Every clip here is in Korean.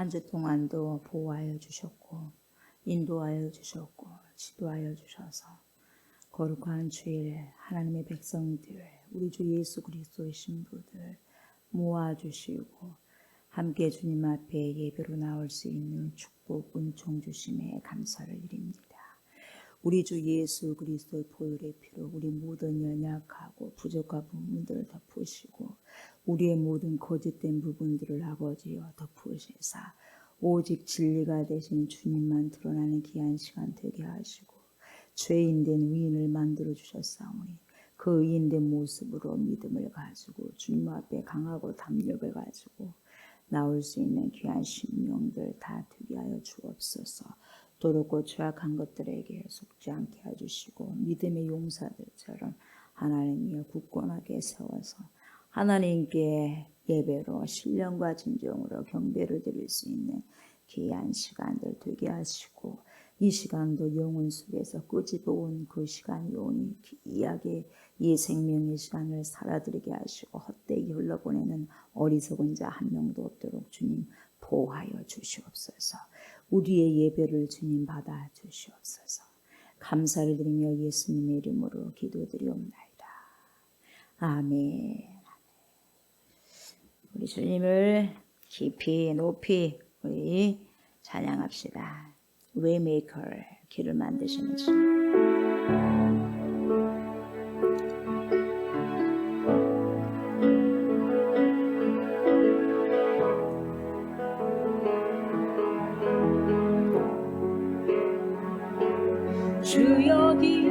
한 주 동안도 보호하여 주셨고 인도하여 주셨고 지도하여 주셔서 거룩한 주일 하나님의 백성들 우리 주 예수 그리스도의 신부들 모아주시고 함께 주님 앞에 예배로 나올 수 있는 축복 은총 주심에 감사를 드립니다. 우리 주 예수 그리스도의 보혈의 피로 우리 모든 연약하고 부족한 부분들을 덮으시고 우리의 모든 거짓된 부분들을 아버지여 덮으시사 오직 진리가 되신 주님만 드러나는 귀한 시간 되게 하시고 죄인된 의인을 만들어 주셨사오니 그 의인된 모습으로 믿음을 가지고 주님 앞에 강하고 담력을 가지고 나올 수 있는 귀한 심령들 다 되게 하여 주옵소서. 더럽고 죄악한 것들에게 속지 않게 해주시고 믿음의 용사들처럼 하나님이여 굳건하게 세워서 하나님께 예배로 신령과 진정으로 경배를 드릴 수 있는 귀한 시간들 되게 하시고 이 시간도 영혼 속에서 끄집어온 그 시간이 오니 귀하게 이 생명의 시간을 살아들이게 하시고 헛되이 흘러보내는 어리석은 자 한 명도 없도록 주님 보호하여 주시옵소서. 우리의 예배를 주님 받아 주시옵소서. 감사를 드리며 예수님의 이름으로 기도드리옵나이다. 아멘. 우리 주님을 깊이 높이 우리 찬양합시다. 웨이메이커 길을 만드시는 주님. 주 여기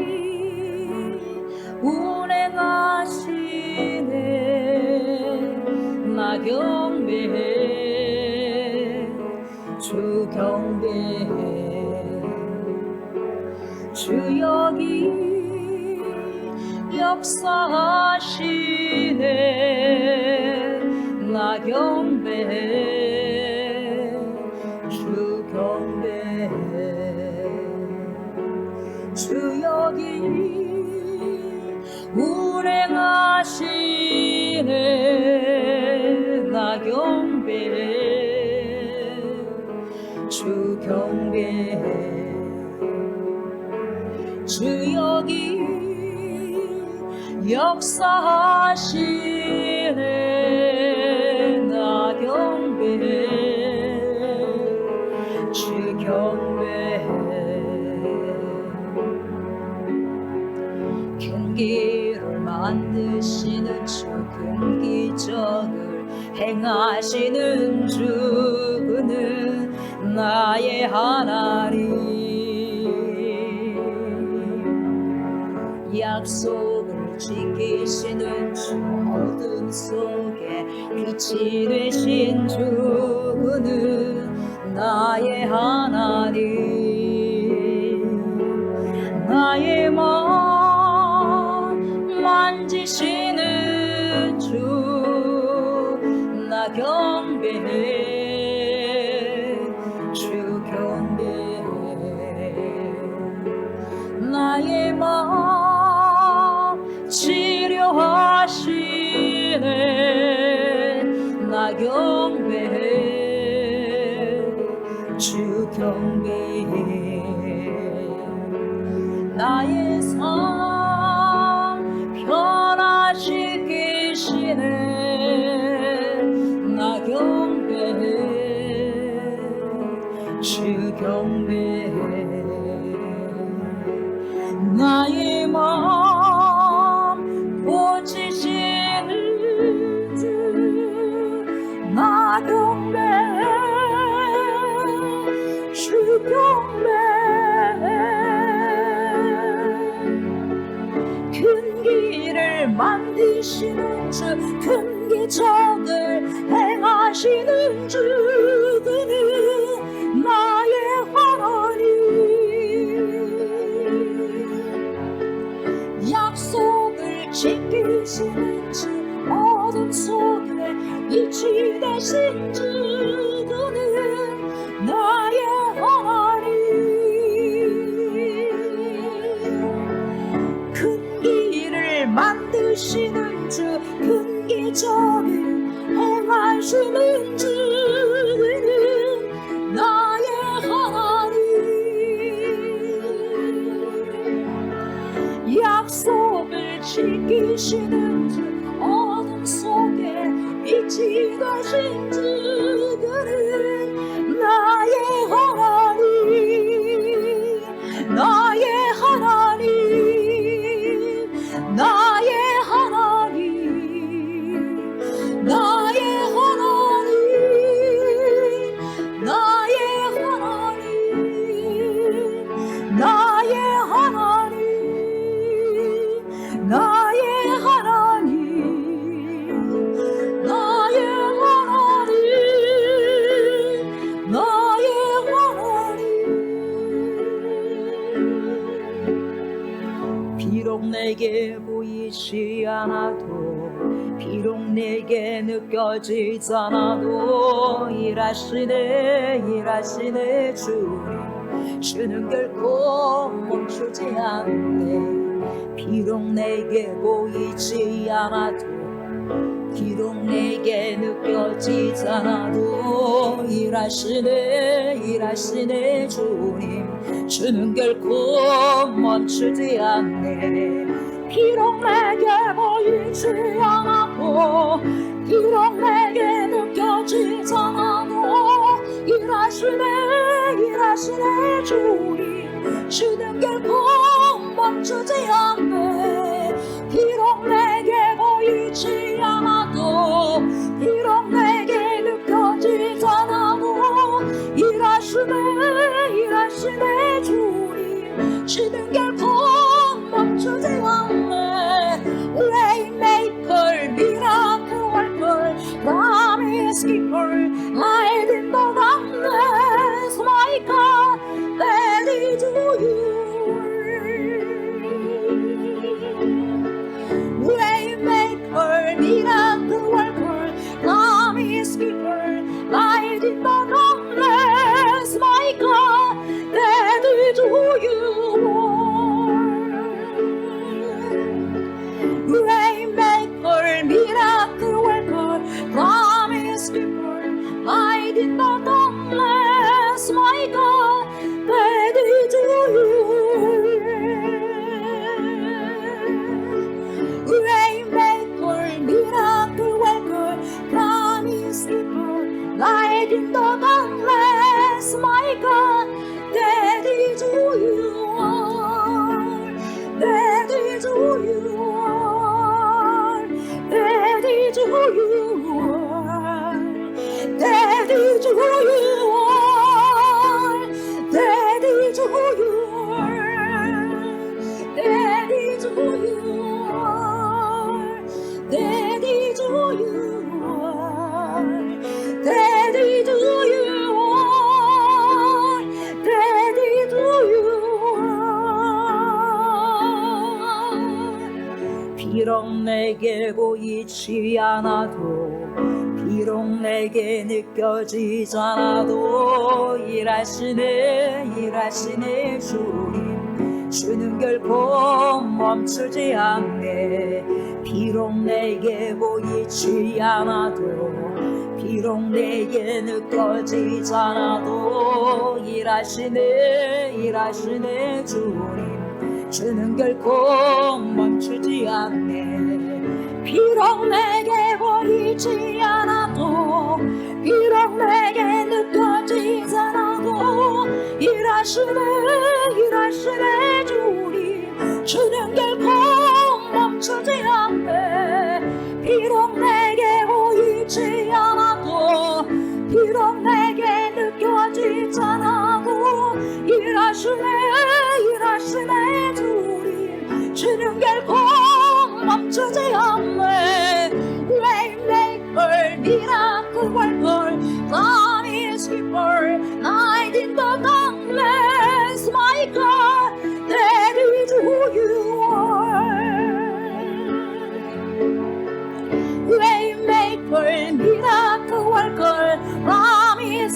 운행하시네 나 경배해 주 경배해 주 여기 역사하시네 나 경배해 주 경배해 주 여기 운행하시네 나 경배해 주 경배해 주 여기 역사하시네 나 경배해 주 경배해 큰 길을 만드시는 주 큰 기적을 행하시는 주 그는 나의 하나님 약속을 지키시는 주 어둠 속에 빛이 되신 주 그는 나의 하나님 나의 마음 만지시는 주 나 경배해 주 경배해 나의 마음 치료하시네 나 경배해 주 경배해 나의 삶 변화시키시네 나 경배해 주 경배해 나의 마음 고치시는 주 나 경배해 주 경배해 큰 길을 만드시는 주 큰 기적을 행하시는 주 그는 나의 하나님 내게 보이지 않아도 비록 내게 느껴지지 않아도 일하시네 주님 주는 결코 멈추지 않네 비록 내게 보이지 않아도 비록 내게 느껴지지 않아도 일하시네 주님 주는 결코 멈추지 않네 비록 내게 보이지 않아도 비록 내게 느껴지지 않아도 일하시네 주님 주는 결코 멈추지 않네 비록 내게 보이지 않아도 비록 내게 느껴지지 않아도 일하시네 주님 주는 결코 멈추지 않네 Waymaker, miracle worker, promise keeper, light in the darkness, my God, that is you. Waymaker, miracle worker, promise keeper, light in the darkness, my God, that is you. Waymaker, miracle worker, promise keeper, light in the darkness, my God, that is you. Waymaker, miracle worker, promise keeper, light in the darkness, my God, that is you. That is who you are. That is who you are. That is who you are. That is who you are. That is who you are. That is who you are. That is who you are. That is who you are. 비록 내게 보이지 않아도 비록 내게 느껴지지 않아도 일하시네 주님 주는 결코 멈추지 않네 비록 내게 보이지 않아도 비록 내게 느껴지지 않아도 일하시네 주님 주는 결코 멈추지 않네 비록 내게 보이지 않아도 비록 내게 느껴지지 않아도 일하시네 주님 주는 결코 멈추지 않네 비록 내게 보이지 않아도 비록 내게 느껴지지 않아도 일하시네 주님 주는 결코 멈추지 않네 Waymaker, miracle worker, promise keeper, light in the darkness, my God, that is who you are. Waymaker, miracle worker, promise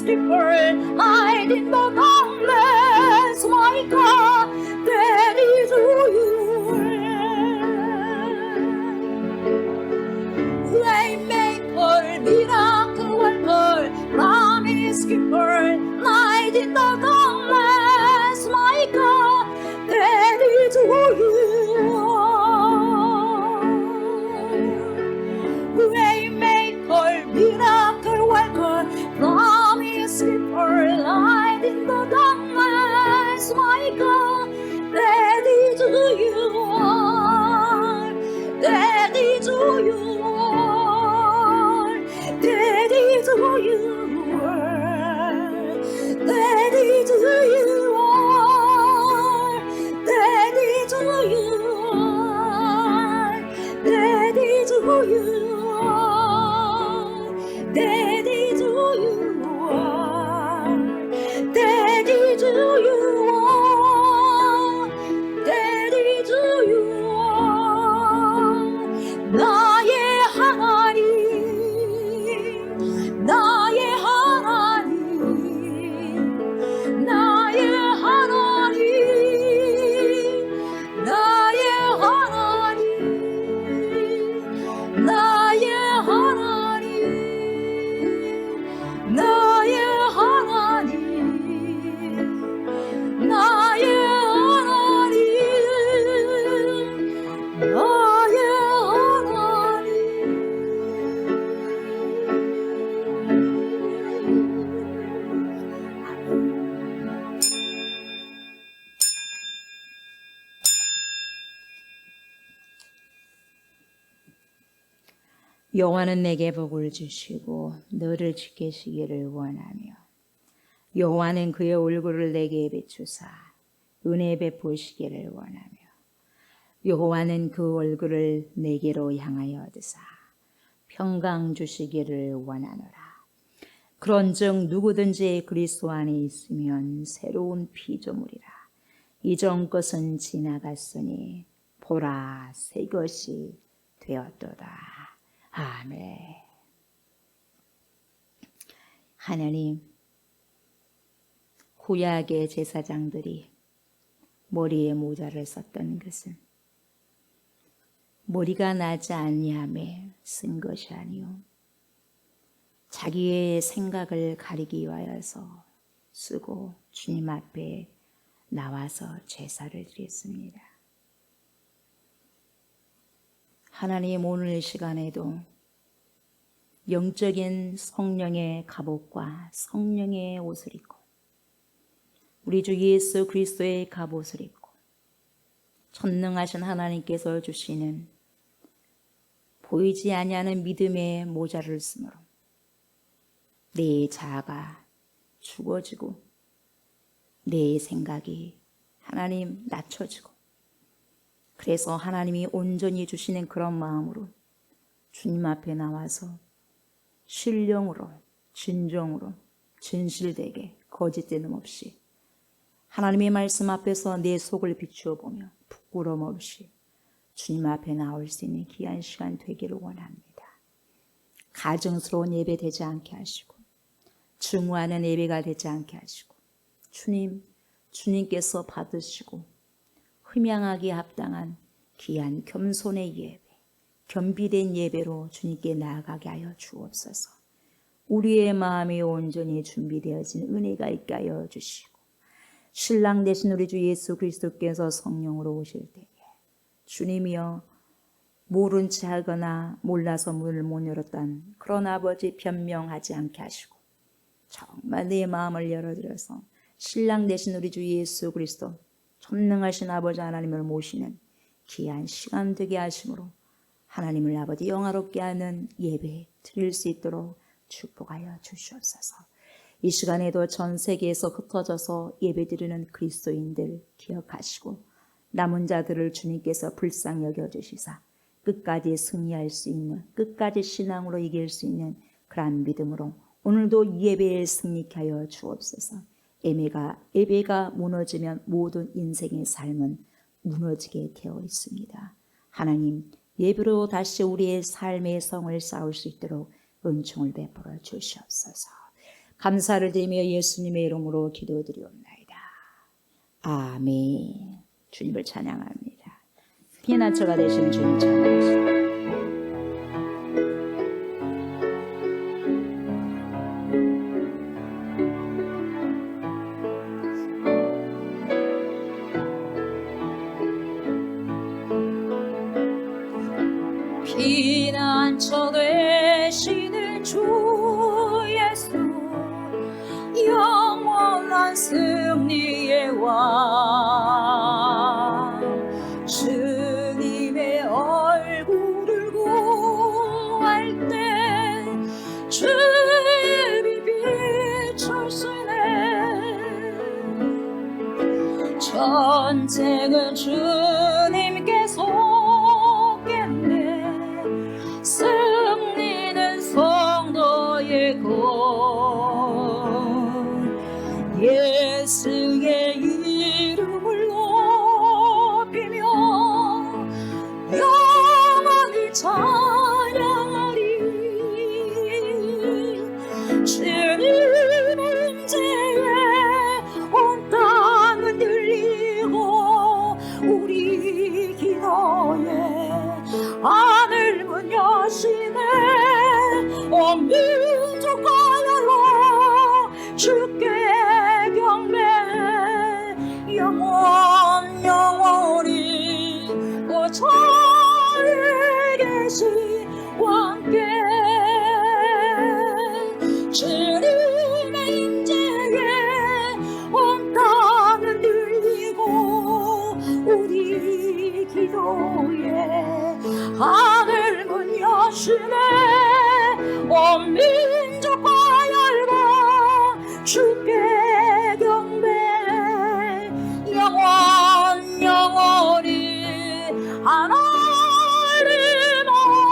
여호와는 내게 복을 주시고 너를 지키시기를 원하며 여호와는 그의 얼굴을 내게 비추사 은혜 베푸시기를 원하며 여호와는 그 얼굴을 내게로 향하여 드사 평강 주시기를 원하노라. 그런즉 누구든지 그리스도 안에 있으면 새로운 피조물이라. 이전 것은 지나갔으니 보라 새 것이 되었도다. 아멘. 하나님, 구약의 제사장들이 머리에 모자를 썼던 것은 머리가 나지 아니함에 쓴 것이 아니요 자기의 생각을 가리기 위하여서 쓰고 주님 앞에 나와서 제사를 드렸습니다. 하나님, 오늘 시간에도 영적인 성령의 갑옷과 성령의 옷을 입고 우리 주 예수 그리스도의 갑옷을 입고 전능하신 하나님께서 주시는 보이지 아니하는 믿음의 모자를 쓰므로 내 자아가 죽어지고 내 생각이 하나님 낮춰지고 그래서 하나님이 온전히 주시는 그런 마음으로 주님 앞에 나와서 신령으로 진정으로 진실되게 거짓되는 없이 하나님의 말씀 앞에서 내 속을 비추어 보며 부끄러움 없이 주님 앞에 나올 수 있는 귀한 시간 되기를 원합니다. 가증스러운 예배 되지 않게 하시고 증오하는 예배가 되지 않게 하시고 주님께서 받으시고 흠양하기에 합당한 귀한 겸손의 예배, 겸비된 예배로 주님께 나아가게 하여 주옵소서. 우리의 마음이 온전히 준비되어진 은혜가 있게 하여 주시고 신랑 되신 우리 주 예수 그리스도께서 성령으로 오실 때에 주님이여 모른 채 하거나 몰라서 문을 못 열었던 그런 아버지 변명하지 않게 하시고 정말 내 마음을 열어드려서 신랑 되신 우리 주 예수 그리스도 전능하신 아버지 하나님을 모시는 귀한 시간 되게 하심으로 하나님을 아버지 영화롭게 하는 예배 드릴 수 있도록 축복하여 주시옵소서. 이 시간에도 전 세계에서 흩어져서 예배 드리는 그리스도인들 기억하시고 남은 자들을 주님께서 불쌍히 여겨주시사 끝까지 승리할 수 있는 끝까지 신앙으로 이길 수 있는 그러한 믿음으로 오늘도 예배에 승리케 하여 주옵소서. 예배가 무너지면 모든 인생의 삶은 무너지게 되어 있습니다. 하나님, 예배로 다시 우리의 삶의 성을 쌓을 수 있도록 은총을 베풀어 주시옵소서. 감사를 드리며 예수님의 이름으로 기도드리옵나이다. 아멘. 주님을 찬양합니다. 피난처가 되신 주님 찬양하시다. 피난처 되시는 주 예수 영원한 승리의 왕 주님의 얼굴을 구할 때 주님이 비추시네 전쟁은 주님께서 승리는 성도의 것 예수의 이름을 높이며 영원히 찬양하리 주님 임재에 온 땅은 들리고 우리 기도에 하늘 문 여시네 온 민족과 열로 주께 경배하리 주께 경배해 영원히 하나님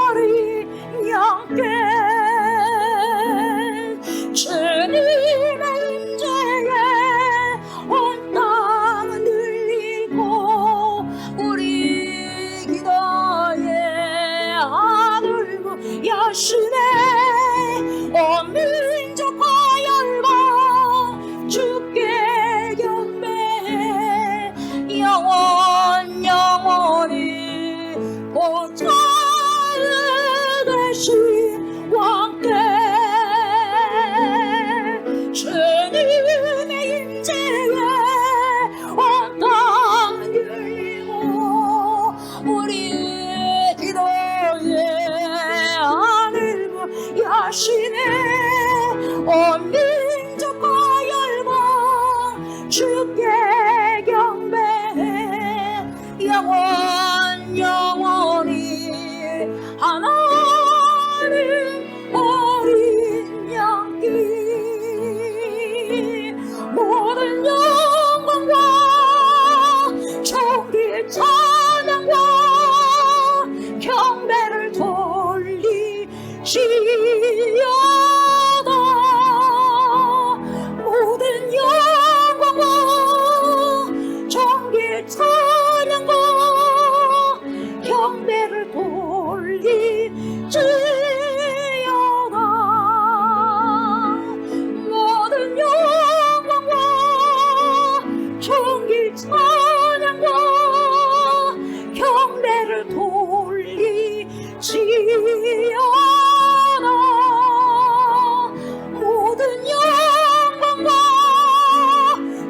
어린 양께 주님의 임재에 온 땅은 들리고 우리 기도에 하늘과 여시네 온 민족과 열방 주께 경배해 영원히 보좌에 계신 왕께 주님의 임재에 온 땅은 열리고 우리 기도에 하늘과 여시네 온 민족과 열방 주께 경배해 영원히 하나님 어린 양께 모든 영광과 존귀 찬양과 경배를 돌리시오다 모든 영광과 존귀 찬양과 경배를 돌리시오다 모든 영광과 존귀 찬양과 경배를 돌리시오다 모든 영광과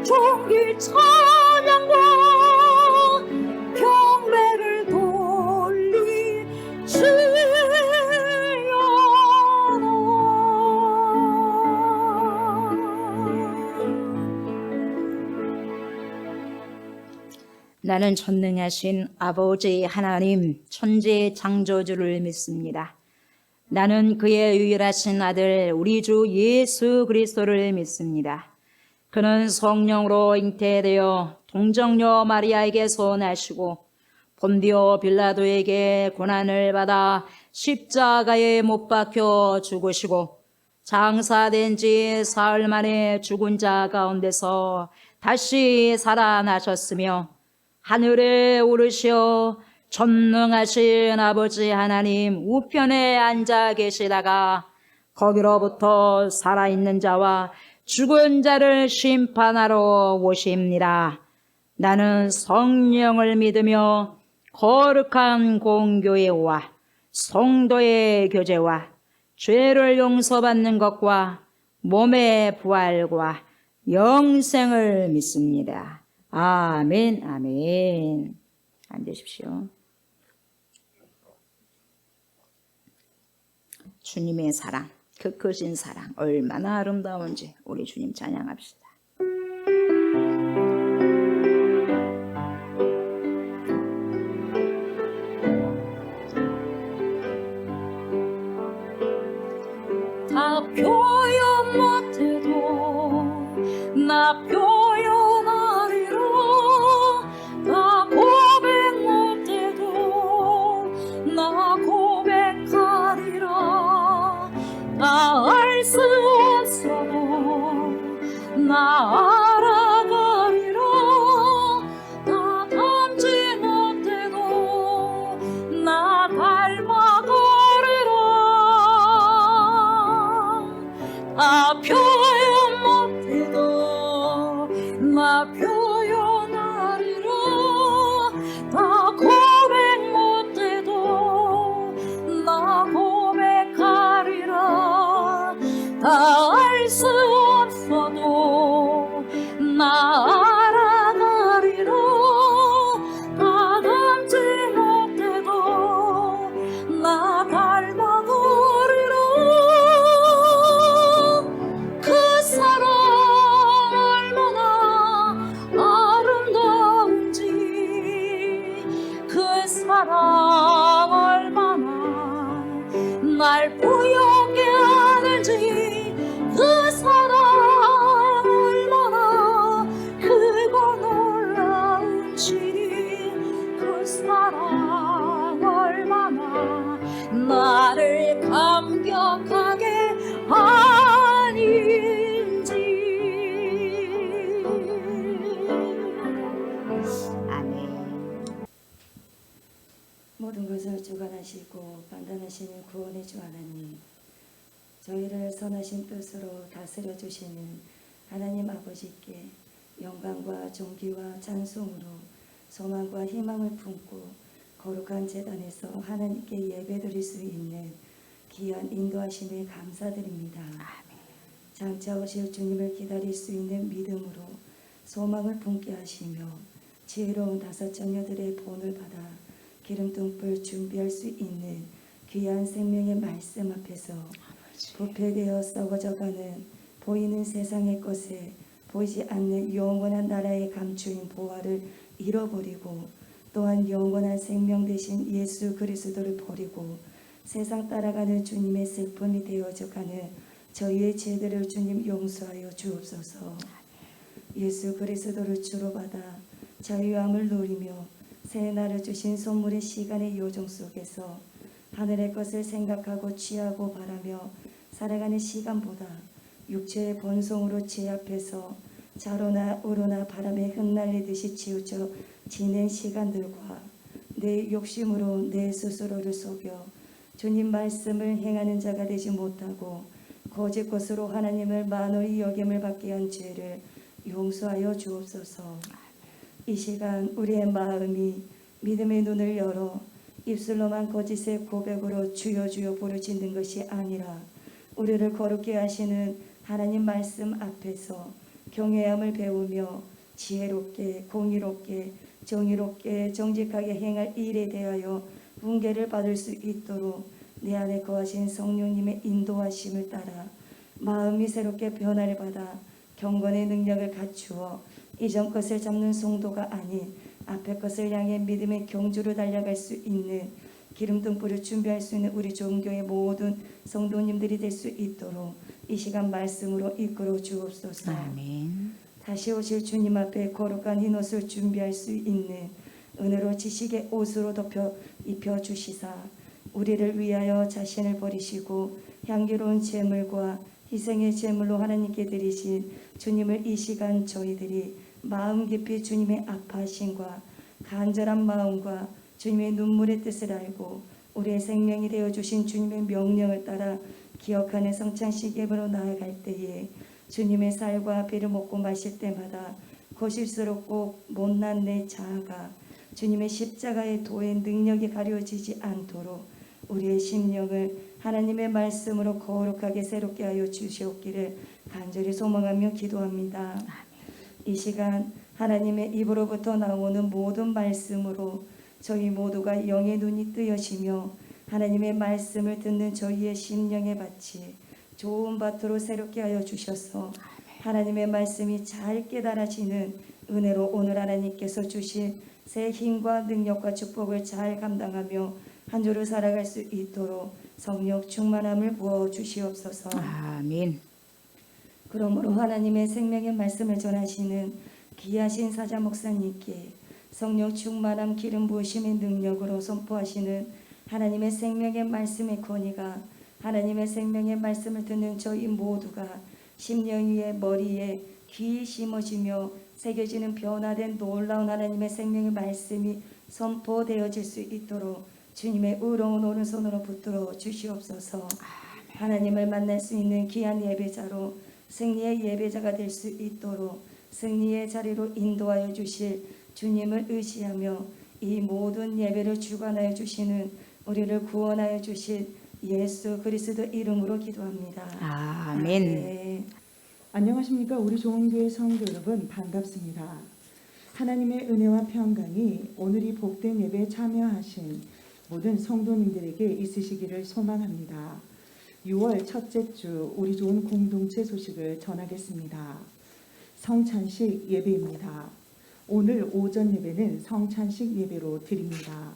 존귀 찬양과 경배를 나는 전능하신 아버지 하나님 천지 창조주를 믿습니다. 나는 그의 유일하신 아들 우리 주 예수 그리스도를 믿습니다. 그는 성령으로 잉태되어 동정녀 마리아에게서 나시고 본디오 빌라도에게 고난을 받아 십자가에 못 박혀 죽으시고 장사된 지 사흘 만에 죽은 자 가운데서 다시 살아나셨으며 하늘에 오르시어 전능하신 아버지 하나님 우편에 앉아 계시다가 거기로부터 살아있는 자와 죽은 자를 심판하러 오십니다. 나는 성령을 믿으며 거룩한 공교회와 성도의 교제와 죄를 용서받는 것과 몸의 부활과 영생을 믿습니다. 아멘, 아멘. 앉으십시오. 주님의 사랑, 그 크신 사랑 얼마나 아름다운지 우리 주님 찬양합시다. 다 표현 못해도 나 표현하리라 나 고백 못해도 나 고백하리라 나 알 수 없어도 나 알아가리라 나 닮지 못해도 나 닮아가리라 나 표현 못해도 나 표현하리라 나 고백 못해도 나 고백하리라 다 알 수 없어도 나 알아가리라 다 닮지 못해도 나 닮아가리라 그 사랑 얼마나 아름다운지 그 사랑 얼마나 날 부엽게 하는지 그 사랑 되시는 구원의 주 하나님, 저희를 선하신 뜻으로 다스려 주시는 하나님 아버지께 영광과 존귀와 찬송으로 소망과 희망을 품고 거룩한 제단에서 하나님께 예배드릴 수 있는 귀한 인도하심에 감사드립니다. 장차 오실 주님을 기다릴 수 있는 믿음으로 소망을 품게 하시며 지혜로운 다섯 자녀들의 본을 받아 기름등불 준비할 수 있는 귀한 생명의 말씀 앞에서 부패되어 썩어져가는 보이는 세상의 것에 보이지 않는 영원한 나라의 감추인 보화를 잃어버리고 또한 영원한 생명 되신 예수 그리스도를 버리고 세상 따라가는 주님의 슬픔이 되어져가는 저희의 죄들을 주님 용서하여 주옵소서. 예수 그리스도를 주로 받아 자유함을 누리며 새 날을 주신 선물의 시간의 요정 속에서 하늘의 것을 생각하고 취하고 바라며 살아가는 시간보다 육체의 본성으로 죄 앞에서 자로나 우로나 바람에 흩날리듯이 치우쳐 지낸 시간들과 내 욕심으로 내 스스로를 속여 주님 말씀을 행하는 자가 되지 못하고 거짓 것으로 하나님을 만홀히 여김을 받게 한 죄를 용서하여 주옵소서. 이 시간 우리의 마음이 믿음의 눈을 열어 입술로만 거짓의 고백으로 주여 주여 부르짖는 것이 아니라 우리를 거룩게 하시는 하나님 말씀 앞에서 경외함을 배우며 지혜롭게 공의롭게 정의롭게 정직하게 행할 일에 대하여 훈계를 받을 수 있도록 내 안에 거하신 성령님의 인도하심을 따라 마음이 새롭게 변화를 받아 경건의 능력을 갖추어 이전 것을 잡는 성도가 아닌 앞의 것을 향해 믿음의 경주로 달려갈 수 있는 기름등불을 준비할 수 있는 우리 종교의 모든 성도님들이 될 수 있도록 이 시간 말씀으로 이끌어 주옵소서. 아멘. 다시 오실 주님 앞에 거룩한 흰옷을 준비할 수 있는 은혜로 지식의 옷으로 덮여 입혀 주시사 우리를 위하여 자신을 버리시고 향기로운 제물과 희생의 제물로 하나님께 드리신 주님을 이 시간 저희들이 마음 깊이 주님의 아파하심과 간절한 마음과 주님의 눈물의 뜻을 알고 우리의 생명이 되어 주신 주님의 명령을 따라 기억하는 성찬식 예배로 나아갈 때에 주님의 살과 피를 먹고 마실 때마다 거실스럽고 못난 내 자아가 주님의 십자가의 도의 능력이 가려지지 않도록 우리의 심령을 하나님의 말씀으로 거룩하게 새롭게 하여 주시옵기를 간절히 소망하며 기도합니다. 이 시간 하나님의 입으로부터 나오는 모든 말씀으로 저희 모두가 영의 눈이 뜨여지며 하나님의 말씀을 듣는 저희의 심령의 밭이 좋은 밭으로 새롭게 하여 주셔서 하나님의 말씀이 잘 깨달아지는 은혜로 오늘 하나님께서 주신 새 힘과 능력과 축복을 잘 감당하며 한 주를 살아갈 수 있도록 성령 충만함을 부어 주시옵소서. 아멘. 그러므로 하나님의 생명의 말씀을 전하시는 귀하신 사자 목사님께 성령 충만함 기름 부으심의 능력으로 선포하시는 하나님의 생명의 말씀의 권위가 하나님의 생명의 말씀을 듣는 저희 모두가 심령 위에 머리에 귀에 심어지며 새겨지는 변화된 놀라운 하나님의 생명의 말씀이 선포되어질 수 있도록 주님의 의로운 오른손으로 붙들어 주시옵소서. 하나님을 만날 수 있는 귀한 예배자로 승리의 예배자가 될 수 있도록 승리의 자리로 인도하여 주실 주님을 의지하며 이 모든 예배를 주관하여 주시는 우리를 구원하여 주실 예수 그리스도 이름으로 기도합니다. 아멘. 안녕하십니까. 우리 좋은교회 성도 여러분 반갑습니다. 하나님의 은혜와 평강이 오늘 이 복된 예배에 참여하신 모든 성도님들에게 있으시기를 소망합니다. 6월 첫째 주 우리 좋은 공동체 소식을 전하겠습니다. 성찬식 예배입니다. 오늘 오전 예배는 성찬식 예배로 드립니다.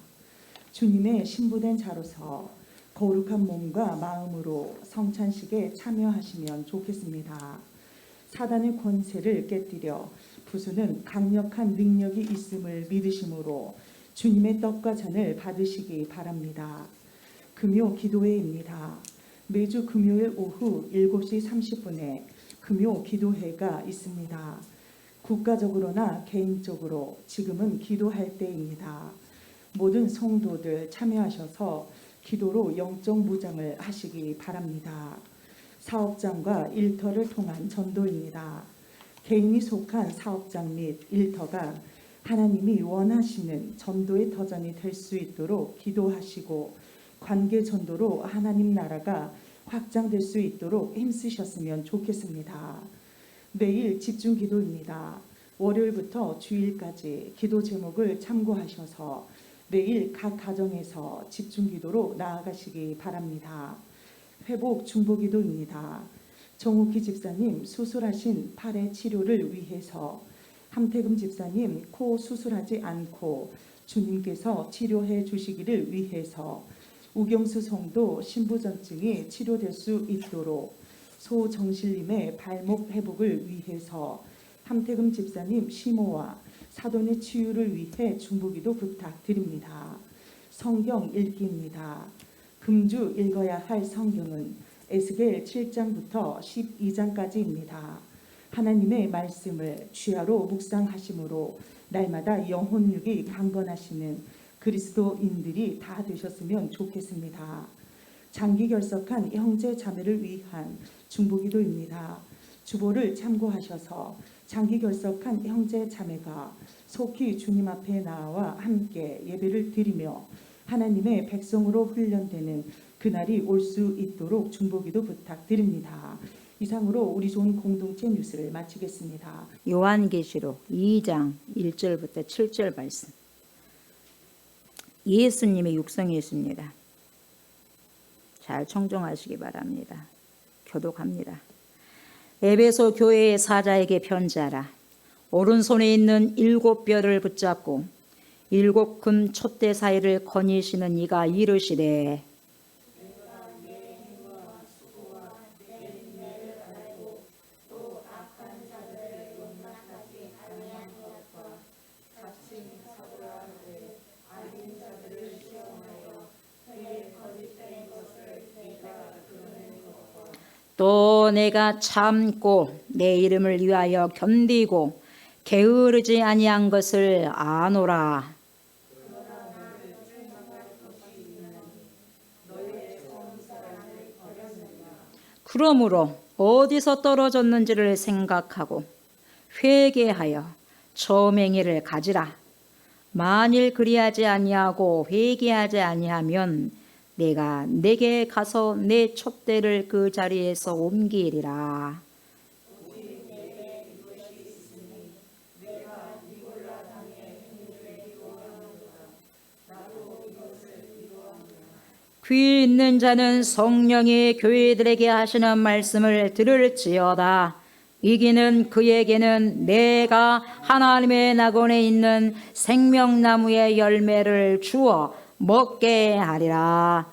주님의 신부된 자로서 거룩한 몸과 마음으로 성찬식에 참여하시면 좋겠습니다. 사단의 권세를 깨뜨려 부수는 강력한 능력이 있음을 믿으심으로 주님의 떡과 잔을 받으시기 바랍니다. 금요 기도회입니다. 매주 금요일 오후 7시 30분에 금요 기도회가 있습니다. 국가적으로나 개인적으로 지금은 기도할 때입니다. 모든 성도들 참여하셔서 기도로 영적 무장을 하시기 바랍니다. 사업장과 일터를 통한 전도입니다. 개인이 속한 사업장 및 일터가 하나님이 원하시는 전도의 터전이 될 수 있도록 기도하시고 관계 전도로 하나님 나라가 확장될 수 있도록 힘쓰셨으면 좋겠습니다. 매일 집중 기도입니다. 월요일부터 주일까지 기도 제목을 참고하셔서 매일 각 가정에서 집중 기도로 나아가시기 바랍니다. 회복 중보 기도입니다. 정욱희 집사님 수술하신 팔의 치료를 위해서, 함태금 집사님 코 수술하지 않고 주님께서 치료해 주시기를 위해서, 우경수 성도 신부전증이 치료될 수 있도록, 소정실님의 발목 회복을 위해서, 함태금 집사님 심호와 사돈의 치유를 위해 중보기도 부탁드립니다. 성경 읽기입니다. 금주 읽어야 할 성경은 에스겔 7장부터 12장까지입니다. 하나님의 말씀을 주야로 묵상하심으로 날마다 영혼육이 강건하시는 그리스도인들이 다 되셨으면 좋겠습니다. 장기 결석한 형제 자매를 위한 중보기도입니다. 주보를 참고하셔서 장기 결석한 형제 자매가 속히 주님 앞에 나와 함께 예배를 드리며 하나님의 백성으로 훈련되는 그날이 올 수 있도록 중보기도 부탁드립니다. 이상으로 우리 좋은 공동체 뉴스를 마치겠습니다. 요한계시록 2장 1절부터 7절 말씀. 예수님의 육성이었습니다. 잘 청종하시기 바랍니다. 교독합니다. 에베소 교회의 사자에게 편지하라. 오른손에 있는 7뼈를 붙잡고 7 금 촛대 사이를 거니시는 이가 이르시되, 또 내가 참고 내 이름을 위하여 견디고 게으르지 아니한 것을 아노라. 그러므로 어디서 떨어졌는지를 생각하고 회개하여 처음 행위를 가지라. 만일 그리하지 아니하고 회개하지 아니하면 내가 내게 가서 내 촛대를 그 자리에서 옮기리라. 귀 있는 자는 성령이 교회들에게 하시는 말씀을 들을지어다. 이기는 그에게는 내가 하나님의 낙원에 있는 생명나무의 열매를 주어 먹게 하리라.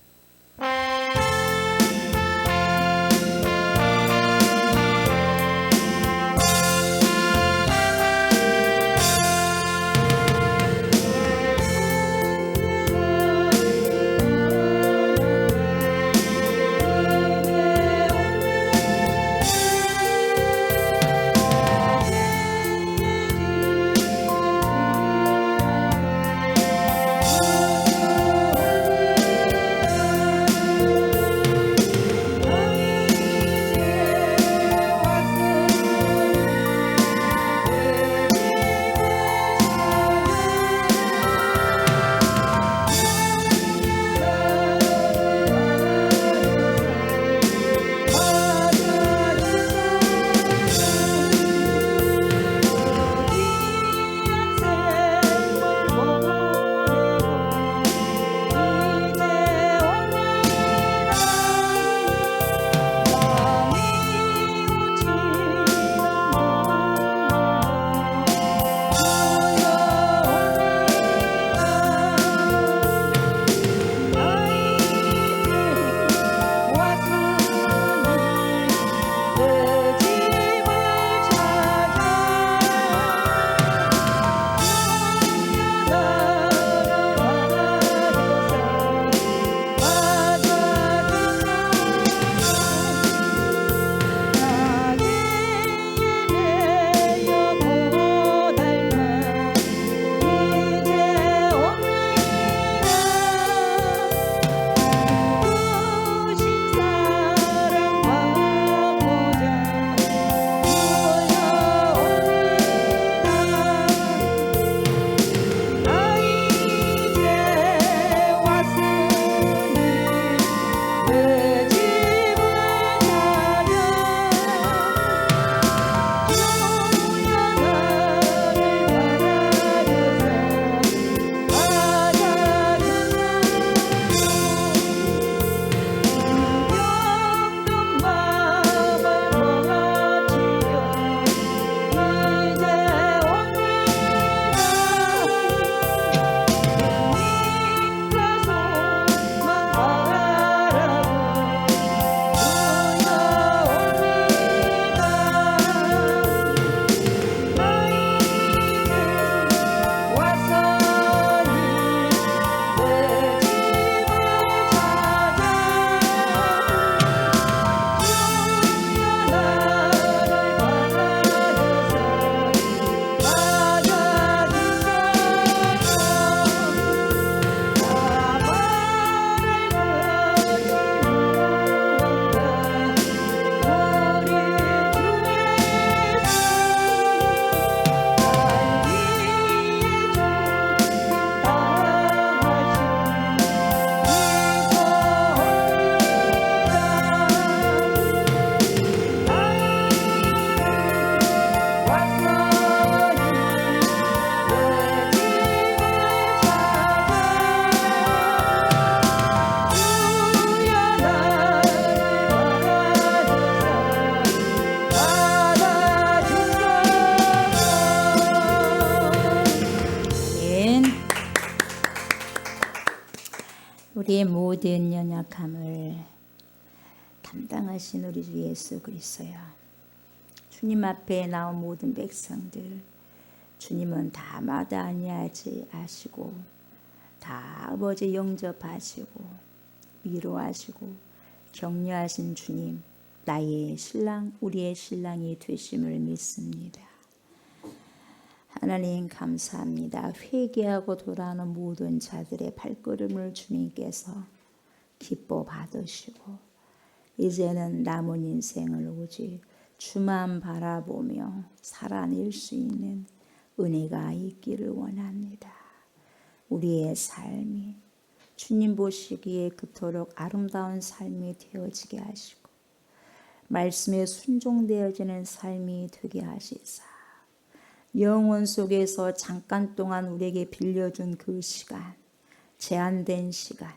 우리의 모든 연약함을 담당하신 우리 주 예수 그리스도야. 주님 앞에 나온 모든 백성들, 주님은 다 마다 아니하지 아시고 다 아버지 영접하시고 위로하시고 격려하신 주님, 나의 신랑, 우리의 신랑이 되심을 믿습니다. 하나님 감사합니다. 회개하고 돌아오는 모든 자들의 발걸음을 주님께서 기뻐 받으시고 이제는 남은 인생을 오직 주만 바라보며 살아낼 수 있는 은혜가 있기를 원합니다. 우리의 삶이 주님 보시기에 그토록 아름다운 삶이 되어지게 하시고 말씀에 순종되어지는 삶이 되게 하시사 영혼 속에서 잠깐 동안 우리에게 빌려준 그 시간, 제한된 시간,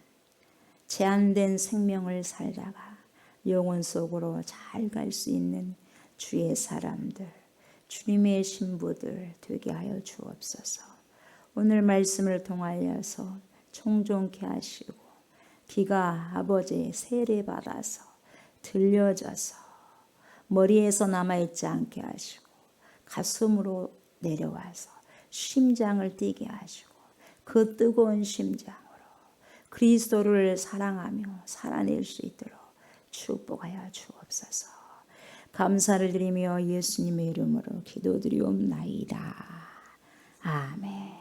제한된 생명을 살다가 영혼 속으로 잘 갈 수 있는 주의 사람들, 주님의 신부들 되게 하여 주옵소서. 오늘 말씀을 통하여서 청종케 하시고 귀가 아버지의 세례받아서 들려져서 머리에서 남아있지 않게 하시고 가슴으로 내려와서 심장을 뛰게 하시고 그 뜨거운 심장으로 그리스도를 사랑하며 살아낼 수 있도록 축복하여 주옵소서. 감사를 드리며 예수님의 이름으로 기도드리옵나이다. 아멘.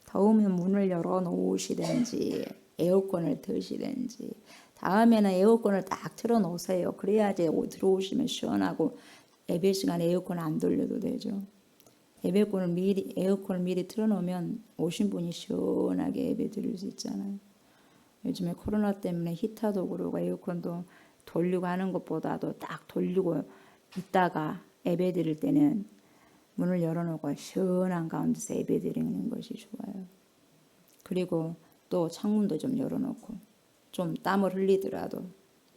더우면 문을 열어 놓으시든지 에어컨을 트시든지 다음에는 에어컨을 딱 틀어 놓으세요. 그래야지 들어오시면 시원하고 예배 시간에 에어컨 안 돌려도 되죠. 에어컨을 미리 틀어 놓으면 오신 분이 시원하게 예배 드릴 수 있잖아요. 요즘에 코로나 때문에 히터도 그러고 에어컨도 돌리고 하는 것보다도 딱 돌리고 있다가 예배 드릴 때는 문을 열어놓고 시원한 가운데서 예배 드리는 것이 좋아요. 그리고 또 창문도 좀 열어놓고 좀 땀을 흘리더라도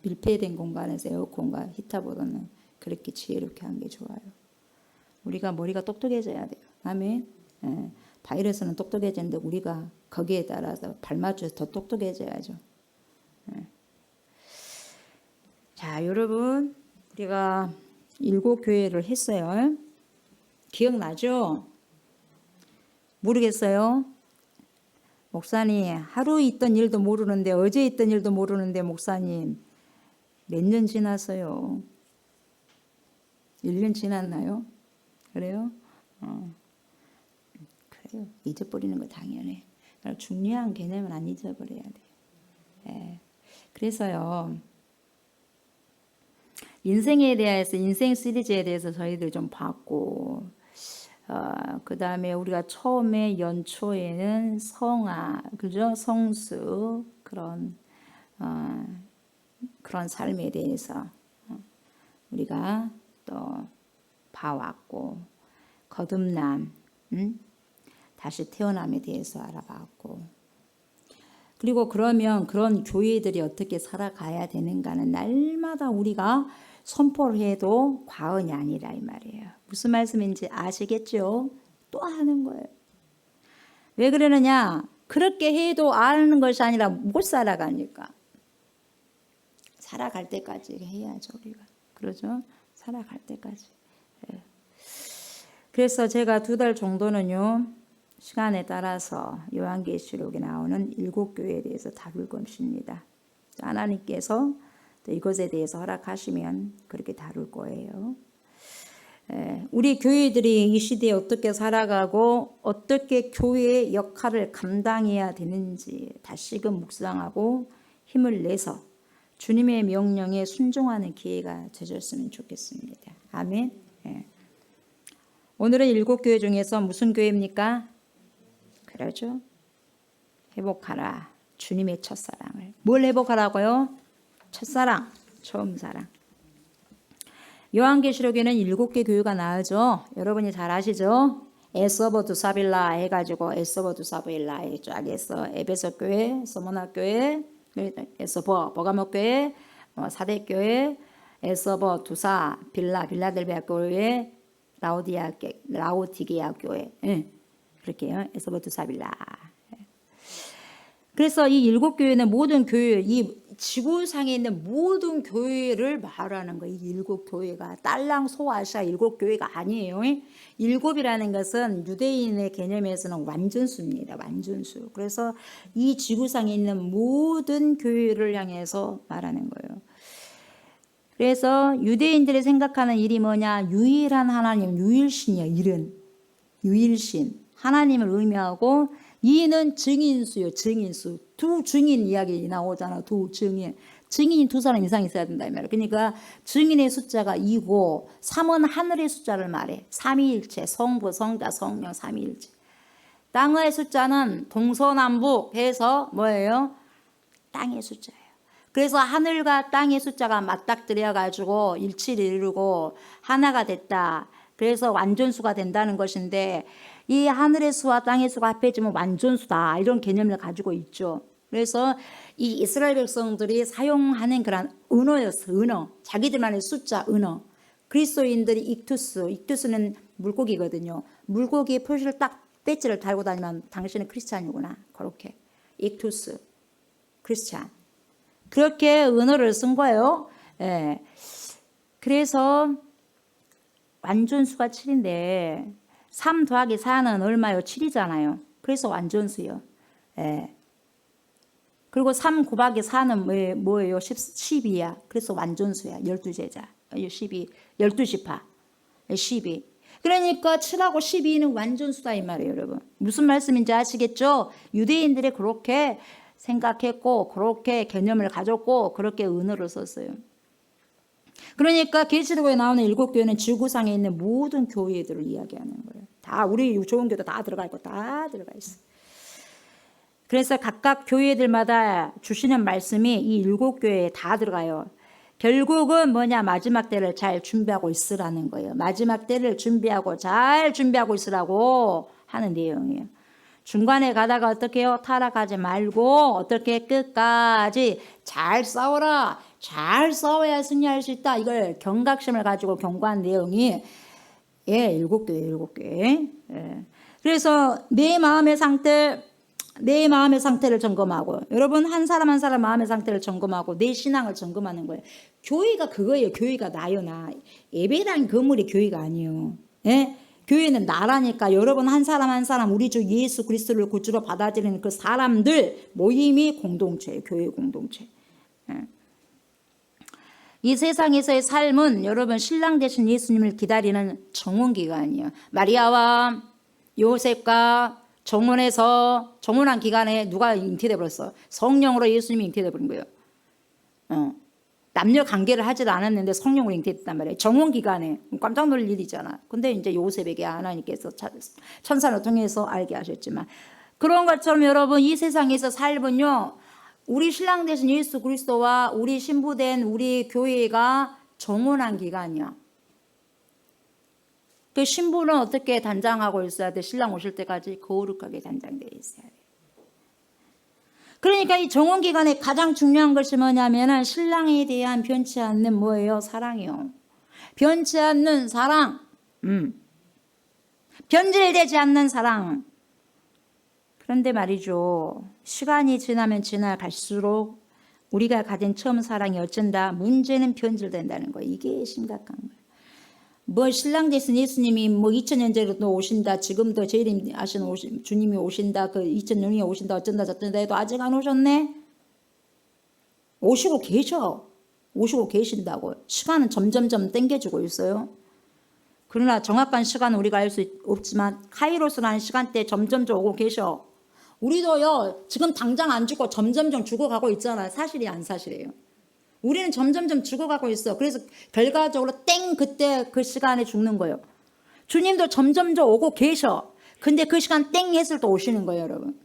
밀폐된 공간에서 에어컨과 히터보다는 그렇게 지혜롭게 하는 게 좋아요. 우리가 머리가 똑똑해져야 돼요. 아멘. 바이러스는 똑똑해지는데 우리가 거기에 따라서 발맞춰서 더 똑똑해져야죠. 자, 여러분, 우리가 7교회를 했어요. 기억나죠? 모르겠어요? 목사님, 하루 있던 일도 모르는데, 어제 있던 일도 모르는데, 목사님, 몇 년 지났어요? 1년 지났나요? 그래요? 그래요. 잊어버리는 거 당연해. 중요한 개념은 안 잊어버려야 돼요. 예. 그래서요, 인생에 대해서, 인생 시리즈에 대해서 저희들 좀 봤고, 그 다음에 우리가 처음에 연초에는 성화, 그죠? 성수, 그런 삶에 대해서 우리가 또 봐왔고, 거듭남, 다시 태어남에 대해서 알아봤고, 그리고 그러면 그런 교회들이 어떻게 살아가야 되는가는 날마다 우리가 선포를 해도 과언이 아니라 이 말이에요. 무슨 말씀인지 아시겠죠? 또 하는 거예요. 왜 그러느냐? 그렇게 해도 아는 것이 아니라 못 살아가니까. 살아갈 때까지 해야죠, 우리가. 그러죠? 살아갈 때까지. 네. 그래서 제가 2달 정도는요, 시간에 따라서 요한계시록에 나오는 7교회에 대해서 다룰 것입니다. 하나님께서 또 이것에 대해서 허락하시면 그렇게 다룰 거예요. 우리 교회들이 이 시대에 어떻게 살아가고 어떻게 교회의 역할을 감당해야 되는지 다시금 묵상하고 힘을 내서 주님의 명령에 순종하는 기회가 되셨으면 좋겠습니다. 아멘. 오늘은 7교회 중에서 무슨 교회입니까? 그러죠. 회복하라. 주님의 첫사랑을. 뭘 회복하라고요? 첫사랑, 처음 사랑. 요한계시록에는 7개 교회가 나오죠. 여러분이 잘 아시죠? 에서버 두사빌라 해가지고 에서버 두사빌라에 쫙 해서 에베소 교회, 서머나 교회, 에서버 버가모 교회, 사대 교회, 에서버 두사 빌라델베아 교회, 라오디게아 교회, 그렇게요. 에서버 두사빌라. 그래서 이 7교회는 모든 교회, 이 지구상에 있는 모든 교회를 말하는 거예요. 이 7교회가 딸랑 소아시아 7교회가 아니에요. 7이라는 것은 유대인의 개념에서는 완전수입니다. 완전수. 그래서 이 지구상에 있는 모든 교회를 향해서 말하는 거예요. 그래서 유대인들이 생각하는 일이 뭐냐? 유일한 하나님, 유일신이야. 일은 유일신, 하나님을 의미하고, 이는 증인수요. 증인수. 두 증인 이야기 나오잖아. 두 증인. 증인이 2사람 이상 있어야 된다 이 말이야. 그러니까 증인의 숫자가 2고 3은 하늘의 숫자를 말해. 삼위일체, 성부, 성자, 성령, 삼위일체. 땅의 숫자는 동서남북 해서 뭐예요? 땅의 숫자예요. 그래서 하늘과 땅의 숫자가 맞닥뜨려 가지고 일치를 이루고 하나가 됐다. 그래서 완전수가 된다는 것인데, 이 하늘의 수와 땅의 수가 합해지면 완전수다, 이런 개념을 가지고 있죠. 그래서 이 이스라엘 백성들이 사용하는 그런 언어였어. 언어. 자기들만의 숫자, 언어. 그리스도인들이 익투스는 물고기거든요. 물고기 표시를 딱 배지를 달고 다니면 당신은 크리스찬이구나. 그렇게 익투스, 크리스찬. 그렇게 언어를 쓴 거예요. 예. 그래서 완전수가 7인데 3 더하기 4는 얼마요? 7이잖아요. 그래서 완전수요. 예. 그리고 3 곱하기 4는 뭐예요? 12야. 그래서 완전수야. 12제자. 12, 12지파. 12. 그러니까 7하고 12는 완전수다 이 말이에요, 여러분. 무슨 말씀인지 아시겠죠? 유대인들이 그렇게 생각했고, 그렇게 개념을 가졌고, 그렇게 언어를 썼어요. 그러니까 계시록에 나오는 7교회는 지구상에 있는 모든 교회들을 이야기하는 거예요. 다 우리 좋은 교회도 다 들어가 있고 다 들어가 있어. 그래서 각각 교회들마다 주시는 말씀이 이 7교회에 다 들어가요. 결국은 뭐냐? 마지막 때를 잘 준비하고 있으라는 거예요. 마지막 때를 준비하고 잘 준비하고 있으라고 하는 내용이에요. 중간에 가다가 어떻게 해요? 타락하지 말고 어떻게 끝까지 잘 싸워라. 잘 싸워야 승리할 수 있다. 이걸 경각심을 가지고 경고한 내용이 7교회. 예. 그래서 내 마음의 상태를 점검하고, 여러분 한 사람 한 사람 마음의 상태를 점검하고 내 신앙을 점검하는 거예요. 교회가 그거예요. 교회가 나요, 나. 예배당 건물이 교회가 아니에요. 예? 교회는 나라니까. 여러분 한 사람 한 사람 우리 주 예수 그리스도를 구주로 받아들이는 그 사람들 모임이 공동체예요. 교회 공동체. 예. 이 세상에서의 삶은 여러분 신랑 되신 예수님을 기다리는 정원기간이에요. 마리아와 요셉과 정원한 기간에 누가 잉태돼 버렸어? 성령으로 예수님이 잉태돼 버린 거예요. 남녀 관계를 하지도 않았는데 성령으로 잉태됐단 말이에요. 정원 기간에. 깜짝 놀랄 일이잖아. 근데 이제 요셉에게 하나님께서 천사를 통해서 알게 하셨지만, 그런 것처럼 여러분 이 세상에서 삶은요, 우리 신랑 되신 예수 그리스도와 우리 신부된 우리 교회가 정원한 기간이야. 그 신부는 어떻게 단장하고 있어야 돼? 신랑 오실 때까지 거룩하게 단장되어 있어야 돼. 그러니까 이 정원 기간에 가장 중요한 것이 뭐냐면은 신랑에 대한 변치 않는 뭐예요? 사랑이요. 변치 않는 사랑. 변질되지 않는 사랑. 그런데 말이죠. 시간이 지나면 지나갈수록 우리가 가진 처음 사랑이 어쩐다? 문제는 변질된다는 거예요. 이게 심각한 거예요. 뭐 신랑 되신 예수님이 뭐 2000년 전에도 오신다. 지금도 제일 아시는 주님이 오신다. 그 2000년이 오신다. 어쩐다 저쩐다 해도 아직 안 오셨네. 오시고 계셔. 오시고 계신다고. 시간은 점점점 땡겨지고 있어요. 그러나 정확한 시간은 우리가 알 수 없지만 카이로스라는 시간대에 점점점 오고 계셔. 우리도요. 지금 당장 안 죽고 점점점 죽어가고 있잖아요. 사실이 안 사실이에요. 우리는 점점점 죽어가고 있어. 그래서 결과적으로 땡 그때 그 시간에 죽는 거예요. 주님도 점점점 오고 계셔. 근데 그 시간 땡 했을 때 오시는 거예요, 여러분.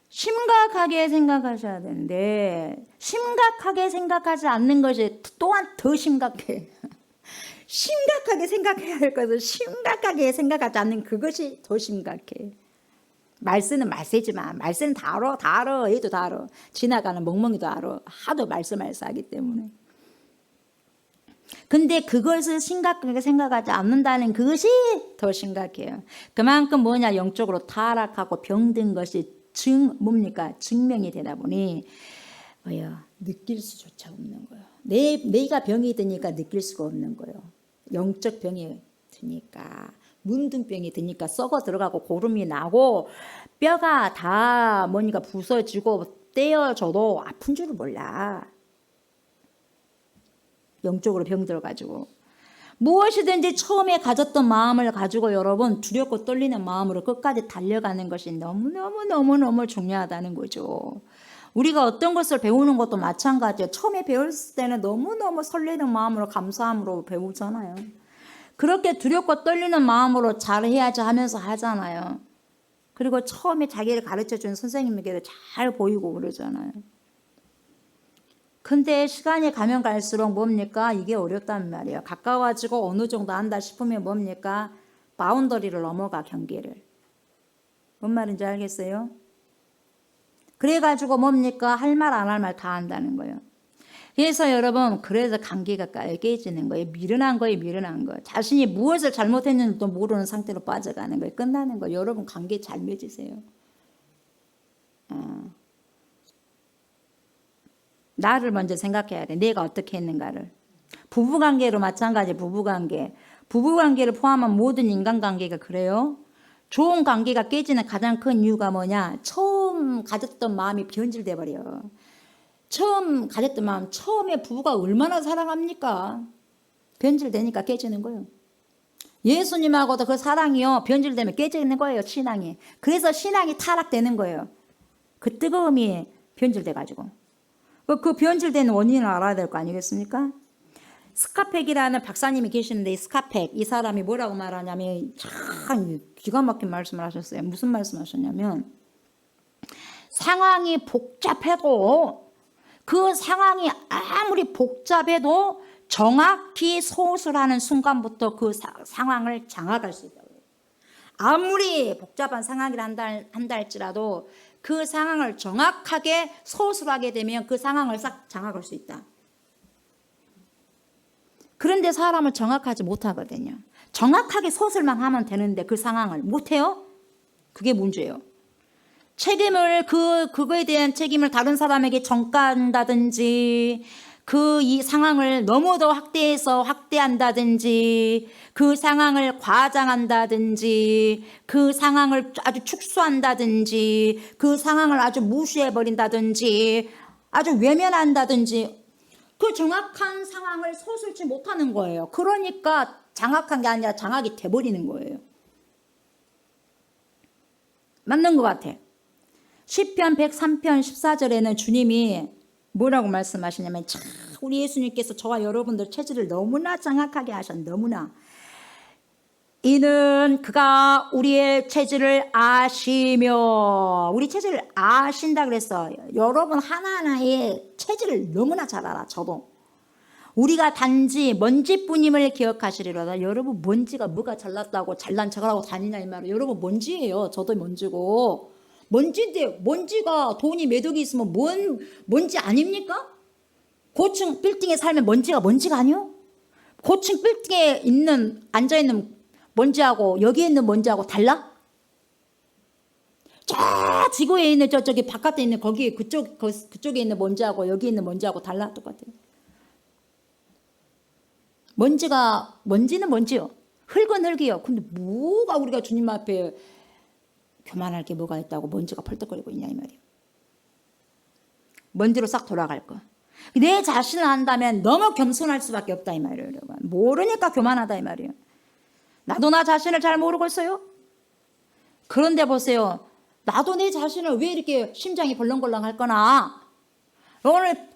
심각하게 생각하셔야 되는데 심각하게 생각하지 않는 것이 또한 더 심각해. 심각하게 생각해야 할 것을 심각하게 생각하지 않는 그것이 더 심각해. 말쓰는 말세지만 말쓰는 다 알아. 얘도 다 알아. 지나가는 멍멍이도 알아. 하도 말쓰 하기 때문에. 근데 그것을 심각하게 생각하지 않는다는 그것이 더 심각해요. 그만큼 뭐냐, 영적으로 타락하고 병든 것이 증명이 되다 보니 느낄 수조차 없는 거예요. 내가 병이 드니까 느낄 수가 없는 거예요. 영적 병이 드니까, 문둥병이 드니까 썩어 들어가고 고름이 나고 뼈가 다 뭐니까 부서지고 떼어져도 아픈 줄을 몰라. 영적으로 병들어가지고. 무엇이든지 처음에 가졌던 마음을 가지고 여러분 두렵고 떨리는 마음으로 끝까지 달려가는 것이 너무너무 중요하다는 거죠. 우리가 어떤 것을 배우는 것도 마찬가지예요. 처음에 배웠을 때는 너무너무 설레는 마음으로 감사함으로 배우잖아요. 그렇게 두렵고 떨리는 마음으로 잘해야지 하면서 하잖아요. 그리고 처음에 자기를 가르쳐준 선생님에게도 잘 보이고 그러잖아요. 근데 시간이 가면 갈수록 뭡니까? 이게 어렵단 말이에요. 가까워지고 어느 정도 한다 싶으면 뭡니까? 바운더리를 넘어가, 경계를. 뭔 말인지 알겠어요? 그래가지고 뭡니까? 할 말 안 할 말 다 한다는 거예요. 그래서 여러분, 그래서 관계가 깨지는 거예요. 미련한 거예요, 미련한 거. 자신이 무엇을 잘못했는지도 모르는 상태로 빠져가는 거예요. 끝나는 거예요. 여러분, 관계 잘 맺으세요. 나를 먼저 생각해야 돼. 내가 어떻게 했는가를. 부부관계로 마찬가지. 부부관계를 포함한 모든 인간관계가 그래요. 좋은 관계가 깨지는 가장 큰 이유가 뭐냐? 처음 가졌던 마음이 변질돼 버려. 처음 가졌던 마음, 처음에 부부가 얼마나 사랑합니까? 변질되니까 깨지는 거예요. 예수님하고도 그 사랑이요, 변질되면 깨지는 거예요, 신앙이. 그래서 신앙이 타락되는 거예요. 그 뜨거움이 변질돼가지고. 그 변질된 원인을 알아야 될 거 아니겠습니까? 스카펙이라는 박사님이 계시는데, 이 스카펙, 이 사람이 뭐라고 말하냐면 참 기가 막힌 말씀을 하셨어요. 무슨 말씀 하셨냐면, 상황이 복잡해도, 그 상황이 아무리 복잡해도 정확히 소술하는 순간부터 그 상황을 장악할 수 있다고 해요. 아무리 복잡한 상황이라 한다 할지라도 그 상황을 정확하게 소술하게 되면 그 상황을 싹 장악할 수 있다. 그런데 사람을 정확하지 못하거든요. 정확하게 소술만 하면 되는데 그 상황을 못해요? 그게 문제예요. 책임을 그거에 대한 책임을 다른 사람에게 전가한다든지, 이 상황을 너무 더 확대한다든지, 그 상황을 과장한다든지, 그 상황을 아주 축소한다든지, 그 상황을 아주 무시해버린다든지, 아주 외면한다든지, 그 정확한 상황을 소술치 못하는 거예요. 그러니까 장악한 게 아니라 장악이 돼버리는 거예요. 맞는 것 같아. 시편 103편 14절에는 주님이 뭐라고 말씀하시냐면, 참 우리 예수님께서 저와 여러분들 체질을 너무나 장악하게 하셨. 너무나. 이는 그가 우리의 체질을 아시며, 우리 체질을 아신다 그랬어. 여러분 하나하나의 체질을 너무나 잘 알아. 저도. 우리가 단지 먼지뿐임을 기억하시리로다. 여러분, 먼지가 뭐가 잘났다고 잘난 척을 하고 다니냐 이 말이에요. 여러분, 먼지예요. 저도 먼지고. 먼지인데, 먼지가 돈이 매덕이 있으면 먼지 아닙니까? 고층 빌딩에 살면 먼지가 아니요? 고층 빌딩에 앉아있는 먼지하고 여기에 있는 먼지하고 달라? 저 지구에 있는 저기 바깥에 있는 그쪽에 있는 먼지하고 여기 있는 먼지하고 달라? 똑같아요. 먼지는 먼지요. 흙은 흙이요. 근데 뭐가 우리가 주님 앞에 교만할 게 뭐가 있다고 먼지가 펄떡거리고 있냐 이 말이에요. 먼지로 싹 돌아갈 거. 내 자신을 안다면 너무 겸손할 수밖에 없다 이 말이에요. 여러분. 모르니까 교만하다 이 말이에요. 나도 나 자신을 잘 모르고 있어요. 그런데 보세요. 나도 내 자신을 왜 이렇게 심장이 벌렁벌렁 할 거나, 오늘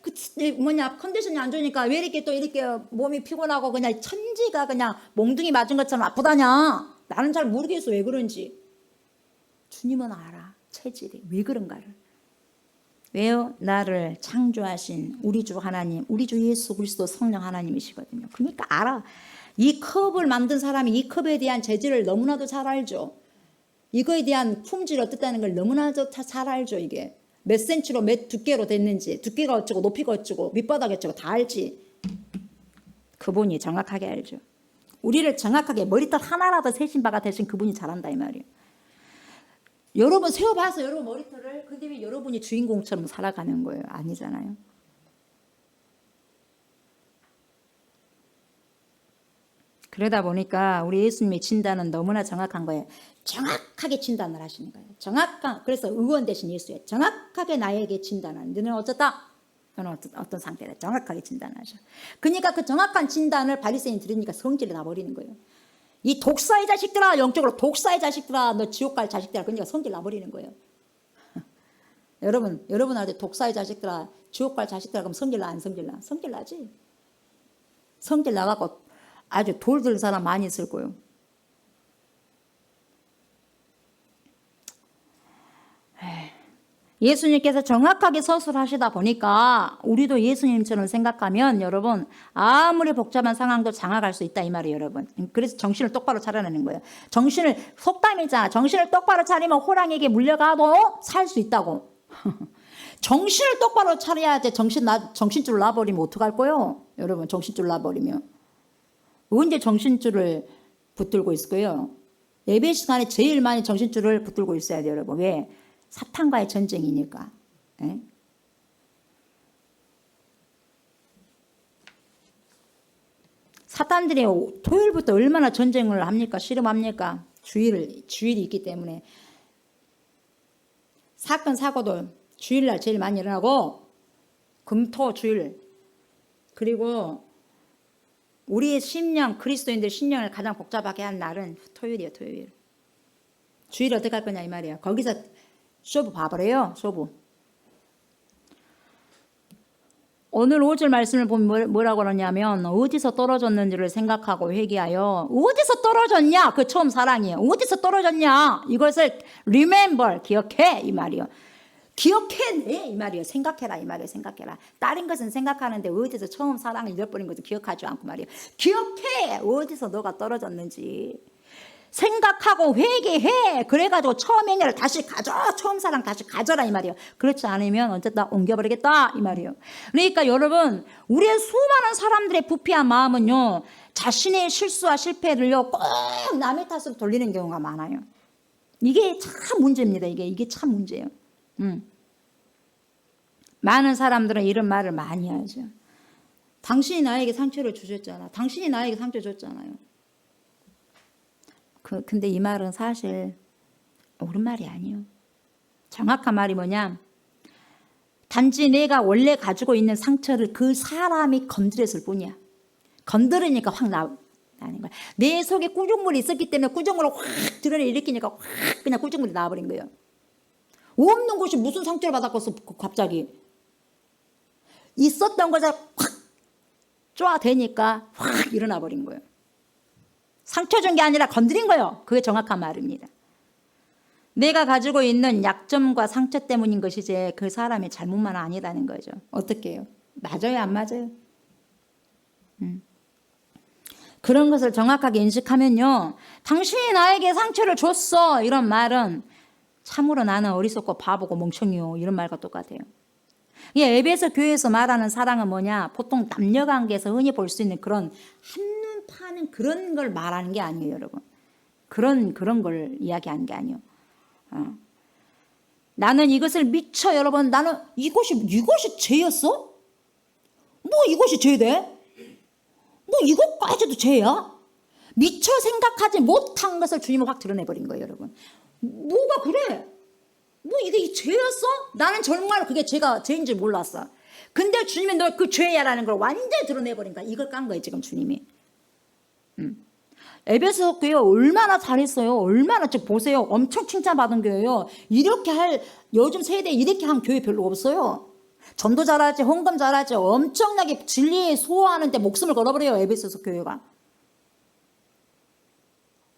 컨디션이 안 좋으니까 왜 이렇게 또 이렇게 몸이 피곤하고 그냥 천지가 그냥 몽둥이 맞은 것처럼 아프다냐. 나는 잘 모르겠어 왜 그런지. 주님은 알아. 체질이 왜 그런가를. 왜요? 나를 창조하신 우리 주 하나님, 우리 주 예수 그리스도 성령 하나님이시거든요. 그러니까 알아. 이 컵을 만든 사람이 이 컵에 대한 재질을 너무나도 잘 알죠. 이거에 대한 품질이 어떻다는 걸 너무나도 잘 알죠. 이게 몇 센치로 몇 두께로 됐는지, 두께가 어쩌고 높이가 어쩌고 밑바닥이 어쩌고 다 알지. 그분이 정확하게 알죠. 우리를 정확하게 머리털 하나라도 세신 바가 되신 그분이 잘한다 이 말이에요. 여러분 세워봐서 여러분 머리털을. 근데 왜 여러분이 주인공처럼 살아가는 거예요? 아니잖아요. 그러다 보니까 우리 예수님의 진단은 너무나 정확한 거예요. 정확하게 진단을 하시는 거예요. 그래서 의원 대신 예수예요. 정확하게 나에게 진단하는. 너는 어쩌다? 너는 어떤 상태다. 정확하게 진단하셔. 그러니까 그 정확한 진단을 바리새인이 들으니까 성질이 나버리는 거예요. 이 독사의 자식들아, 영적으로 독사의 자식들아, 너 지옥 갈 자식들아. 그러니까 성질 나버리는 거예요. 여러분한테 독사의 자식들아, 지옥 갈 자식들아, 그럼 성질 나 안 성질 나? 성질 나지. 성질 나갖고 아주 돌 들 사람 많이 있을 거예요. 예수님께서 정확하게 서술하시다 보니까 우리도 예수님처럼 생각하면 여러분 아무리 복잡한 상황도 장악할 수 있다 이 말이에요 여러분. 그래서 정신을 똑바로 차려내는 거예요. 속담이잖아. 정신을 똑바로 차리면 호랑이에게 물려가도 살 수 있다고. 정신을 똑바로 차려야지. 정신줄 놔버리면 어떡할 거예요 여러분. 정신줄 놔버리면 언제 정신줄을 붙들고 있을 거예요? 예배 시간에 제일 많이 정신줄을 붙들고 있어야 돼요 여러분. 왜? 사탄과의 전쟁이니까. 에? 사탄들이 토요일부터 얼마나 전쟁을 합니까? 씨름합니까? 주일이 있기 때문에. 사건 사고도 주일날 제일 많이 일어나고 금토 주일. 그리고 우리의 신령 그리스도인들 신령을 가장 복잡하게 한 날은 토요일이에요. 토요일. 주일 어떻게 할 거냐 이 말이에요. 거기서 쇼부 봐버려요. 쇼부. 오늘 5절 말씀을 보면 뭐라고 그러냐면 어디서 떨어졌는지를 생각하고 회개하여. 어디서 떨어졌냐? 그 처음 사랑이에요. 어디서 떨어졌냐? 이것을 remember, 기억해 이 말이에요. 기억해 이 말이에요. 생각해라 이 말이에요. 생각해라. 다른 것은 생각하는데 어디서 처음 사랑을 잃어버린 것을 기억하지 않고 말이에요. 기억해 어디서 너가 떨어졌는지. 생각하고 회개해. 그래가지고 처음 행위를 다시 가져. 처음 사랑 다시 가져라 이 말이에요. 그렇지 않으면 어쨌든 옮겨버리겠다 이 말이에요. 그러니까 여러분 우리의 수많은 사람들의 부패한 마음은요 자신의 실수와 실패를요 꼭 남의 탓으로 돌리는 경우가 많아요. 이게 참 문제입니다. 이게 참 문제예요. 많은 사람들은 이런 말을 많이 하죠. 당신이 나에게 상처를 주셨잖아. 당신이 나에게 상처 줬잖아요. 근데 이 말은 사실 옳은 말이 아니에요. 정확한 말이 뭐냐? 단지 내가 원래 가지고 있는 상처를 그 사람이 건드렸을 뿐이야. 건드리니까 확 나는 거야. 내 속에 꾸중물이 있었기 때문에 꾸중물을 확 드러내 일으키니까 확 그냥 꾸중물이 나와버린 거예요. 없는 것이 무슨 상처를 받았겠어 갑자기. 있었던 것을 확 쪼아대니까 확 일어나 버린 거예요. 상처 준 게 아니라 건드린 거예요. 그게 정확한 말입니다. 내가 가지고 있는 약점과 상처 때문인 것이지 그 사람의 잘못만 아니라는 거죠. 어떻게 해요? 맞아요? 안 맞아요? 그런 것을 정확하게 인식하면요. 당신이 나에게 상처를 줬어. 이런 말은 참으로 나는 어리석고 바보고 멍청이요. 이런 말과 똑같아요. 에베소 교회에서 말하는 사랑은 뭐냐? 보통 남녀관계에서 흔히 볼 수 있는 그런 한눈 파는 그런 걸 말하는 게 아니에요, 여러분. 그런 걸 이야기하는 게 아니에요. 나는 이것을 미쳐 여러분. 나는 이것이 죄였어? 뭐 이것이 죄돼? 뭐 이것까지도 죄야? 미처 생각하지 못한 것을 주님은 확 드러내버린 거예요, 여러분. 뭐가 그래? 뭐 이게 죄였어? 나는 정말 그게 죄인지 몰랐어. 근데 주님이 너 그 죄야라는 걸 완전히 드러내버린 거야. 이걸 깐 거예요 지금 주님이. 에베소 교회 얼마나 잘했어요. 얼마나 보세요. 엄청 칭찬받은 교회예요. 이렇게 할 요즘 세대에 이렇게 한 교회 별로 없어요. 전도 잘하지, 헌금 잘하지, 엄청나게 진리에 소화하는데 목숨을 걸어버려요 에베소 교회가.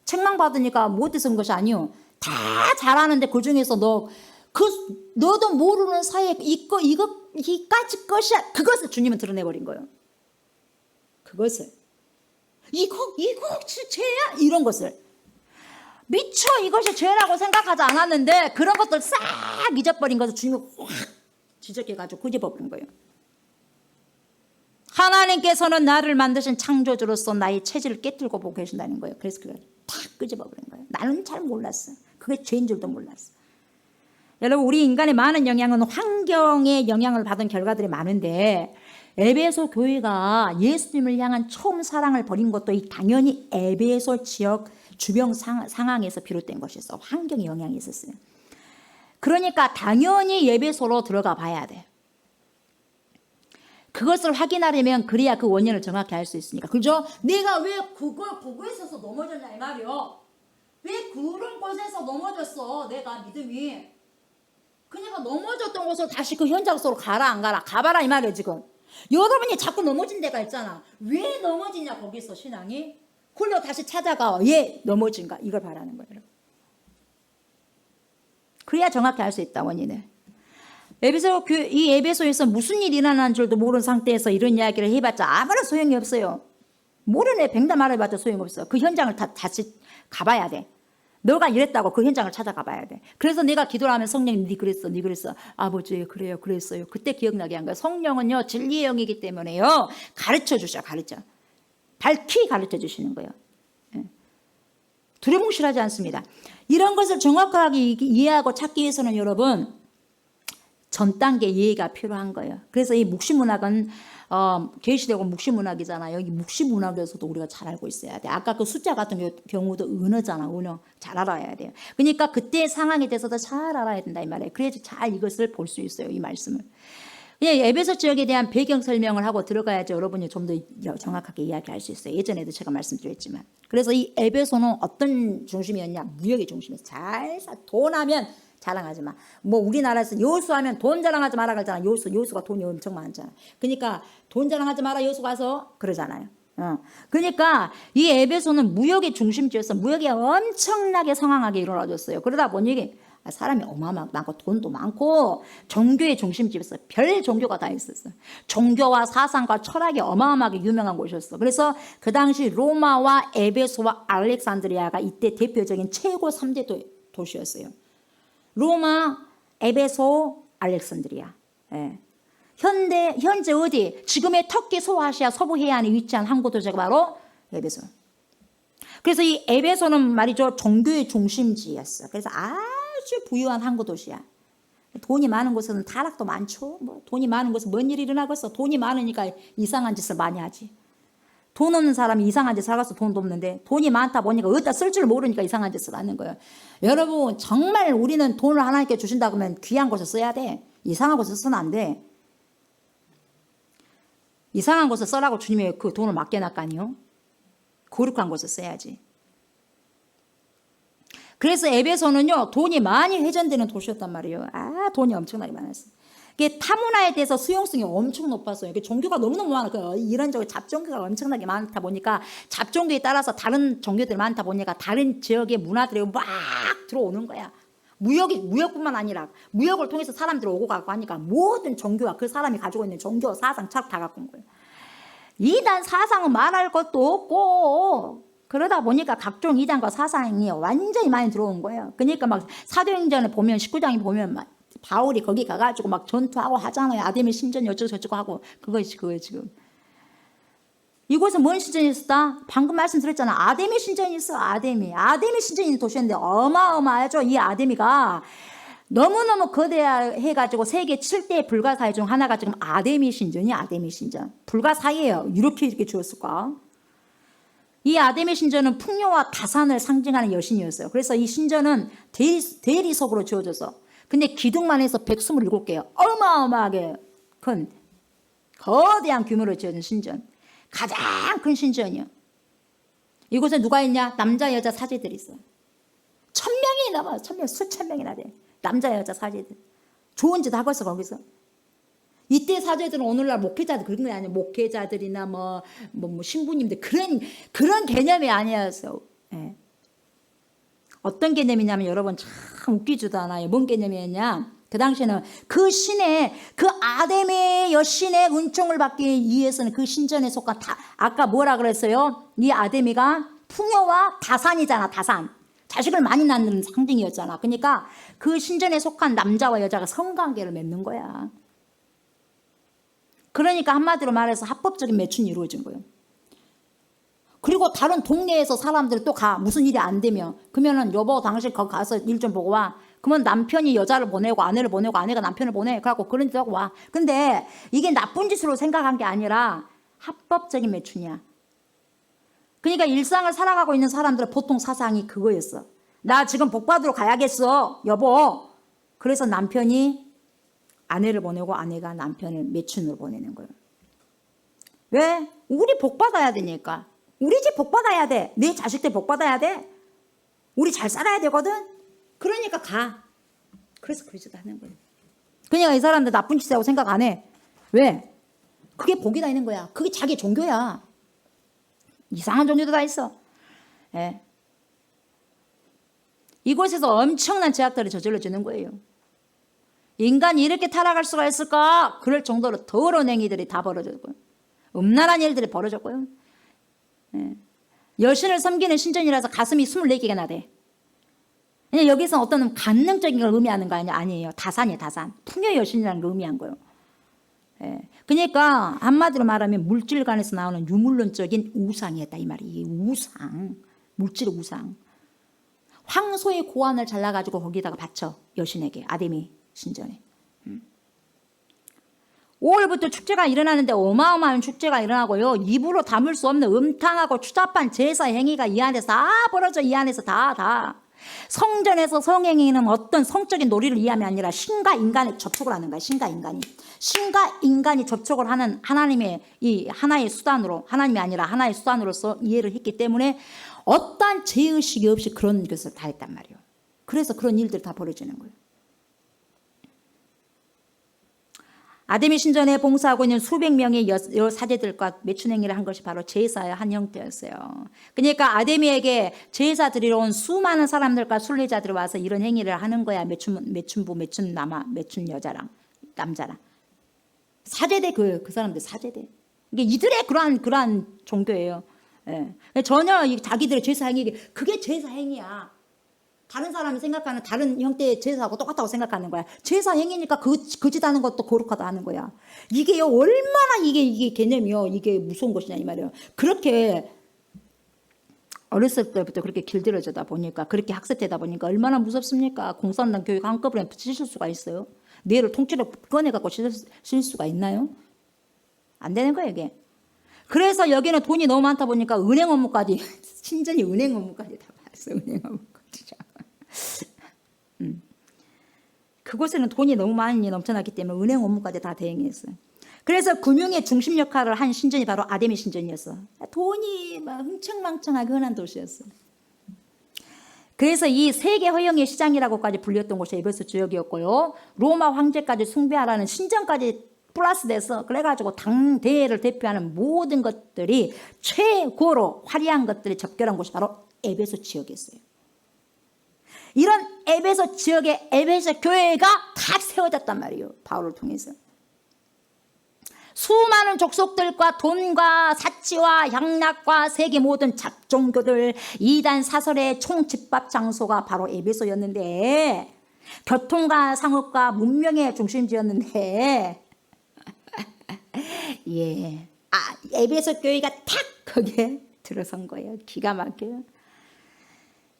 책망 받으니까 못해서 온 것이 아니요. 다 잘하는데 그 중에서 너도 모르는 사이에 이까지 것이야. 그것을 주님은 드러내버린 거예요. 그것을. 이것이 죄야? 이런 것을. 미처 이것이 죄라고 생각하지 않았는데 그런 것들 싹 잊어버린 것을 주님이 확 지적해가지고 끄집어버린 거예요. 하나님께서는 나를 만드신 창조주로서 나의 체질을 깨뜨리고 보고 계신다는 거예요. 그래서 그걸 탁 끄집어버린 거예요. 나는 잘 몰랐어. 그게 죄인 줄도 몰랐어. 여러분, 우리 인간의 많은 영향은 환경의 영향을 받은 결과들이 많은데, 에베소 교회가 예수님을 향한 처음 사랑을 버린 것도 당연히 에베소 지역 주변 상황에서 비롯된 것이었어. 환경의 영향이 있었어요. 그러니까 당연히 에베소로 들어가 봐야 돼. 그것을 확인하려면 그래야 그 원인을 정확히 알 수 있으니까. 그죠? 내가 왜 그걸 보고 있어서 넘어졌냐 이 말이요. 왜 그런 곳에서 넘어졌어 내가 믿음이. 그러니까 넘어졌던 곳으로 다시 그 현장 속으로 가라 안 가라. 가봐라 이 말이에요 지금. 여러분이 자꾸 넘어진 데가 있잖아. 왜 넘어지냐 거기서 신앙이. 그걸로 다시 찾아가. 왜 넘어진가 이걸 바라는 거예요. 그래야 정확히 알 수 있다 원인을. 이 에베소에서 무슨 일이 일어나는 줄도 모르는 상태에서 이런 이야기를 해봤자 아무런 소용이 없어요. 모르네 백날 말해봤자 소용없어. 그 현장을 다시 가봐야 돼. 너가 이랬다고 그 현장을 찾아가 봐야 돼. 그래서 내가 기도를 하면 성령님 네 그랬어. 아버지 그래요 그랬어요. 그때 기억나게 한 거야. 성령은요 진리의 영이기 때문에요. 가르쳐 주셔. 밝히 가르쳐 주시는 거예요. 두려뭉실하지 않습니다. 이런 것을 정확하게 이해하고 찾기 위해서는 여러분 전 단계 이해가 필요한 거예요. 그래서 이 묵시문학은 계시되고 묵시문학이잖아요. 여기 묵시문학에서도 우리가 잘 알고 있어야 돼. 아까 그 숫자 같은 경우도 언어잖아. 언어 잘 알아야 돼요. 그러니까 그때의 상황에 대해서도 잘 알아야 된다 이 말이에요. 그래야지 잘 이것을 볼 수 있어요. 이 말씀을. 에베소 지역에 대한 배경 설명을 하고 들어가야지 여러분이 좀 더 정확하게 이야기할 수 있어요. 예전에도 제가 말씀드렸지만. 그래서 이 에베소는 어떤 중심이었냐? 무역의 중심이었어요. 잘 돈하면 자랑하지 마. 뭐 우리나라에서 여수하면 돈 자랑하지 마라 그러잖아. 여수가 돈이 엄청 많잖아. 그러니까 돈 자랑하지 마라 여수 가서 그러잖아요. 그러니까 이 에베소는 무역의 중심지였어. 무역이 엄청나게 성황하게 이루어졌어요. 그러다 보니 사람이 어마어마하게 많고 돈도 많고 종교의 중심지였어. 별 종교가 다 있었어. 종교와 사상과 철학이 어마어마하게 유명한 곳이었어. 그래서 그 당시 로마와 에베소와 알렉산드리아가 이때 대표적인 최고 3대 도시였어요. 로마, 에베소, 알렉산드리아. 현재 어디? 지금의 터키 소아시아 서부 해안에 위치한 항구 도시가 바로 에베소. 그래서 이 에베소는 말이죠 종교의 중심지였어. 그래서 아주 부유한 항구 도시야. 돈이 많은 곳은 타락도 많죠. 뭐 돈이 많은 곳은 뭔 일이 일어나겠어. 돈이 많으니까 이상한 짓을 많이 하지. 돈 없는 사람이 이상한 짓을 하겠어. 돈도 없는데 돈이 많다 보니까 어디다 쓸 줄 모르니까 이상한 짓을 하는 거예요. 여러분 정말 우리는 돈을 하나님께 주신다 그러면 귀한 곳에 써야 돼. 이상한 곳에 쓰면 안 돼. 이상한 곳에 써라고 주님이 그 돈을 맡겨놨거니요. 거룩한 곳에 써야지. 그래서 에베소는요 돈이 많이 회전되는 도시였단 말이에요. 돈이 엄청나게 많았어요. 이게 타문화에 대해서 수용성이 엄청 높았어요. 종교가 너무너무 많아요. 이런저런 잡종교가 엄청나게 많다 보니까 잡종교에 따라서 다른 종교들이 많다 보니까 다른 지역의 문화들이 막 들어오는 거야. 무역뿐만 아니라 무역을 통해서 사람들이 오고 가고 하니까 모든 종교와 그 사람이 가지고 있는 종교, 사상, 철학 다 갖고 온 거예요. 이단 사상은 말할 것도 없고 그러다 보니까 각종 이단과 사상이 완전히 많이 들어온 거예요. 그러니까 막 사도행전에 보면 19장에 보면 막 바울이 거기 가가지고 막 전투하고 하잖아요. 아데미 신전이 어쩌고저쩌고 하고 그거예요 지금. 이곳은 뭔 신전이 있었다? 방금 말씀드렸잖아. 아데미 신전이 있어. 아데미 신전이 있는 도시였는데 어마어마하죠. 이 아데미가 너무너무 거대해가지고 세계 7대 불가사의 중 하나가 지금 아데미 신전이 아데미 신전. 불가사예요. 이렇게 지었을까? 이 아데미 신전은 풍요와 다산을 상징하는 여신이었어요. 그래서 이 신전은 대리석으로 지어져서 근데 기둥만 해서 127개요. 어마어마하게 큰 거대한 규모로 지어진 신전. 가장 큰 신전이요. 이곳에 누가 있냐? 남자 여자 사제들이 있어요. 1000명이 넘어. 1000명 수천 명이나 돼. 남자 여자 사제들. 좋은 짓 하고 있어 거기서. 이때 사제들은 오늘날 목회자들 그런 게 아니에요. 목회자들이나 뭐 신부님들 그런 개념이 아니었어요. 예. 어떤 개념이냐면 여러분 참 웃기지도 않아요. 뭔 개념이었냐? 그 당시에는 그 신의 그 아데미 여신의 은총을 받기 위해서는 그 신전에 속한 아까 뭐라 그랬어요? 이 아데미가 풍요와 다산이잖아. 다산. 자식을 많이 낳는 상징이었잖아. 그러니까 그 신전에 속한 남자와 여자가 성관계를 맺는 거야. 그러니까 한마디로 말해서 합법적인 매춘이 이루어진 거예요. 그리고 다른 동네에서 사람들이 또 가. 무슨 일이 안 되면. 그러면은 여보 당신 거기 가서 일 좀 보고 와. 그러면 남편이 여자를 보내고 아내를 보내고 아내가 남편을 보내. 그래갖고 그런 데 하고 와. 근데 이게 나쁜 짓으로 생각한 게 아니라 합법적인 매춘이야. 그러니까 일상을 살아가고 있는 사람들은 보통 사상이 그거였어. 나 지금 복 받으러 가야겠어. 여보. 그래서 남편이 아내를 보내고 아내가 남편을 매춘으로 보내는 거예요. 왜? 우리 복 받아야 되니까. 우리 집 복 받아야 돼. 내 자식들 복 받아야 돼. 우리 잘 살아야 되거든. 그러니까 가. 그래서 그러지도 하는 거예요. 그러니까 이 사람들 나쁜 짓이라고 생각 안 해. 왜? 그게 복이 다 있는 거야. 그게 자기 종교야. 이상한 종교도 다 있어. 예. 이곳에서 엄청난 죄악들이 저질러지는 거예요. 인간이 이렇게 타락할 수가 있을까? 그럴 정도로 더러운 행위들이 다 벌어졌고요. 음란한 일들이 벌어졌고요. 예. 여신을 섬기는 신전이라서 가슴이 24개가 돼. 여기서 어떤 관능적인 걸 의미하는 거 아니에요. 다산이에요, 다산. 풍요 여신이라는 걸 의미한 거예요. 예. 그러니까 한마디로 말하면 물질관에서 나오는 유물론적인 우상이었다 이 말이. 이게 우상, 물질 우상. 황소의 고환을 잘라가지고 거기다가 바쳐 여신에게 아데미 신전에. 5월부터 축제가 일어나는데 어마어마한 축제가 일어나고요. 입으로 담을 수 없는 음탕하고 추잡한 제사 행위가 이 안에서 다 벌어져. 이 안에서 다. 성전에서 성행위는 어떤 성적인 놀이를 이해함이 아니라 신과 인간의 접촉을 하는 거야. 신과 인간이 접촉을 하는 하나님의 이 하나의 수단으로, 하나님이 아니라 하나의 수단으로서 이해를 했기 때문에 어떠한 죄의식이 없이 그런 것을 다 했단 말이에요. 그래서 그런 일들이 다 벌어지는 거예요. 아데미 신전에 봉사하고 있는 수백 명의 여사제들과 매춘행위를 한 것이 바로 제사의 한 형태였어요. 그러니까 아데미에게 제사 드리러 온 수많은 사람들과 순례자들이 와서 이런 행위를 하는 거야. 매춘부, 매춘 여자랑 남자랑. 사제대 그 사람들 사제대. 이게 이들의 그러한 종교예요. 예. 전혀 자기들의 제사 행위, 그게 제사 행위야. 다른 사람이 생각하는 다른 형태의 제사하고 똑같다고 생각하는 거야. 제사 행위니까 그 짓 하는 것도 거룩하다 하는 거야. 이게요, 얼마나 이게 개념이요. 이게 무서운 것이냐, 이 말이에요. 그렇게 어렸을 때부터 그렇게 길들여지다 보니까, 그렇게 학습되다 보니까 얼마나 무섭습니까? 공산당 교육 한꺼번에 씻을 수가 있어요? 뇌를 통째로 꺼내갖고 씻을 수가 있나요? 안 되는 거예요, 이게. 그래서 여기는 돈이 너무 많다 보니까 은행 업무까지, 신전이 은행 업무까지 다 봤어, 은행 업무까지. 그곳에는 돈이 너무 많이 넘쳐났기 때문에 은행 업무까지 다 대행했어요. 그래서 금융의 중심 역할을 한 신전이 바로 아데미 신전이었어. 돈이 막 흥청망청하게 흔한 도시였어. 그래서 이 세계 허영의 시장이라고까지 불렸던 곳이 에베소 지역이었고요. 로마 황제까지 숭배하라는 신전까지 플러스 돼서 그래가지고 당대를 대표하는 모든 것들이 최고로 화려한 것들이 접결한 곳이 바로 에베소 지역이었어요. 이런 에베소 지역에 에베소 교회가 다 세워졌단 말이에요. 바울을 통해서. 수많은 족속들과 돈과 사치와 향락과 세계 모든 잡종교들, 이단 사설의 총집합 장소가 바로 에베소였는데, 교통과 상업과 문명의 중심지였는데 예, 에베소 교회가 탁 거기에 들어선 거예요. 기가 막혀요.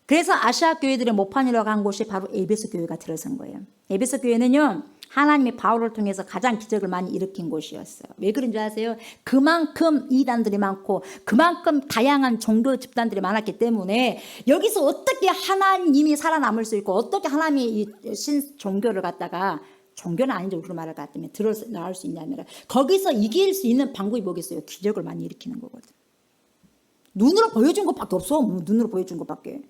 그래서 아시아 교회들의 모판이라고 한 곳이 바로 에베소 교회가 들어선 거예요. 에베소 교회는요, 하나님이 바울을 통해서 가장 기적을 많이 일으킨 곳이었어요. 왜 그런지 아세요? 그만큼 이단들이 많고 그만큼 다양한 종교 집단들이 많았기 때문에 여기서 어떻게 하나님이 살아남을 수 있고 어떻게 하나님이 이 종교를 갖다가, 종교는 아닌지 우리로 말할 것 같으면 나올 수 있냐면, 거기서 이길 수 있는 방법이 뭐겠어요? 기적을 많이 일으키는 거거든. 눈으로 보여준 것밖에 없어. 눈으로 보여준 것밖에.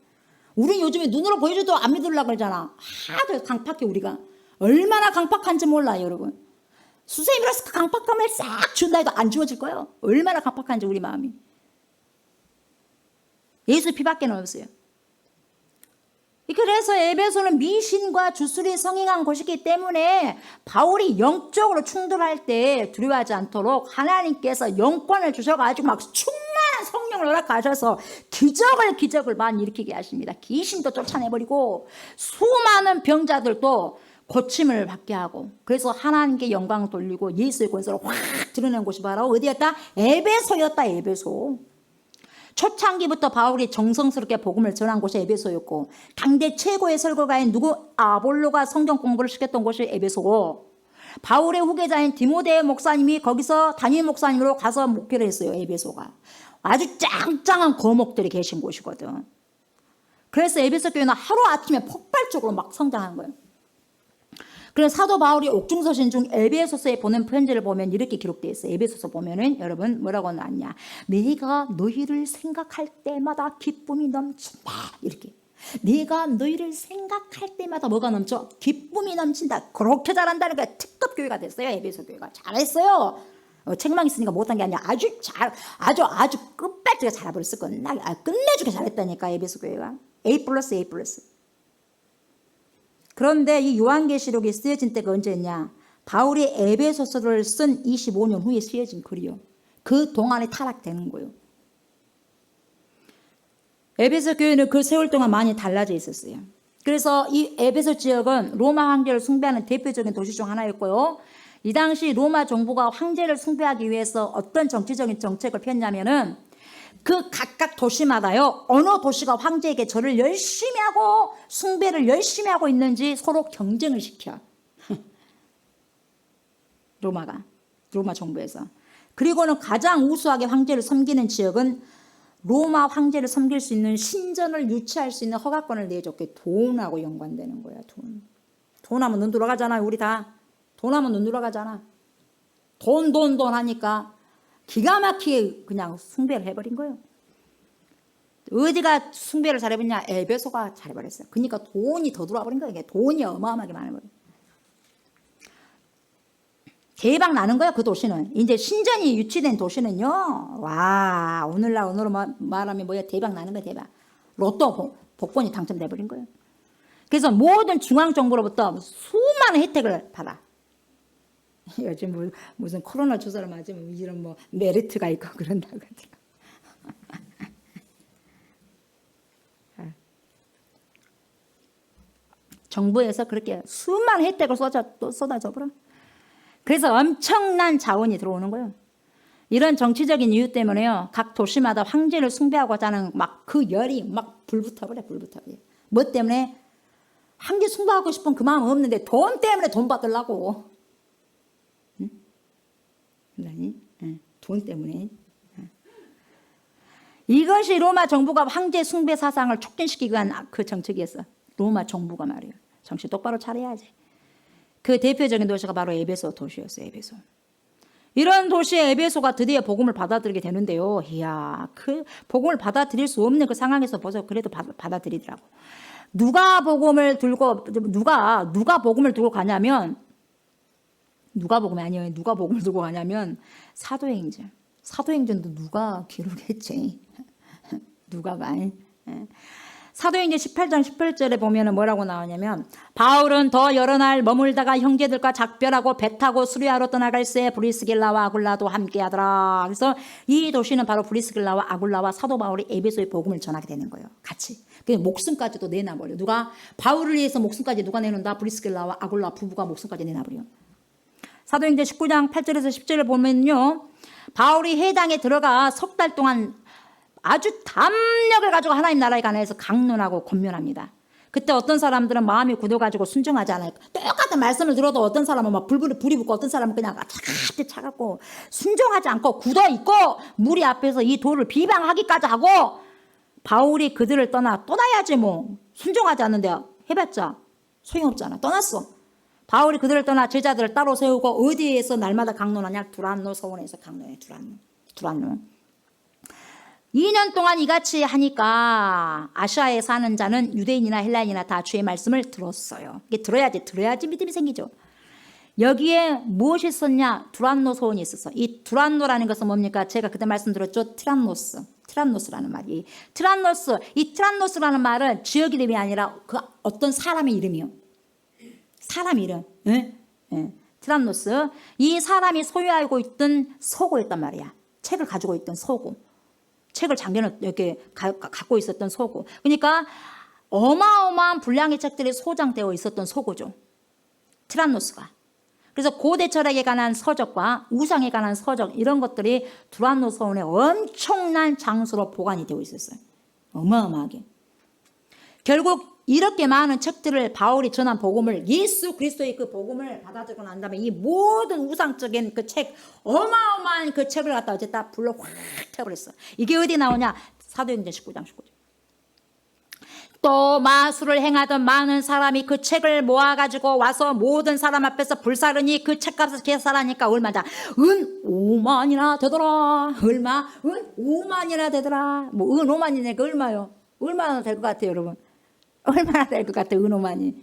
우리 요즘에 눈으로 보여줘도 안 믿으려고 그러잖아. 하도 강팍해. 우리가 얼마나 강팍한지 몰라요, 여러분. 선생님이라서 그 강팍함을 싹 준다 해도 안 주어질 거예요. 얼마나 강팍한지 우리 마음이. 예수 피밖에 없어요. 그래서 에베소는 미신과 주술이 성행한 곳이기 때문에 바울이 영적으로 충돌할 때 두려워하지 않도록 하나님께서 영권을 주셔가지고 막 충만한 성령을 허락하셔서 기적을 많이 일으키게 하십니다. 귀신도 쫓아내버리고 수많은 병자들도 고침을 받게 하고, 그래서 하나님께 영광을 돌리고 예수의 권세를 확 드러낸 곳이 바로 어디였다? 에베소였다. 에베소. 초창기부터 바울이 정성스럽게 복음을 전한 곳이 에베소였고, 당대 최고의 설교가인 누구? 아볼로가 성경 공부를 시켰던 곳이 에베소고, 바울의 후계자인 디모데 목사님이 거기서 담임 목사님으로 가서 목회를 했어요. 에베소가 아주 짱짱한 거목들이 계신 곳이거든. 그래서 에베소 교회는 하루아침에 폭발적으로 막 성장한 거예요. 그래서 사도 바울이 옥중서신 중 에베소서에 보낸 편지를 보면 이렇게 기록되어 있어요. 에베소서 보면은 여러분 뭐라고 나왔냐? 내가 너희를 생각할 때마다 기쁨이 넘친다. 이렇게. 내가 너희를 생각할 때마다 뭐가 넘쳐? 기쁨이 넘친다. 그렇게 잘한다는 게 특급 교회가 됐어요. 에베소 교회가 잘했어요. 책망 있으니까 못한 게 아니라 아주 끝발지게 잘해버렸어. 끝내주게 잘했다니까 에베소 교회가. A+. 그런데 이 요한계시록이 쓰여진 때가 언제냐? 바울이 에베소서를 쓴 25년 후에 쓰여진 글이요. 그 동안에 타락되는 거예요. 에베소 교회는 그 세월 동안 많이 달라져 있었어요. 그래서 이 에베소 지역은 로마 황제를 숭배하는 대표적인 도시 중 하나였고요. 이 당시 로마 정부가 황제를 숭배하기 위해서 어떤 정치적인 정책을 폈냐면은 그 각각 도시마다요, 어느 도시가 황제에게 절을 열심히 하고 숭배를 열심히 하고 있는지 서로 경쟁을 시켜. 로마 정부에서. 그리고는 가장 우수하게 황제를 섬기는 지역은 로마 황제를 섬길 수 있는 신전을 유치할 수 있는 허가권을 내줬게. 돈하고 연관되는 거야. 돈 하면 눈 돌아가잖아요. 우리 다 돈 하면 눈 돌아가잖아. 돈 하니까 기가 막히게 그냥 숭배를 해버린 거예요. 어디가 숭배를 잘해버렸냐? 에베소가 잘해버렸어요. 그러니까 돈이 더 들어와 버린 거예요. 이게 돈이 어마어마하게 많아버려요. 대박 나는 거야. 그 도시는. 이제 신전이 유치된 도시는요, 와, 오늘로 말하면 뭐야? 대박 나는 거야. 대박. 로또 복권이 당첨돼 버린 거예요. 그래서 모든 중앙정부로부터 수많은 혜택을 받아. 요즘 무슨 코로나 주사를 맞으면 이런 뭐 메리트가 있고 그런다고 하더라고. 정부에서 그렇게 수많은 혜택을 쏟아져 버려. 그래서 엄청난 자원이 들어오는 거예요. 이런 정치적인 이유 때문에요, 각 도시마다 황제를 숭배하고자 하는 막 그 열이 막 불붙어버려. 뭐 때문에? 황제 숭배하고 싶은 그 마음 없는데 돈 때문에 돈 받으려고. 돈 때문에. 이것이 로마 정부가 황제 숭배 사상을 촉진시키기 위한 그 정책이었어. 로마 정부가 말이에요. 정신 똑바로 차려야지. 그 대표적인 도시가 바로 에베소 도시였어요. 에베소. 이런 도시의 에베소가 드디어 복음을 받아들이게 되는데요. 이야, 그 복음을 받아들일 수 없는 그 상황에서 벌써 그래도 받아들이더라고. 누가 복음을 들고 가냐면, 누가 복음을 들고 가냐면 사도행전. 사도행전도 누가 기록했지? 누가가. 사도행전 18장 18절에 보면 뭐라고 나오냐면, 바울은 더 여러 날 머물다가 형제들과 작별하고 배 타고 수리하러 떠나갈새 브리스길라와 아굴라도 함께하더라. 그래서 이 도시는 바로 브리스길라와 아굴라와 사도 바울이 에베소의 복음을 전하게 되는 거예요. 같이. 그 목숨까지도 내놔버려. 바울을 위해서 목숨까지 누가 내놓는다? 브리스길라와 아굴라 부부가 목숨까지 내놔버려. 사도행전 19장 8절에서 10절을 보면요, 바울이 해당에 들어가 석 달 동안 아주 담력을 가지고 하나님 나라에 관해서 강론하고 권면합니다. 그때 어떤 사람들은 마음이 굳어가지고 순종하지 않아요. 똑같은 말씀을 들어도 어떤 사람은 막 불이 붙고 어떤 사람은 그냥 차갑고 순종하지 않고 굳어있고 무리 앞에서 이 도를 비방하기까지 하고, 바울이 그들을 떠나야지 뭐. 순종하지 않는데 해봤자 소용없잖아. 떠났어. 바울이 그들을 떠나 제자들을 따로 세우고 어디에서 날마다 강론하냐? 두란노 서원에서 강론해. 두란노. 2년 동안 이같이 하니까 아시아에 사는 자는 유대인이나 헬라인이나 다 주의 말씀을 들었어요. 이게 들어야지 믿음이 생기죠. 여기에 무엇이 있었냐? 두란노 소원이 있었어. 이 두란노라는 것은 뭡니까? 제가 그때 말씀드렸죠. 티란노스라는 말이. 이 티란노스라는 말은 지역 이름이 아니라 그 어떤 사람의 이름이요. 사람 이름. 티란노스. 이 사람이 소유하고 있던 소고였단 말이야. 책을 가지고 있던 소고. 책을 작년에 이렇게 갖고 있었던 소고. 그러니까 어마어마한 분량의 책들이 소장되어 있었던 소고죠. 티란노스가. 그래서 고대 철학에 관한 서적과 우상에 관한 서적 이런 것들이 두란노서원에 엄청난 장수로 보관이 되어 있었어요. 어마어마하게. 결국 이렇게 많은 책들을 바울이 전한 복음을 예수 그리스도의 그 복음을 받아들고 난 다음에 이 모든 우상적인 그 책 어마어마한 그 책을 갖다 어쨌다 불러 확 태워버렸어. 이게 어디 나오냐? 사도행전 19장 19절. 또 마술을 행하던 많은 사람이 그 책을 모아가지고 와서 모든 사람 앞에서 불사르니 그 책값을 계산하니까 얼마냐? 은 5만이나 되더라. 얼마? 은 5만이나 되더라. 뭐 은 5만이니까 얼마요? 얼마나 될 것 같아요, 여러분? 얼마나 될 것 같아요, 은 5만이?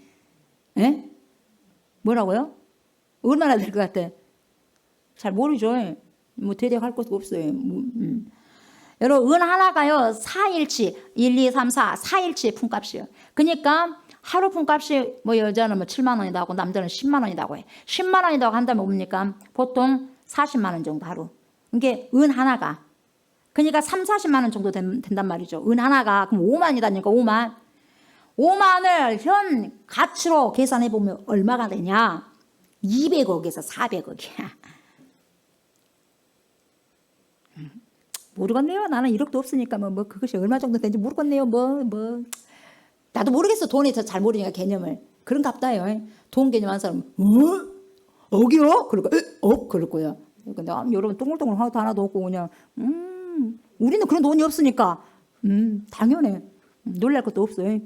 에? 뭐라고요? 얼마나 될 것 같아? 잘 모르죠. 뭐 대략할 것도 없어요. 여러분 은 하나가요 4일치 1, 2, 3, 4 4일치의 품값이에요. 그러니까 하루 품값이 뭐 여자는 뭐 7만 원이라고 하고 남자는 10만 원이라고 해. 10만 원이라고 한다면 뭡니까? 보통 40만 원 정도 하루. 이게 은 하나가. 그러니까 3, 40만 원 정도 된단 말이죠. 은 하나가 그럼 5만이다니까 5만. 5만을 현 가치로 계산해 보면 얼마가 되냐? 200억에서 400억이야. 모르겠네요. 나는 1억도 없으니까 뭐 그것이 얼마 정도 되는지 모르겠네요. 나도 모르겠어. 돈에 잘 모르니까 개념을. 그런가 보다요. 돈 개념 한 사람은 억이요? 그럴 거예요. 그럴 거예요. 근데 여러분 동글동글 하나도 없고 그냥 우리는 그런 돈이 없으니까 당연해. 놀랄 것도 없어요.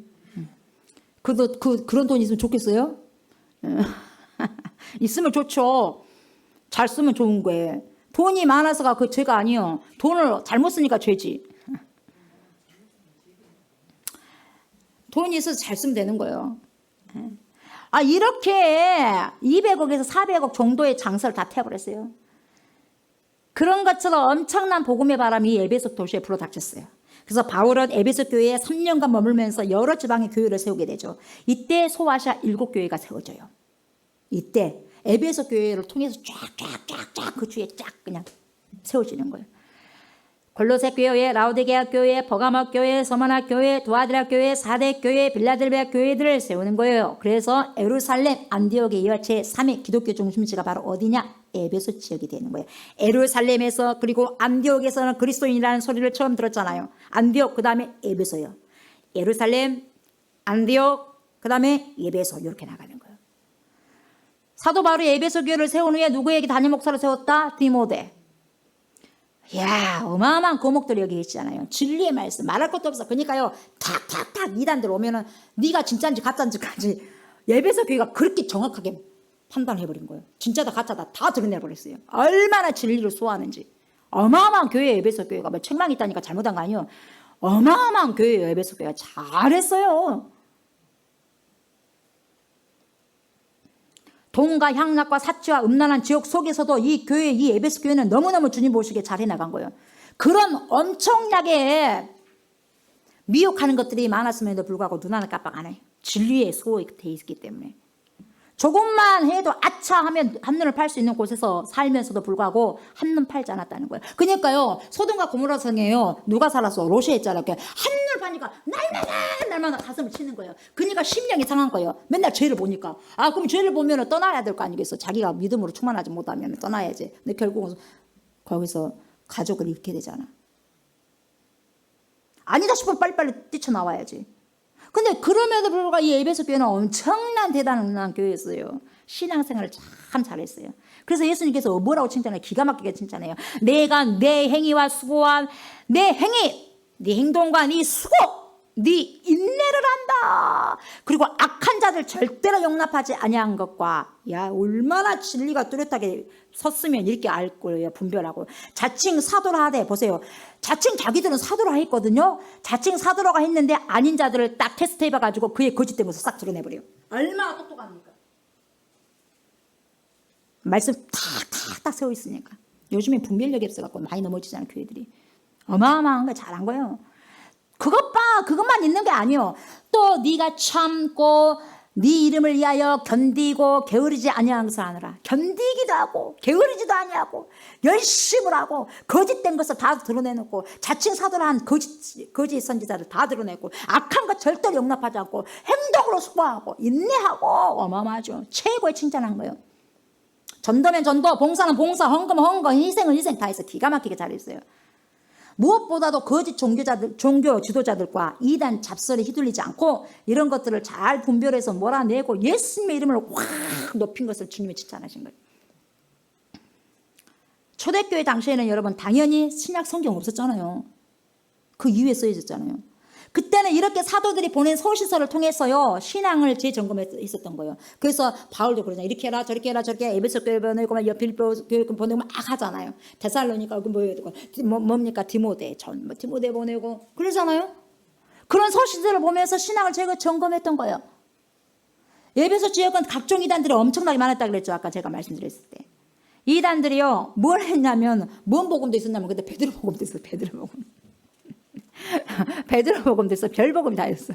그런 돈 있으면 좋겠어요? 있으면 좋죠. 잘 쓰면 좋은 거예요. 돈이 많아서가 그 죄가 아니요. 돈을 잘못 쓰니까 죄지. 돈이 있어서 잘 쓰면 되는 거예요. 이렇게 200억에서 400억 정도의 장사를 다 태워버렸어요. 그런 것처럼 엄청난 복음의 바람이 에베소 도시에 불어닥쳤어요. 그래서 바울은 에베소 교회에 3년간 머물면서 여러 지방의 교회를 세우게 되죠. 이때 소아시아 7교회가 세워져요. 이때 에베소 교회를 통해서 쫙 그 주위에 쫙 그냥 세워지는 거예요. 골로새 교회, 라오디게아 교회, 버가모 교회, 서머나 교회, 두아디라 교회, 사대 교회, 빌라델비아 교회들을 세우는 거예요. 그래서 예루살렘, 안디옥에 이어 제3의 기독교 중심지가 바로 어디냐? 에베소 지역이 되는 거예요. 예루살렘에서 그리고 안디옥에서는 그리스도인이라는 소리를 처음 들었잖아요. 안디옥 그 다음에 에베소요. 예루살렘, 안디옥 그 다음에 에베소 이렇게 나가는 거예요. 사도 바울이 에베소 교회를 세운 후에 누구에게 담임 목사로 세웠다? 디모데. 이야 어마어마한 고목들이 여기 계시잖아요. 진리의 말씀 말할 것도 없어. 그러니까요 탁탁탁 이단들 오면은 네가 진짜인지 가짜인지까지 에베소 교회가 그렇게 정확하게 판단해버린 거예요. 진짜다 가짜다 다 드러내버렸어요. 얼마나 진리를 소화하는지. 어마어마한 교회에 에베소 교회가 뭐 책망이 있다니까 잘못한 거 아니에요. 어마어마한 교회에 에베소 교회가 잘했어요. 돈과 향락과 사치와 음란한 지옥 속에서도 이 교회, 이 에베소 교회는 너무너무 주님 보시기에 잘 해나간 거예요. 그런 엄청나게 미혹하는 것들이 많았음에도 불구하고 눈 하나 깜빡 안 해요. 진리에 소화되어 있기 때문에. 조금만 해도 아차 하면 한눈을 팔 수 있는 곳에서 살면서도 불구하고 한눈 팔지 않았다는 거예요. 그러니까요 소돔과 고모라 성에요 누가 살았어? 롯이 했잖아요. 한눈 파니까 날마다 가슴을 치는 거예요. 그러니까 심령이 상한 거예요. 맨날 죄를 보니까. 그럼 죄를 보면 떠나야 될 거 아니겠어? 자기가 믿음으로 충만하지 못하면 떠나야지. 근데 결국은 거기서 가족을 잃게 되잖아. 아니다 싶으면 빨리빨리 뛰쳐나와야지. 근데 그럼에도 불구하고 이 에베소 교회는 엄청난 대단한 교회였어요. 신앙생활을 참 잘했어요. 그래서 예수님께서 뭐라고 칭찬해요? 기가 막히게 칭찬해요. 내가 내 행위와 수고한 내 행위, 네 행동과 네 수고, 네 인내를 한다. 그리고 악한 자들 절대로 용납하지 아니한 것과 야 얼마나 진리가 뚜렷하게 섰으면 이렇게 알 거예요. 분별하고. 자칭 사도라 하되 보세요. 자칭 자기들은 사도라 했거든요. 자칭 사도라가 했는데 아닌 자들을 딱 테스트해봐가지고 그의 거짓된 모습 싹 드러내버려요. 얼마나 똑똑합니까? 말씀 탁탁탁 세워 있으니까. 요즘에 분별력이 없어갖고 많이 넘어지잖아요. 교회들이. 어마어마한 거 잘한 거예요. 그것만 있는 게 아니에요. 또 네가 참고 네 이름을 위하여 견디고 게으르지 아니하는 것을 하느라. 견디기도 하고 게으르지도 아니하고 열심을 하고 거짓된 것을 다 드러내놓고 자칭 사도란 거짓 선지자를 다 드러내고 악한 것 절대로 용납하지 않고 행동으로 수고하고 인내하고 어마어마하죠. 최고의 칭찬한 거예요. 전도면 전도, 봉사는 봉사, 헌금은 헌금, 희생은 희생 다 해서 기가 막히게 잘했어요. 무엇보다도 거짓 종교 지도자들과 이단 잡설에 휘둘리지 않고 이런 것들을 잘 분별해서 몰아내고 예수님의 이름을 확 높인 것을 주님이 칭찬하신 거예요. 초대교회 당시에는 여러분 당연히 신약 성경 없었잖아요. 그 이후에 쓰여졌잖아요. 그때는 이렇게 사도들이 보낸 서신서를 통해서요 신앙을 재점검했었던 거예요. 그래서 바울도 그러잖아요. 이렇게 해라 저렇게 해라 저렇게 해. 에베소 교회 보내고 빌립보 교회 보내고 막 하잖아요. 데살로니가 뭡니까 디모데 디모데 보내고 그러잖아요. 그런 서신서를 보면서 신앙을 재점검했던 거예요. 에베소 지역은 각종 이단들이 엄청나게 많았다 그랬죠. 아까 제가 말씀드렸을 때. 이단들이요 뭘 했냐면 뭔 복음도 있었냐면 근데 베드로 복음도 있어요. 베드로 복음. 베드로 복음도 있어. 별 복음이 다 있어.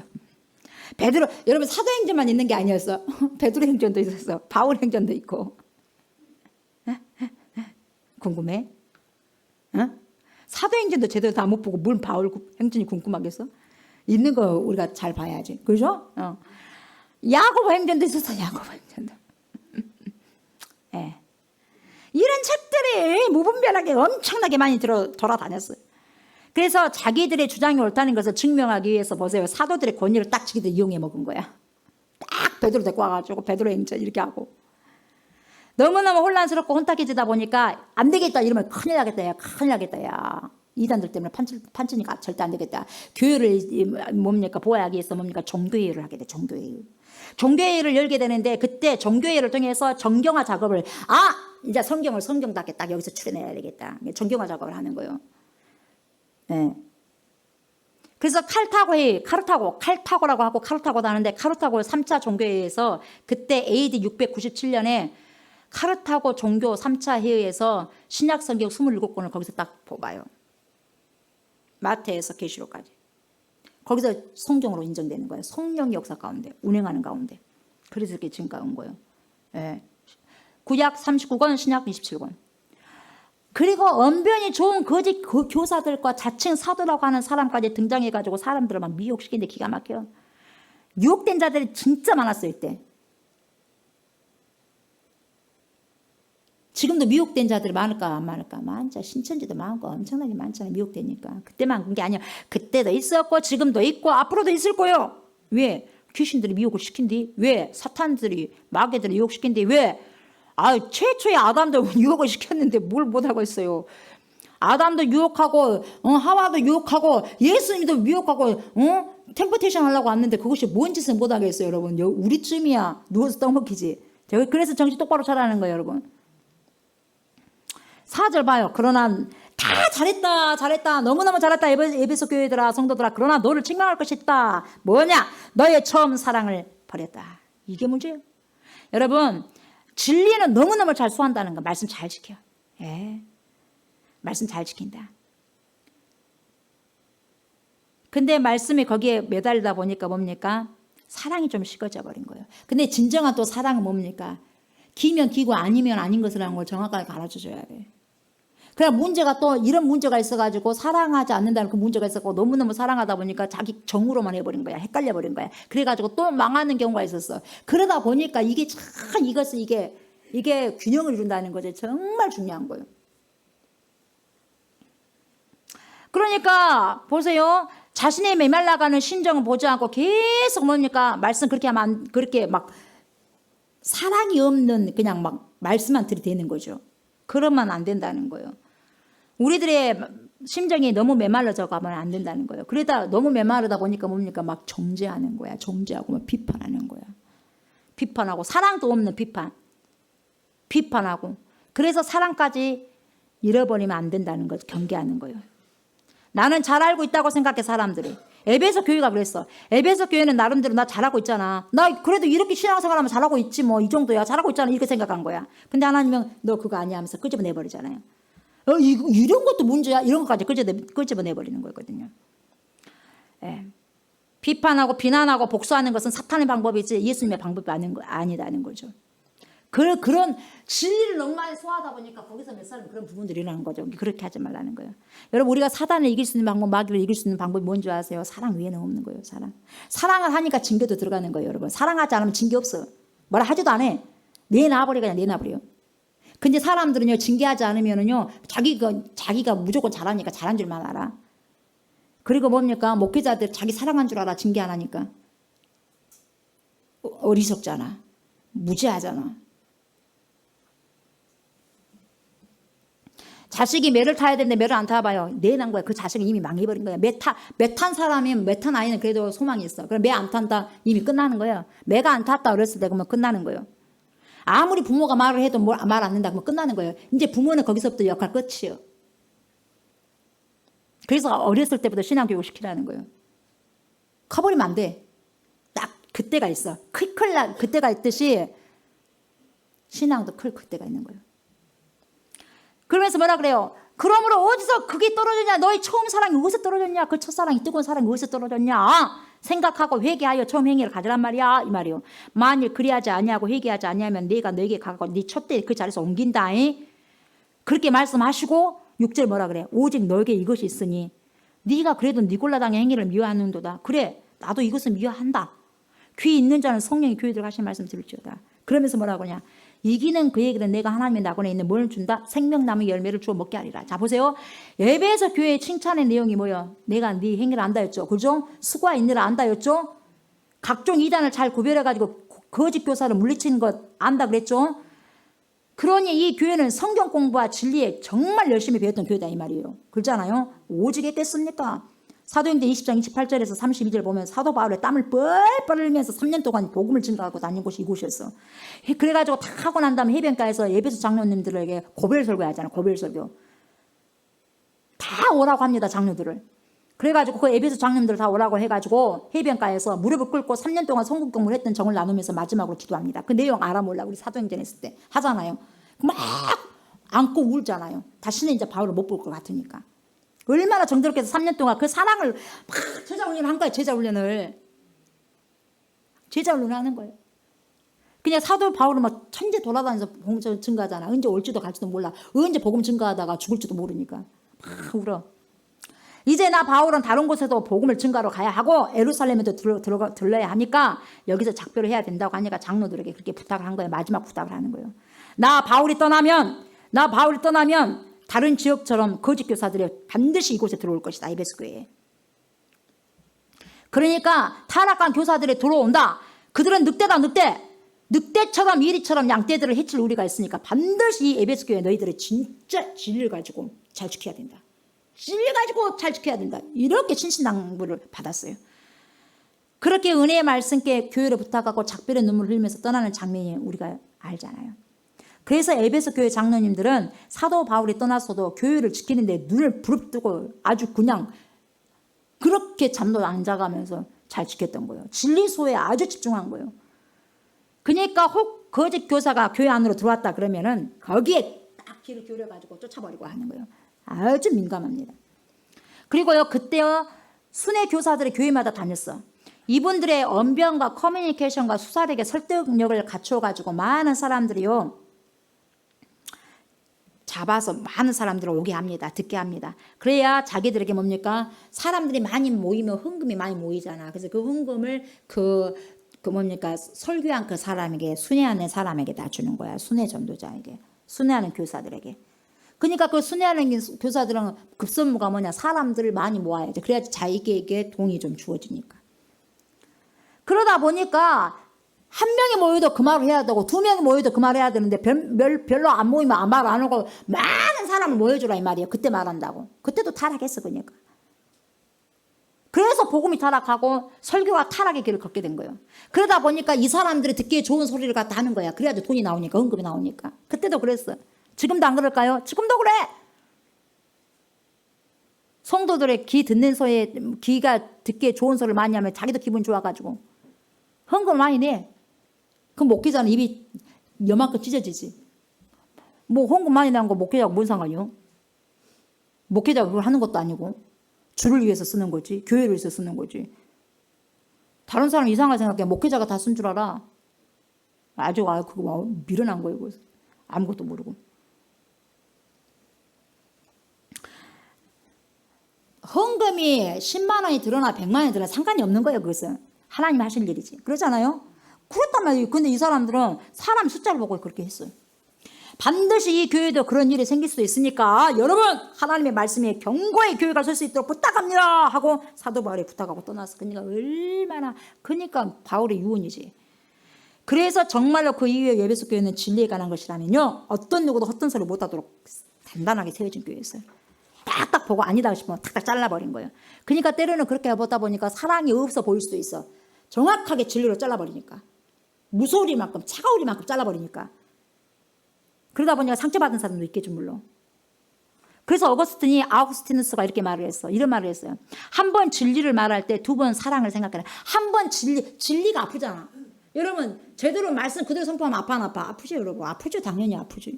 베드로 여러분 사도행전만 있는 게 아니었어. 베드로 행전도 있었어. 바울 행전도 있고. 궁금해? 사도행전도 제대로 다 못 보고 뭘 바울 행전이 궁금하겠어? 있는 거 우리가 잘 봐야지. 그죠? 야고보 행전도 있었어. 야고보 행전도. 예. 이런 책들이 무분별하게 엄청나게 많이 돌아다녔어요. 그래서 자기들의 주장이 옳다는 것을 증명하기 위해서 보세요. 사도들의 권위를 딱 지기들 이용해 먹은 거야. 딱 베드로 데리고 와가지고 베드로 행전 이렇게 하고. 너무너무 혼란스럽고 혼탁해지다 보니까 안 되겠다 이러면 큰일 나겠다 야. 큰일 나겠다 야. 이단들 때문에 판치니까 절대 안 되겠다. 교회를 뭡니까 보호하기 위해서 뭡니까 종교회의를 하게 돼. 종교회의를 열게 되는데 그때 종교회의를 통해서 정경화 작업을 이제 성경답게 딱 여기서 출해내야 되겠다. 정경화 작업을 하는 거예요. 네. 그래서 카르타고라고 하고 카르타고도 하는데 카르타고 3차 종교회의에서 그때 AD 697년에 카르타고 종교 3차 회의에서 신약 성경 27권을 거기서 딱 뽑아요. 마태에서 계시록까지. 거기서 성경으로 인정되는 거예요. 성령의 역사 가운데 운행하는 가운데. 그래서 이렇게 지금까지 온 거예요. 네. 구약 39권 신약 27권. 그리고 언변이 좋은 거짓 교사들과 자칭 사도라고 하는 사람까지 등장해가지고 사람들을 막 미혹시키는데 기가 막혀요. 유혹된 자들이 진짜 많았어요 이때. 지금도 미혹된 자들이 많을까 안 많을까? 많죠. 신천지도 많고 엄청나게 많잖아요. 미혹되니까. 그때만 그런 게 아니야. 그때도 있었고 지금도 있고 앞으로도 있을 거예요. 왜? 귀신들이 미혹을 시킨디? 왜? 사탄들이 마귀들을 유혹시킨디? 왜? 최초의 아담도 유혹을 시켰는데 뭘 못하고 있어요. 아담도 유혹하고 하와도 유혹하고 예수님도 유혹하고 템퍼테이션 하려고 왔는데 그것이 뭔 짓을 못하겠어요 여러분. 우리쯤이야 누워서 떡먹기지. 그래서 정신 똑바로 차라는 거예요 여러분. 4절 봐요. 그러나 다 잘했다 너무너무 잘했다 에베소 교회들아 성도들아. 그러나 너를 책망할 것이 있다. 뭐냐? 너의 처음 사랑을 버렸다. 이게 문제예요. 여러분 진리는 너무너무 잘 소화한다는 거. 말씀 잘 지켜. 예. 말씀 잘 지킨다. 근데 말씀이 거기에 매달리다 보니까 뭡니까? 사랑이 좀 식어져 버린 거예요. 근데 진정한 또 사랑은 뭡니까? 기면 기고 아니면 아닌 것이라는 걸 정확하게 가르쳐줘야 돼. 그냥 문제가 또 이런 문제가 있어가지고 사랑하지 않는다는 그 문제가 있었고 너무너무 사랑하다 보니까 자기 정으로만 해버린 거야. 헷갈려 버린 거야. 그래가지고 또 망하는 경우가 있었어. 그러다 보니까 이게 참 이게 균형을 이룬다는 거죠. 정말 중요한 거예요. 그러니까 보세요. 자신의 메말라가는 심정을 보지 않고 계속 뭡니까? 말씀 그렇게 하면 그렇게 막 사랑이 없는 그냥 막 말씀만 들이대는 거죠. 그러면 안 된다는 거예요. 우리들의 심정이 너무 메말라져 가면 안 된다는 거예요. 그러다 너무 메마르다 보니까 뭡니까? 막 정죄하는 거야. 정죄하고 막 비판하는 거야. 비판하고 사랑도 없는 비판하고 그래서 사랑까지 잃어버리면 안 된다는 걸 경계하는 거예요. 나는 잘 알고 있다고 생각해 사람들이. 에베소 교회가 그랬어. 에베소 교회는 나름대로 나 잘하고 있잖아. 나 그래도 이렇게 신앙생활하면 잘하고 있지 뭐 이 정도야. 잘하고 있잖아. 이렇게 생각한 거야. 근데 하나님은 너 그거 아니야 하면서 끄집어내버리잖아요. 이런 것도 문제야. 이런 것까지 끄집어내버리는 거거든요. 예. 비판하고 비난하고 복수하는 것은 사탄의 방법이지 예수님의 방법이 아니다는 거죠. 그런 진리를 너무 많이 소화하다 보니까 거기서 몇 사람 그런 부분들이 일어나는 거죠. 그렇게 하지 말라는 거예요. 여러분 우리가 사단을 이길 수 있는 방법, 마귀를 이길 수 있는 방법이 뭔지 아세요? 사랑 외에는 없는 거예요. 사랑을 하니까 징계도 들어가는 거예요. 여러분 사랑하지 않으면 징계 없어. 뭐라 하지도 안 해. 내놔버려 그냥 내놔버려. 근데 사람들은요 징계하지 않으면은요 자기가 무조건 잘하니까 잘한 줄만 알아. 그리고 뭡니까? 목회자들 자기 사랑한 줄 알아. 징계 안 하니까. 어리석잖아. 무지하잖아. 자식이 매를 타야 되는데 매를 안 타봐요. 내난 거야. 그 자식은 이미 망해버린 거야. 매 탄 사람이면 매 탄 아이는 그래도 소망이 있어. 그럼 매 안 탄다 이미 끝나는 거예요. 매가 안 탔다 그랬을 때 그러면 끝나는 거예요. 아무리 부모가 말을 해도 말 안 듣는다 그러면 끝나는 거예요. 이제 부모는 거기서부터 역할 끝이에요. 그래서 어렸을 때부터 신앙교육을 시키라는 거예요. 커버리면 안 돼. 딱 그때가 있어. 클 그때가 있듯이 신앙도 클 그때가 있는 거예요. 그러면서 뭐라 그래요? 그러므로 어디서 그게 떨어졌냐? 너희 처음 사랑이 어디서 떨어졌냐? 그 첫사랑이 뜨거운 사랑이 어디서 떨어졌냐? 생각하고 회개하여 처음 행위를 가져란 말이야. 이 말이요. 만일 그리하지 아니하고 회개하지 아니하면 내가 너에게 가고 네 촛대 그 자리에서 옮긴다. 그렇게 말씀하시고 6절 뭐라 그래? 오직 너에게 이것이 있으니 네가 그래도 니골라당의 행위를 미워하는도다. 그래 나도 이것을 미워한다. 귀 있는 자는 성령이 교회 들어가신 말씀 들을지어다. 그러면서 뭐라고 하냐? 이기는 그에게는 내가 하나님의 낙원에 있는 뭘 준다? 생명나무 열매를 주어 먹게 하리라. 자 보세요. 에베소 교회의 칭찬의 내용이 뭐예요? 내가 네 행위를 안다였죠. 그죠? 수고와 인내를 안다였죠. 각종 이단을 잘 구별해가지고 거짓 교사를 물리치는 것 안다 그랬죠. 그러니 이 교회는 성경 공부와 진리에 정말 열심히 배웠던 교회다 이 말이에요. 그렇잖아요. 오직 했댔습니까? 사도행전 20장 28절에서 32절 보면 사도 바울의 땀을 뻘뻘 흘리면서 3년 동안 복음을 증거하고 다닌 곳이 이곳이었어. 그래가지고 다 하고 난 다음에 해변가에서 예배소 장로님들에게 고별 설교하잖아요. 고별 설교. 다 오라고 합니다. 장로들을. 그래가지고 그 예배소 장로님들 다 오라고 해가지고 해변가에서 무릎을 꿇고 3년 동안 성국 경무를 했던 정을 나누면서 마지막으로 기도합니다. 그 내용 알아 몰라? 우리 사도행전 했을 때 하잖아요. 막 안고 울잖아요. 다시는 이제 바울을 못 볼 것 같으니까. 얼마나 정들었게 해서 3년 동안 그 사랑을 막 제자 훈련을 한 거예요. 제자 훈련을 하는 거예요. 그냥 사도 바울은 막 천지 돌아다니면서 복음 증거하잖아. 언제 올지도 갈지도 몰라. 언제 복음 증거하다가 죽을지도 모르니까 막 울어. 이제 나 바울은 다른 곳에도 복음을 증거하러 가야 하고 예루살렘에도 들러야 하니까 여기서 작별을 해야 된다고 하니까 장로들에게 그렇게 부탁을 한 거예요. 마지막 부탁을 하는 거예요. 나 바울이 떠나면 다른 지역처럼 거짓 교사들이 반드시 이곳에 들어올 것이다. 에베소 교회에. 그러니까 타락한 교사들이 들어온다. 그들은 늑대처럼 이리처럼 양떼들을 해칠 우리가 있으니까 반드시 이 에베소 교회 너희들이 진짜 진리를 가지고 잘 지켜야 된다. 진리 가지고 잘 지켜야 된다. 이렇게 신신당부를 받았어요. 그렇게 은혜의 말씀께 교회를 부탁하고 작별의 눈물을 흘리면서 떠나는 장면이 우리가 알잖아요. 그래서 에베소 교회 장로님들은 사도 바울이 떠나서도 교회를 지키는데 눈을 부릅뜨고 아주 그냥 그렇게 잠도 안 자가면서 잘 지켰던 거예요. 진리소에 아주 집중한 거예요. 그러니까 혹 거짓 교사가 교회 안으로 들어왔다 그러면은 거기에 딱 길을 기울여가지고 쫓아버리고 하는 거예요. 아주 민감합니다. 그리고요 그때요 순회 교사들이 교회마다 다녔어. 이분들의 언변과 커뮤니케이션과 수사력의 설득력을 갖춰가지고 많은 사람들이요 잡아서 많은 사람들을 오게 합니다. 듣게 합니다. 그래야 자기들에게 뭡니까? 사람들이 많이 모이면 헌금이 많이 모이잖아. 그래서 그 헌금을 설교한 그 사람에게 순회하는 사람에게 다 주는 거야. 순회 전도자에게. 순회하는 교사들에게. 그러니까 그 순회하는 교사들은 급선무가 뭐냐? 사람들을 많이 모아야 돼. 그래야지 자기에게 돈이 좀 주어지니까. 그러다 보니까 한 명이 모여도 그 말을 해야 되고 두 명이 모여도 그 말을 해야 되는데 별로 안 모이면 말 안 하고 많은 사람을 모여주라 이 말이에요. 그때 말한다고. 그때도 타락했어. 그러니까. 그래서 복음이 타락하고 설교가 타락의 길을 걷게 된 거예요. 그러다 보니까 이 사람들이 듣기에 좋은 소리를 갖다 하는 거야. 그래야지 돈이 나오니까 헌금이 나오니까. 그때도 그랬어. 지금도 안 그럴까요? 지금도 그래. 성도들의 귀 듣는 소에 귀가 듣기에 좋은 소리를 많이 하면 자기도 기분 좋아가지고 헌금을 많이 내. 그럼 목회자는 입이 요만큼 찢어지지. 뭐 헌금 많이 내는 거 목회자하고 뭔 상관이요? 목회자가 그걸 하는 것도 아니고 주를 위해서 쓰는 거지. 교회를 위해서 쓰는 거지. 다른 사람 이상하게 생각해. 목회자가 다 쓴 줄 알아. 아주 그거 미련한 거예요. 그래서 아무것도 모르고. 헌금이 10만 원이 들어나 100만 원이 들어나 상관이 없는 거예요. 그것은 하나님 하실 일이지. 그렇잖아요. 그렇단 말이에요. 근데 이 사람들은 사람 숫자를 보고 그렇게 했어요. 반드시 이 교회도 그런 일이 생길 수도 있으니까 여러분 하나님의 말씀에 경고의 교회가 설 수 있도록 부탁합니다 하고 사도 바울이 부탁하고 떠났어. 그러니까 바울의 유언이지. 그래서 정말로 그 이후에 에베소 교회는 진리에 관한 것이라면요, 어떤 누구도 헛된 소리 못하도록 단단하게 세워진 교회였어요. 딱딱 보고 아니다 싶으면 탁탁 잘라버린 거예요. 그러니까 때로는 그렇게 해보다 보니까 사랑이 없어 보일 수도 있어. 정확하게 진리로 잘라버리니까, 무서우리만큼 차가우리만큼 잘라버리니까. 그러다 보니까 상처받은 사람도 있겠죠, 물론. 그래서 아우구스티누스가 이렇게 말을 했어. 이런 말을 했어요. 한 번 진리를 말할 때 두 번 사랑을 생각해라. 한 번 진리가 아프잖아. 여러분 제대로 말씀 그대로 선포하면 안 아파? 아프죠 여러분. 아프죠. 당연히 아프죠.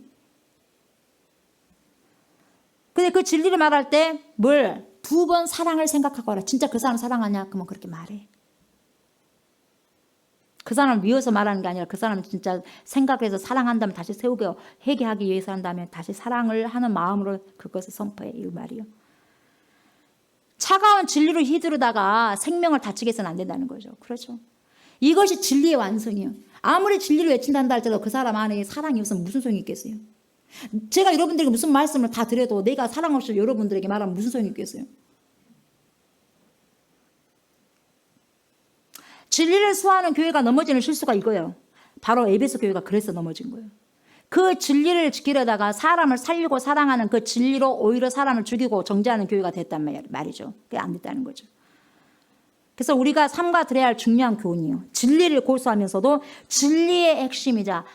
근데 그 진리를 말할 때 뭘? 두 번 사랑을 생각하고 하라. 진짜 그 사람 사랑하냐? 그러면 그렇게 말해. 그 사람을 미워서 말하는 게 아니라 그 사람을 진짜 생각해서 사랑한다면 다시 세우게 회개하기 위해서 한다면 다시 사랑을 하는 마음으로 그것을 선포해. 이 말이요. 차가운 진리로 휘두르다가 생명을 다치게 해서는 안 된다는 거죠. 그렇죠. 이것이 진리의 완성이에요. 아무리 진리를 외친다 할지라도 그 사람 안에 사랑이 없으면 무슨 소용이 있겠어요. 제가 여러분들에게 무슨 말씀을 다 드려도 내가 사랑 없이 여러분들에게 말하면 무슨 소용이 있겠어요. 진리를 수호하는 교회가 넘어지는 실수가 이거예요. 바로 에베소 교회가 그래서 넘어진 거예요. 그 진리를 지키려다가 사람을 살리고 사랑하는 그 진리로 오히려 사람을 죽이고 정죄하는 교회가 됐단 말이죠. 그게 안 됐다는 거죠. 그래서 우리가 삼가 드려야 할 중요한 교훈이에요. 진리를 고수하면서도 진리의 핵심이자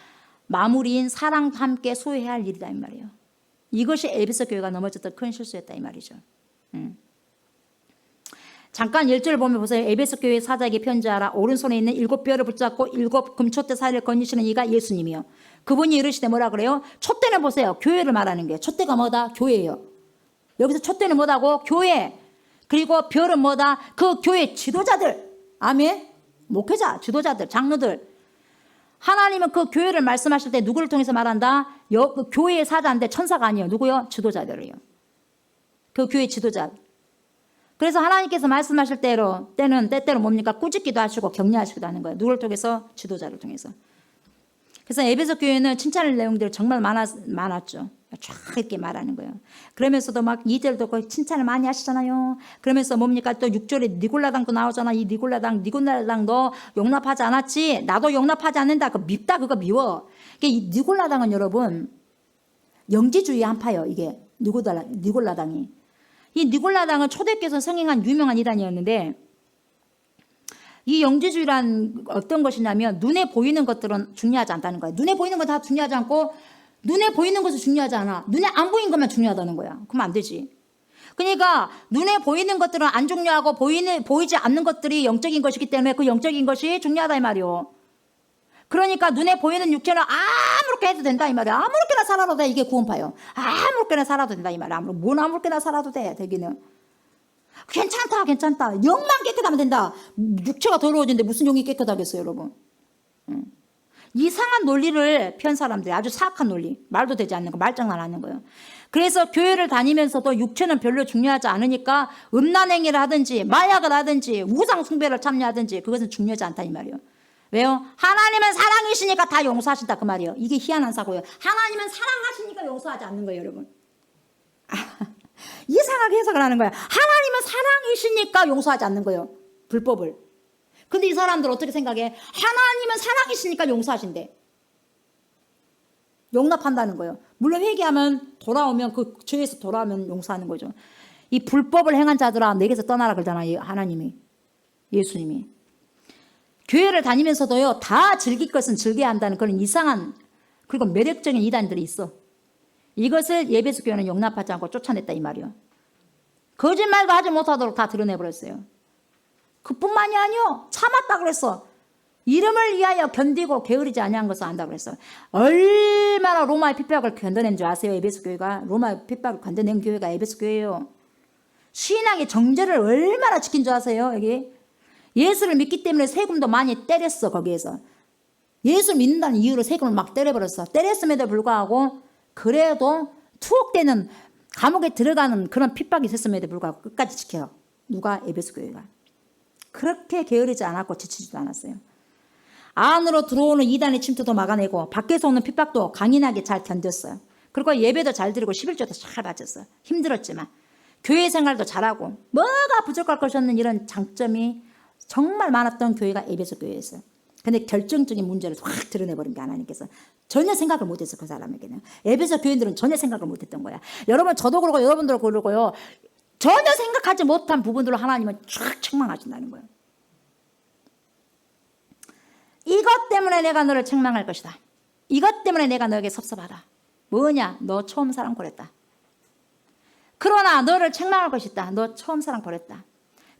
마무리인 사랑과 함께 소유해야 할 일이다 이 말이에요. 이것이 에베소 교회가 넘어졌던 큰 실수였다 이 말이죠. 잠깐 1절 보면 보세요. 에베소 교회 사자에게 편지하라. 오른손에 있는 7뼈를 붙잡고 7 금촛대 사이를 거니시는 이가 예수님이요. 그분이 이르시되 뭐라 그래요? 촛대는 보세요. 교회를 말하는 거예요. 촛대가 뭐다? 교회예요. 여기서 촛대는 뭐다고? 교회. 그리고 별은 뭐다? 그 교회 지도자들. 아멘. 목회자, 지도자들, 장로들. 하나님은 그 교회를 말씀하실 때 누구를 통해서 말한다? 그 교회의 사자인데 천사가 아니에요. 누구요? 지도자들이에요. 그 교회 지도자. 그래서 하나님께서 말씀하실 때때로 뭡니까? 꾸짖기도 하시고 격려하시기도 하는 거예요. 누구를 통해서? 지도자를 통해서. 그래서 에베소 교회는 칭찬할 내용들이 정말 많았죠. 쫙 이렇게 말하는 거예요. 그러면서도 막 2절도 거의 칭찬을 많이 하시잖아요. 그러면서 뭡니까? 또 6절에 니골라당도 나오잖아. 이 니골라당 너 용납하지 않았지? 나도 용납하지 않는다. 그거 밉다. 그거 미워. 이 니골라당은 여러분 영지주의 한파예요. 이게 니골라당이. 이 니골라당은 초대교에서 성행한 유명한 이단이었는데, 이 영지주의란 어떤 것이냐면 눈에 보이는 것들은 중요하지 않다는 거예요. 눈에 보이는 건 다 중요하지 않고 눈에 보이는 것은 중요하지 않아. 눈에 안 보이는 것만 중요하다는 거야. 그러면 안 되지. 그러니까 눈에 보이는 것들은 안 중요하고 보이지 않는 것들이 영적인 것이기 때문에 그 영적인 것이 중요하다 이 말이요. 그러니까 눈에 보이는 육체는 아무렇게 해도 된다 이 말이야. 아무렇게나 살아도 돼. 이게 구원파요. 아무렇게나 살아도 된다 이 말이야. 뭔 아무렇게나 살아도 돼. 되기는. 괜찮다. 영만 깨끗하면 된다. 육체가 더러워지는데 무슨 영이 깨끗하겠어요 여러분. 이상한 논리를 편 사람들이, 아주 사악한 논리, 말도 되지 않는 거, 말장난하는 거예요. 그래서 교회를 다니면서도 육체는 별로 중요하지 않으니까 음란행위를 하든지 마약을 하든지 우상 숭배를 참여하든지 그것은 중요하지 않다 이 말이에요. 왜요? 하나님은 사랑이시니까 다 용서하신다 그 말이에요. 이게 희한한 사고예요. 하나님은 사랑하시니까 용서하지 않는 거예요 여러분. 이상하게 해석을 하는 거야. 하나님은 사랑이시니까 용서하지 않는 거예요. 불법을. 근데 이 사람들 어떻게 생각해? 하나님은 사랑이시니까 용서하신대. 용납한다는 거예요. 물론 회개하면 돌아오면 그 죄에서 돌아오면 용서하는 거죠. 이 불법을 행한 자들아 내게서 떠나라 그러잖아요. 하나님이. 예수님이. 교회를 다니면서도요. 다 즐길 것은 즐겨야 한다는 그런 이상한 그리고 매력적인 이단들이 있어. 이것을 에베소 교회는 용납하지 않고 쫓아냈다 이 말이요. 거짓말도 하지 못하도록 다 드러내버렸어요. 그뿐만이 아니요. 참았다 그랬어. 이름을 위하여 견디고 게으르지 아니한 것을 안다 그랬어. 얼마나 로마의 핍박을 견뎌낸 줄 아세요? 에베소 교회가. 로마의 핍박을 견뎌낸 교회가 에베소 교회예요. 신앙의 정죄를 얼마나 지킨 줄 아세요? 여기 예수를 믿기 때문에 세금도 많이 때렸어. 거기에서 예수 믿는다는 이유로 세금을 막 때려버렸어. 때렸음에도 불구하고 그래도 투옥되는 감옥에 들어가는 그런 핍박이 있었음에도 불구하고 끝까지 지켜요. 누가? 에베소 교회가. 그렇게 게으르지 않았고 지치지도 않았어요. 안으로 들어오는 이단의 침투도 막아내고 밖에서 오는 핍박도 강인하게 잘 견뎠어요. 그리고 예배도 잘 드리고 11조도 잘 바쳤어요. 힘들었지만 교회 생활도 잘하고 뭐가 부족할 것이 없는 이런 장점이 정말 많았던 교회가 에베소 교회였어요. 근데 결정적인 문제를 확 드러내버린 게 하나님께서 전혀 생각을 못했어요. 그 사람에게는. 에베소 교인들은 전혀 생각을 못했던 거야. 여러분 저도 그러고 여러분들도 그러고요. 전혀 생각하지 못한 부분들로 하나님은 쫙 책망하신다는 거예요. 이것 때문에 내가 너를 책망할 것이다. 이것 때문에 내가 너에게 섭섭하다. 뭐냐? 너 처음 사랑 버렸다. 그러나 너를 책망할 것이다. 너 처음 사랑 버렸다.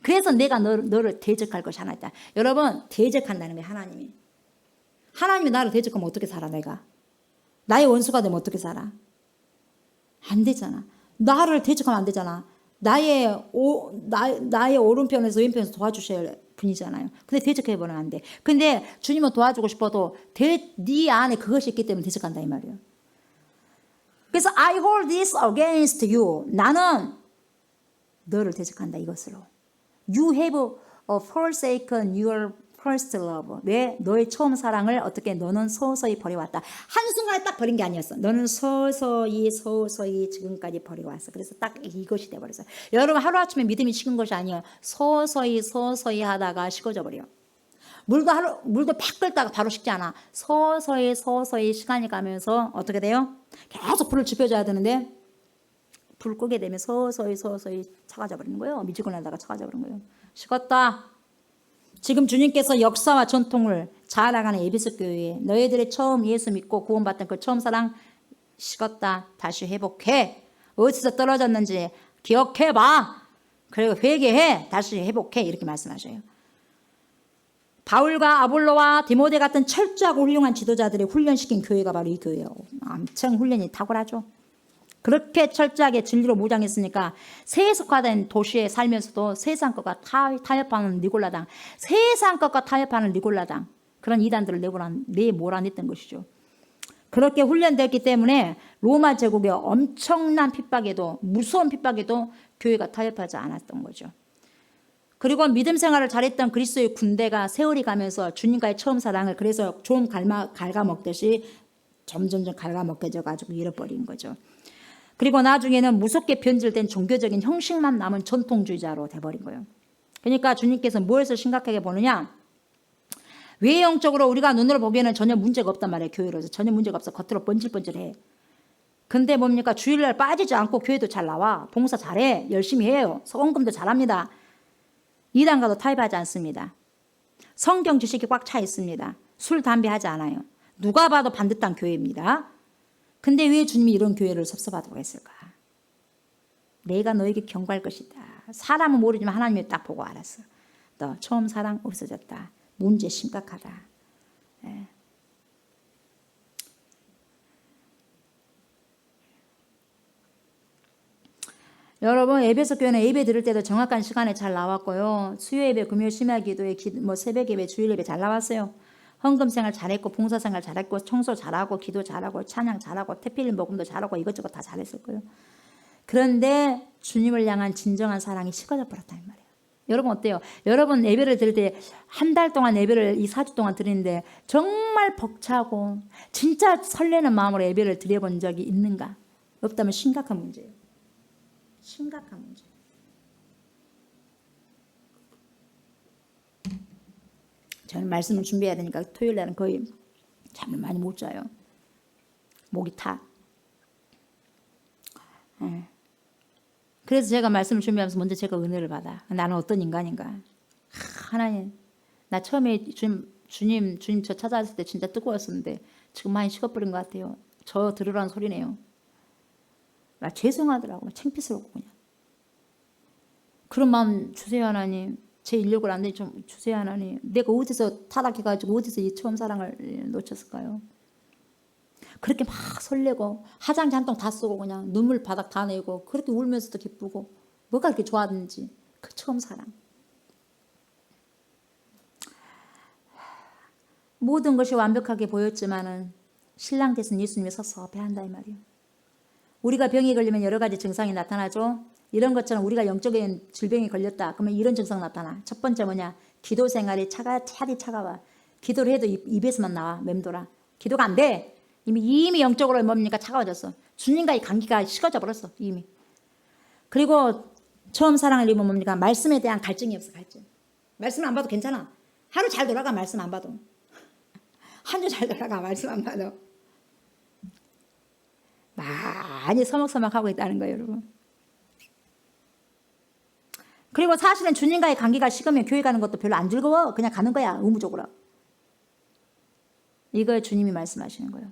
그래서 내가 너를 대적할 것이 하나 있다. 여러분 대적한다는 거예요. 하나님이 나를 대적하면 어떻게 살아 내가? 나의 원수가 되면 어떻게 살아? 안 되잖아. 나를 대적하면 안 되잖아. 나의 오른편에서 왼편에서 도와주셔야 분이잖아요. 근데 대적해버리면 안 돼. 근데 주님은 도와주고 싶어도 네 안에 그것이 있기 때문에 대적한다 이 말이에요. 그래서 I hold this against you. 나는 너를 대적한다 이것으로. You have forsaken your first love. 왜? 너의 처음 사랑을 어떻게 너는 서서히 버려왔다. 한순간에 딱 버린 게 아니었어. 너는 서서히 지금까지 버려왔어. 그래서 딱 이것이 돼버렸어. 여러분 하루아침에 믿음이 식은 것이 아니에요. 서서히 하다가 식어져 버려요. 물도 팍 끓다가 바로 식지 않아. 서서히 시간이 가면서 어떻게 돼요? 계속 불을 지펴줘야 되는데 불 끄게 되면 서서히 차가져 버리는 거예요. 미지근하다가 차가져 버리는 거예요. 식었다. 지금 주님께서 역사와 전통을 자아나가는 에베소 교회에 너희들의 처음 예수 믿고 구원받던 그 처음 사랑 식었다. 다시 회복해. 어디서 떨어졌는지 기억해봐. 그리고 회개해. 다시 회복해. 이렇게 말씀하셔요. 바울과 아볼로와 디모데 같은 철저하고 훌륭한 지도자들이 훈련시킨 교회가 바로 이 교회예요. 엄청 훈련이 탁월하죠. 그렇게 철저하게 진리로 무장했으니까 세속화된 도시에 살면서도 세상 것과 타협하는 니골라당, 세상 것과 타협하는 니골라당 그런 이단들을 내몰아냈던 것이죠. 그렇게 훈련됐기 때문에 로마 제국의 엄청난 핍박에도 무서운 핍박에도 교회가 타협하지 않았던 거죠. 그리고 믿음 생활을 잘했던 그리스도의 군대가 세월이 가면서 주님과의 처음 사랑을 그래서 좀 갉아먹듯이 점점 갉아먹혀져 가지고 잃어버린 거죠. 그리고 나중에는 무섭게 변질된 종교적인 형식만 남은 전통주의자로 돼버린 거예요. 그러니까 주님께서 무엇을 심각하게 보느냐? 외형적으로 우리가 눈으로 보기에는 전혀 문제가 없단 말이에요. 교회로서 전혀 문제가 없어. 겉으로 번질번질해. 근데 뭡니까? 주일날 빠지지 않고 교회도 잘 나와. 봉사 잘해. 열심히 해요. 헌금도 잘합니다. 이단과도 타협하지 않습니다. 성경 지식이 꽉 차 있습니다. 술, 담배 하지 않아요. 누가 봐도 반듯한 교회입니다. 근데 왜 주님이 이런 교회를 섭섭하다고 했을까? 내가 너에게 경고할 것이다. 사람은 모르지만 하나님이 딱 보고 알았어. 너 처음 사랑 없어졌다. 문제 심각하다. 예. 여러분 에베소 교회는 예배 드릴 때도 정확한 시간에 잘 나왔고요. 수요 예배, 금요 심야 기도회, 새벽 예배, 주일 예배 잘 나왔어요. 헌금 생활 잘했고 봉사 생활 잘했고 청소 잘하고 기도 잘하고 찬양 잘하고 태필 복음도 잘하고 이것저것 다 잘했을 거예요. 그런데 주님을 향한 진정한 사랑이 식어져 버렸다는 말이에요. 여러분 어때요? 여러분 예배를 드릴 때 한 달 동안 예배를 이 4주 동안 드리는데 정말 벅차고 진짜 설레는 마음으로 예배를 드려본 적이 있는가? 없다면 심각한 문제예요. 심각한 문제. 저는 말씀을 준비해야 되니까 토요일 날은 거의 잠을 많이 못 자요. 목이 타. 그래서 제가 말씀을 준비하면서 먼저 제가 은혜를 받아. 나는 어떤 인간인가. 하나님, 나 처음에 주님 저 찾아왔을 때 진짜 뜨거웠었는데 지금 많이 식어버린 것 같아요. 저 들으라는 소리네요. 나 죄송하더라고. 창피스럽고 그냥. 그런 마음 주세요 하나님. 제 인력을 안 되니 좀 주세요 하나님. 내가 어디서 타락해가지고 어디서 이 처음 사랑을 놓쳤을까요? 그렇게 막 설레고 화장지 한 통 다 쓰고 그냥 눈물 바닥 다 내고 그렇게 울면서도 기쁘고 뭐가 그렇게 좋았는지 그 처음 사랑. 모든 것이 완벽하게 보였지만은 신랑 되신 예수님이 섭섭해한다 이 말이에요. 우리가 병이 걸리면 여러 가지 증상이 나타나죠. 이런 것처럼 우리가 영적인 질병이 걸렸다. 그러면 이런 증상 나타나. 첫 번째 뭐냐? 기도 생활이 차디 차가워. 기도를 해도 입에서만 나와. 맴돌아. 기도가 안 돼. 이미 영적으로 뭡니까? 차가워졌어. 주님과의 관계가 식어져 버렸어. 이미. 그리고 처음 사랑을 입으면 뭡니까? 말씀에 대한 갈증이 없어. 갈증. 말씀 안 봐도 괜찮아. 하루 잘 돌아가 말씀 안 봐도. 한 주 잘 돌아가 말씀 안 봐도. 많이 서먹서먹하고 있다는 거예요, 여러분. 그리고 사실은 주님과의 관계가 식으면 교회 가는 것도 별로 안 즐거워. 그냥 가는 거야, 의무적으로. 이걸 주님이 말씀하시는 거예요.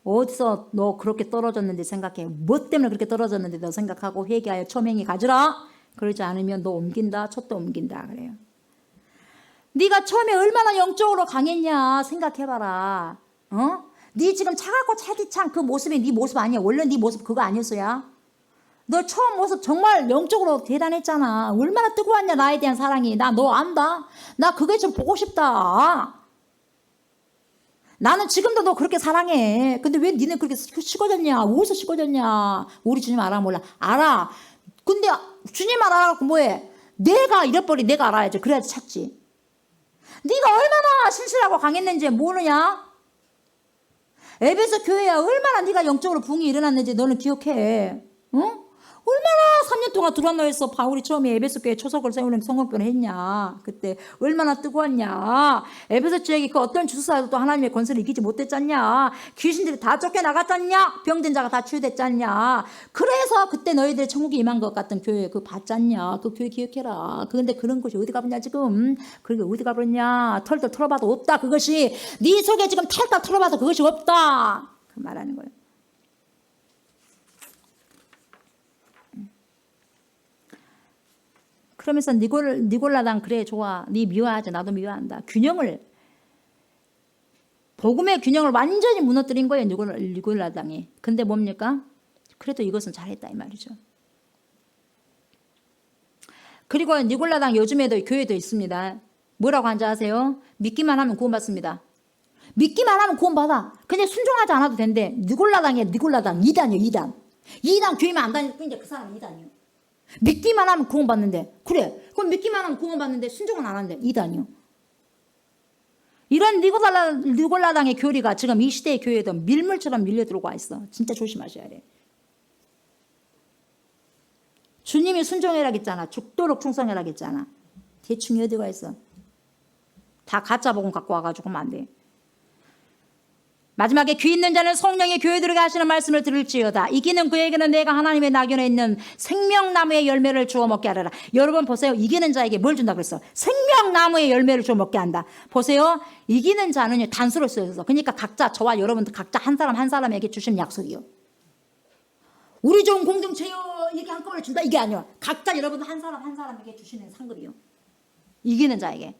어디서 너 그렇게 떨어졌는지 생각해. 뭐 때문에 그렇게 떨어졌는지 너 생각하고 회개하여 초명히 가지라. 그러지 않으면 너 옮긴다, 촛도 옮긴다 그래요. 네가 처음에 얼마나 영적으로 강했냐 생각해봐라. 네 지금 차갑고 차디찬 그 모습이 네 모습 아니야. 원래 네 모습 그거 아니었어야. 너 처음 모습 정말 영적으로 대단했잖아. 얼마나 뜨거웠냐 나에 대한 사랑이. 나 너 안다. 나 그게 좀 보고 싶다. 나는 지금도 너 그렇게 사랑해. 근데 왜 니는 그렇게 식어졌냐. 어디서 식어졌냐. 우리 주님 알아 몰라. 알아. 근데 주님 알아갖고 뭐해. 내가 잃어버리 내가 알아야지. 그래야지 찾지. 네가 얼마나 신실하고 강했는지 모르냐? 에베소 교회야 얼마나 네가 영적으로 부흥이 일어났는지 너는 기억해. 응? 얼마나 3년 동안 두란노에서 바울이 처음에 에베소 교회 초석을 세우는 성공권을 했냐. 그때 얼마나 뜨거웠냐. 에베소 지역에 그 어떤 주사도 하나님의 권세를 이기지 못했잖냐. 귀신들이 다 쫓겨나갔잖냐. 병든 자가 다 치유됐잖냐. 그래서 그때 너희들 천국에 임한 것 같은 교회 그거 봤잖냐. 그 교회 기억해라. 그런데 그런 것이 어디 가버냐 지금. 그게 어디 가버렸냐. 털털 털어봐도 없다. 그것이 네 속에 지금 털털 털어봐도 그것이 없다. 그 말하는 거예요. 그러면서 니골라당 그래 좋아. 니 미워하지. 나도 미워한다. 복음의 균형을 완전히 무너뜨린 거예요. 니골라당이. 근데 뭡니까? 그래도 이것은 잘했다 이 말이죠. 그리고 니골라당 요즘에도 교회도 있습니다. 뭐라고 하는지 아세요? 믿기만 하면 구원받습니다. 믿기만 하면 구원받아. 그냥 순종하지 않아도 된대. 니골라당이야. 니골라당. 2단이요. 2단. 2단 교회만 안 다닐 뿐인데 그 사람은 2단이요. 믿기만 하면 구원받는데. 그래. 그럼 믿기만 하면 구원받는데 순종은 안 한대. 2단이요. 이런 니골라당의 교리가 지금 이 시대의 교회에도 밀물처럼 밀려 들어와 있어. 진짜 조심하셔야 돼. 주님이 순종해라 했잖아. 죽도록 충성해라 했잖아. 대충 어디가 있어. 다 가짜 복음 갖고 와가지고 하면 안 돼. 마지막에 귀 있는 자는 성령의 교회 들어가 하시는 말씀을 들을지어다. 이기는 그에게는 내가 하나님의 낙연에 있는 생명나무의 열매를 주워 먹게 하리라. 여러분 보세요. 이기는 자에게 뭘 준다 그랬어? 생명나무의 열매를 주워 먹게 한다. 보세요. 이기는 자는 단수로 쓰여서 그러니까 각자 저와 여러분들 각자 한 사람 한 사람에게 주신 약속이요. 우리 좋은 공동체요. 이게 한꺼번에 준다. 이게 아니야. 각자 여러분 한 사람 한 사람에게 주시는 상급이요. 이기는 자에게.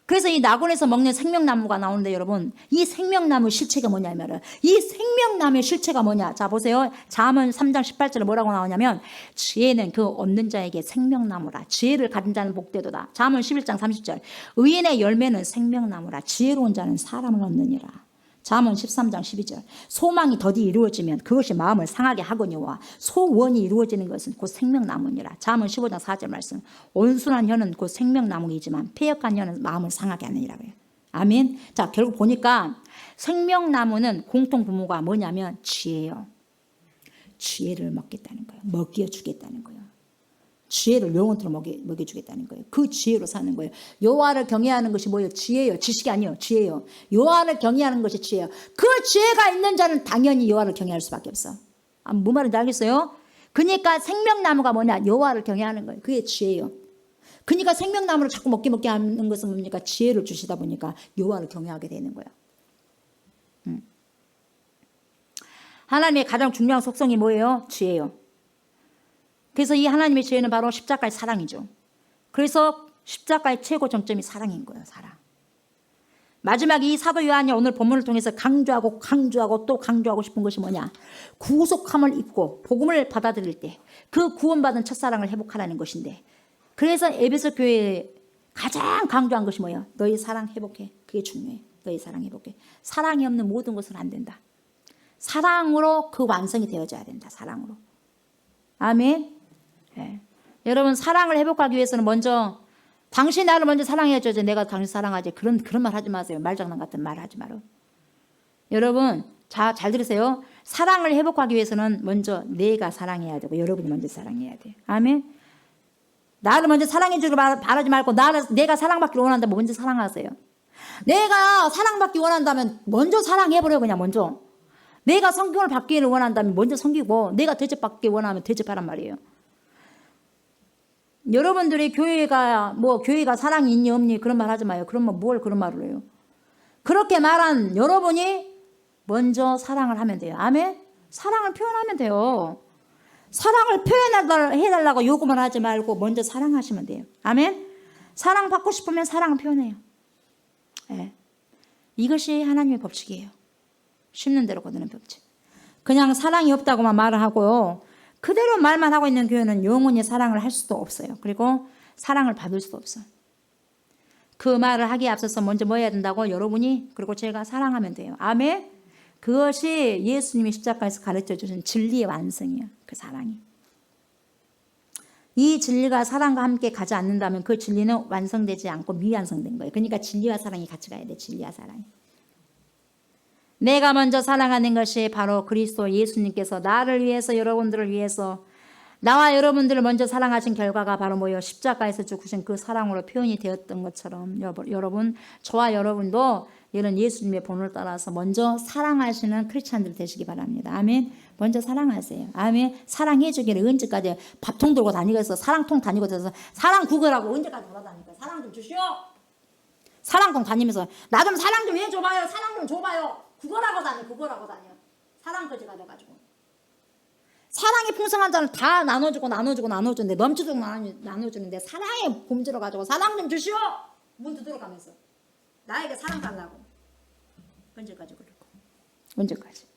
그래서 이 낙원에서 먹는 생명나무가 나오는데 여러분 이 생명나무 실체가 뭐냐 하면 이 생명나무의 실체가 뭐냐. 자 보세요. 잠언 3장 18절에 뭐라고 나오냐면 지혜는 그 얻는 자에게 생명나무라. 지혜를 가진 자는 복되도다. 잠언 11장 30절 의인의 열매는 생명나무라. 지혜로운 자는 사람을 얻느니라. 잠언 13장 12절 소망이 더디 이루어지면 그것이 마음을 상하게 하거니와 소원이 이루어지는 것은 곧 생명나무니라. 잠언 15장 4절 말씀 온순한 혀는 곧 생명나무이지만 패역한 혀는 마음을 상하게 하느니라고 해요. 아멘. 자 결국 보니까 생명나무는 공통 부모가 뭐냐면 지혜예요. 지혜를 먹겠다는 거예요. 먹여주겠다는 거예요. 지혜를 영원토록 먹여주겠다는 거예요. 그 지혜로 사는 거예요. 여호와를 경외하는 것이 뭐예요? 지혜예요. 지식이 아니에요. 지혜예요. 여호와를 경외하는 것이 지혜예요. 그 지혜가 있는 자는 당연히 여호와를 경외할 수밖에 없어. 뭐 말인지 알겠어요? 그러니까 생명나무가 뭐냐? 여호와를 경외하는 거예요. 그게 지혜예요. 그러니까 생명나무를 자꾸 먹게 하는 것은 뭡니까? 지혜를 주시다 보니까 여호와를 경외하게 되는 거예요. 하나님의 가장 중요한 속성이 뭐예요? 지혜예요. 그래서 이 하나님의 지혜는 바로 십자가의 사랑이죠. 그래서 십자가의 최고 정점이 사랑인 거예요. 사랑. 마지막에 이 사도 요한이 오늘 본문을 통해서 강조하고 또 강조하고 싶은 것이 뭐냐. 구속함을 입고 복음을 받아들일 때 그 구원받은 첫사랑을 회복하라는 것인데 그래서 에베소 교회에 가장 강조한 것이 뭐예요? 너희 사랑 회복해. 그게 중요해. 너희 사랑 회복해. 사랑이 없는 모든 것은 안 된다. 사랑으로 그 완성이 되어져야 된다. 사랑으로. 아멘. 예. 여러분 사랑을 회복하기 위해서는 먼저 당신 나를 먼저 사랑해야죠. 내가 당신 사랑하지. 그런 말 하지 마세요. 말장난 같은 말 하지 마라. 여러분 잘 들으세요. 사랑을 회복하기 위해서는 먼저 내가 사랑해야 되고 여러분이 먼저 사랑해야 돼요. 아멘. 나를 먼저 사랑해 주길 바라지 말고 내가 사랑받기를 원한다면 먼저 사랑하세요. 내가 사랑받기 원한다면 먼저 사랑해버려요. 그냥 먼저. 내가 성경을 받기를 원한다면 먼저 섬기고 내가 대접받기 원하면 대접하란 말이에요. 여러분들이 교회가 사랑이 있니 없니 그런 말 하지 마요. 그러면 뭘 그런 말을 해요. 그렇게 말한 여러분이 먼저 사랑을 하면 돼요. 아멘. 사랑을 표현하면 돼요. 사랑을 표현해달라고 요구만 하지 말고 먼저 사랑하시면 돼요. 아멘. 사랑받고 싶으면 사랑을 표현해요. 네. 이것이 하나님의 법칙이에요. 심는 대로 거두는 법칙. 그냥 사랑이 없다고만 말을 하고요. 그대로 말만 하고 있는 교회는 영원히 사랑을 할 수도 없어요. 그리고 사랑을 받을 수도 없어요. 그 말을 하기에 앞서서 먼저 뭐 해야 된다고? 여러분이 그리고 제가 사랑하면 돼요. 아멘. 그것이 예수님이 십자가에서 가르쳐 주신 진리의 완성이에요. 그 사랑이. 이 진리가 사랑과 함께 가지 않는다면 그 진리는 완성되지 않고 미완성된 거예요. 그러니까 진리와 사랑이 같이 가야 돼. 진리와 사랑이. 내가 먼저 사랑하는 것이 바로 그리스도 예수님께서 나를 위해서 여러분들을 위해서 나와 여러분들을 먼저 사랑하신 결과가 바로 뭐예요? 십자가에서 죽으신 그 사랑으로 표현이 되었던 것처럼 여러분 저와 여러분도 이런 예수님의 본을 따라서 먼저 사랑하시는 크리스찬들 되시기 바랍니다. 아멘. 먼저 사랑하세요. 아멘. 사랑해 주기를 언제까지 밥통 들고 다니겠어? 사랑통 다니고 다녀서 사랑 구걸하고 언제까지 돌아다니까? 사랑 좀 주시오. 사랑통 다니면서 나 좀 사랑 좀 해줘봐요. 사랑 좀 줘봐요. 구걸하고 다녀. 사랑 거지가 돼가지고. 사랑이 풍성한 자는 다 나눠주는데 넘치도록 나눠주는데 사랑에 굶주려가지고 사랑 좀 주시오. 문 두드려가면서 나에게 사랑 달라고. 언제까지 그럴까? 언제까지?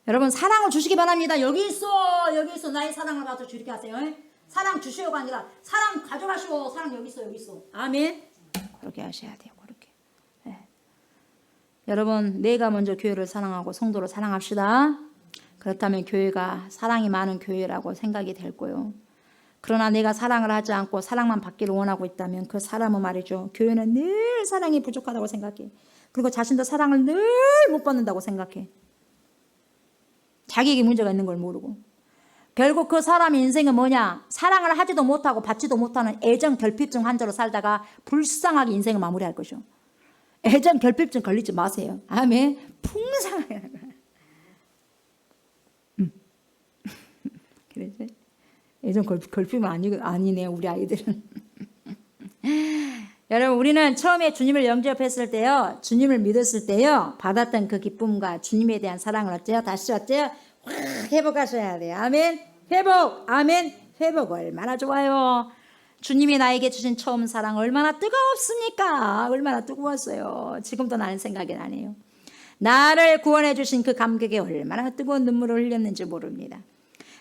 여러분 사랑을 주시기 바랍니다. 여기 있어 나의 사랑을 받아 주게 하세요. 사랑 주시오가 아니라 사랑 가져가시오. 사랑 여기 있어. 아멘. 그렇게 하셔야 돼요. 그렇게. 네. 여러분 내가 먼저 교회를 사랑하고 성도를 사랑합시다. 그렇다면 교회가 사랑이 많은 교회라고 생각이 될 거예요. 그러나 내가 사랑을 하지 않고 사랑만 받기를 원하고 있다면 그 사람은 말이죠. 교회는 늘 사랑이 부족하다고 생각해. 그리고 자신도 사랑을 늘 못 받는다고 생각해. 자기에게 문제가 있는 걸 모르고. 결국 그 사람의 인생은 뭐냐? 사랑을 하지도 못하고 받지도 못하는 애정 결핍증 환자로 살다가 불쌍하게 인생을 마무리할 것이요. 애정 결핍증 걸리지 마세요. 아멘. 풍성하게. 그러지? 애정 결핍은 아니네요. 우리 아이들은. 여러분 우리는 처음에 주님을 영접했을 때요. 주님을 믿었을 때요. 받았던 그 기쁨과 주님에 대한 사랑을 다시 확 회복하셔야 돼요. 아멘. 회복. 아멘. 회복 얼마나 좋아요. 주님이 나에게 주신 처음 사랑 얼마나 뜨거웠습니까? 얼마나 뜨거웠어요. 지금도 나는 생각이 나네요. 나를 구원해 주신 그 감격에 얼마나 뜨거운 눈물을 흘렸는지 모릅니다.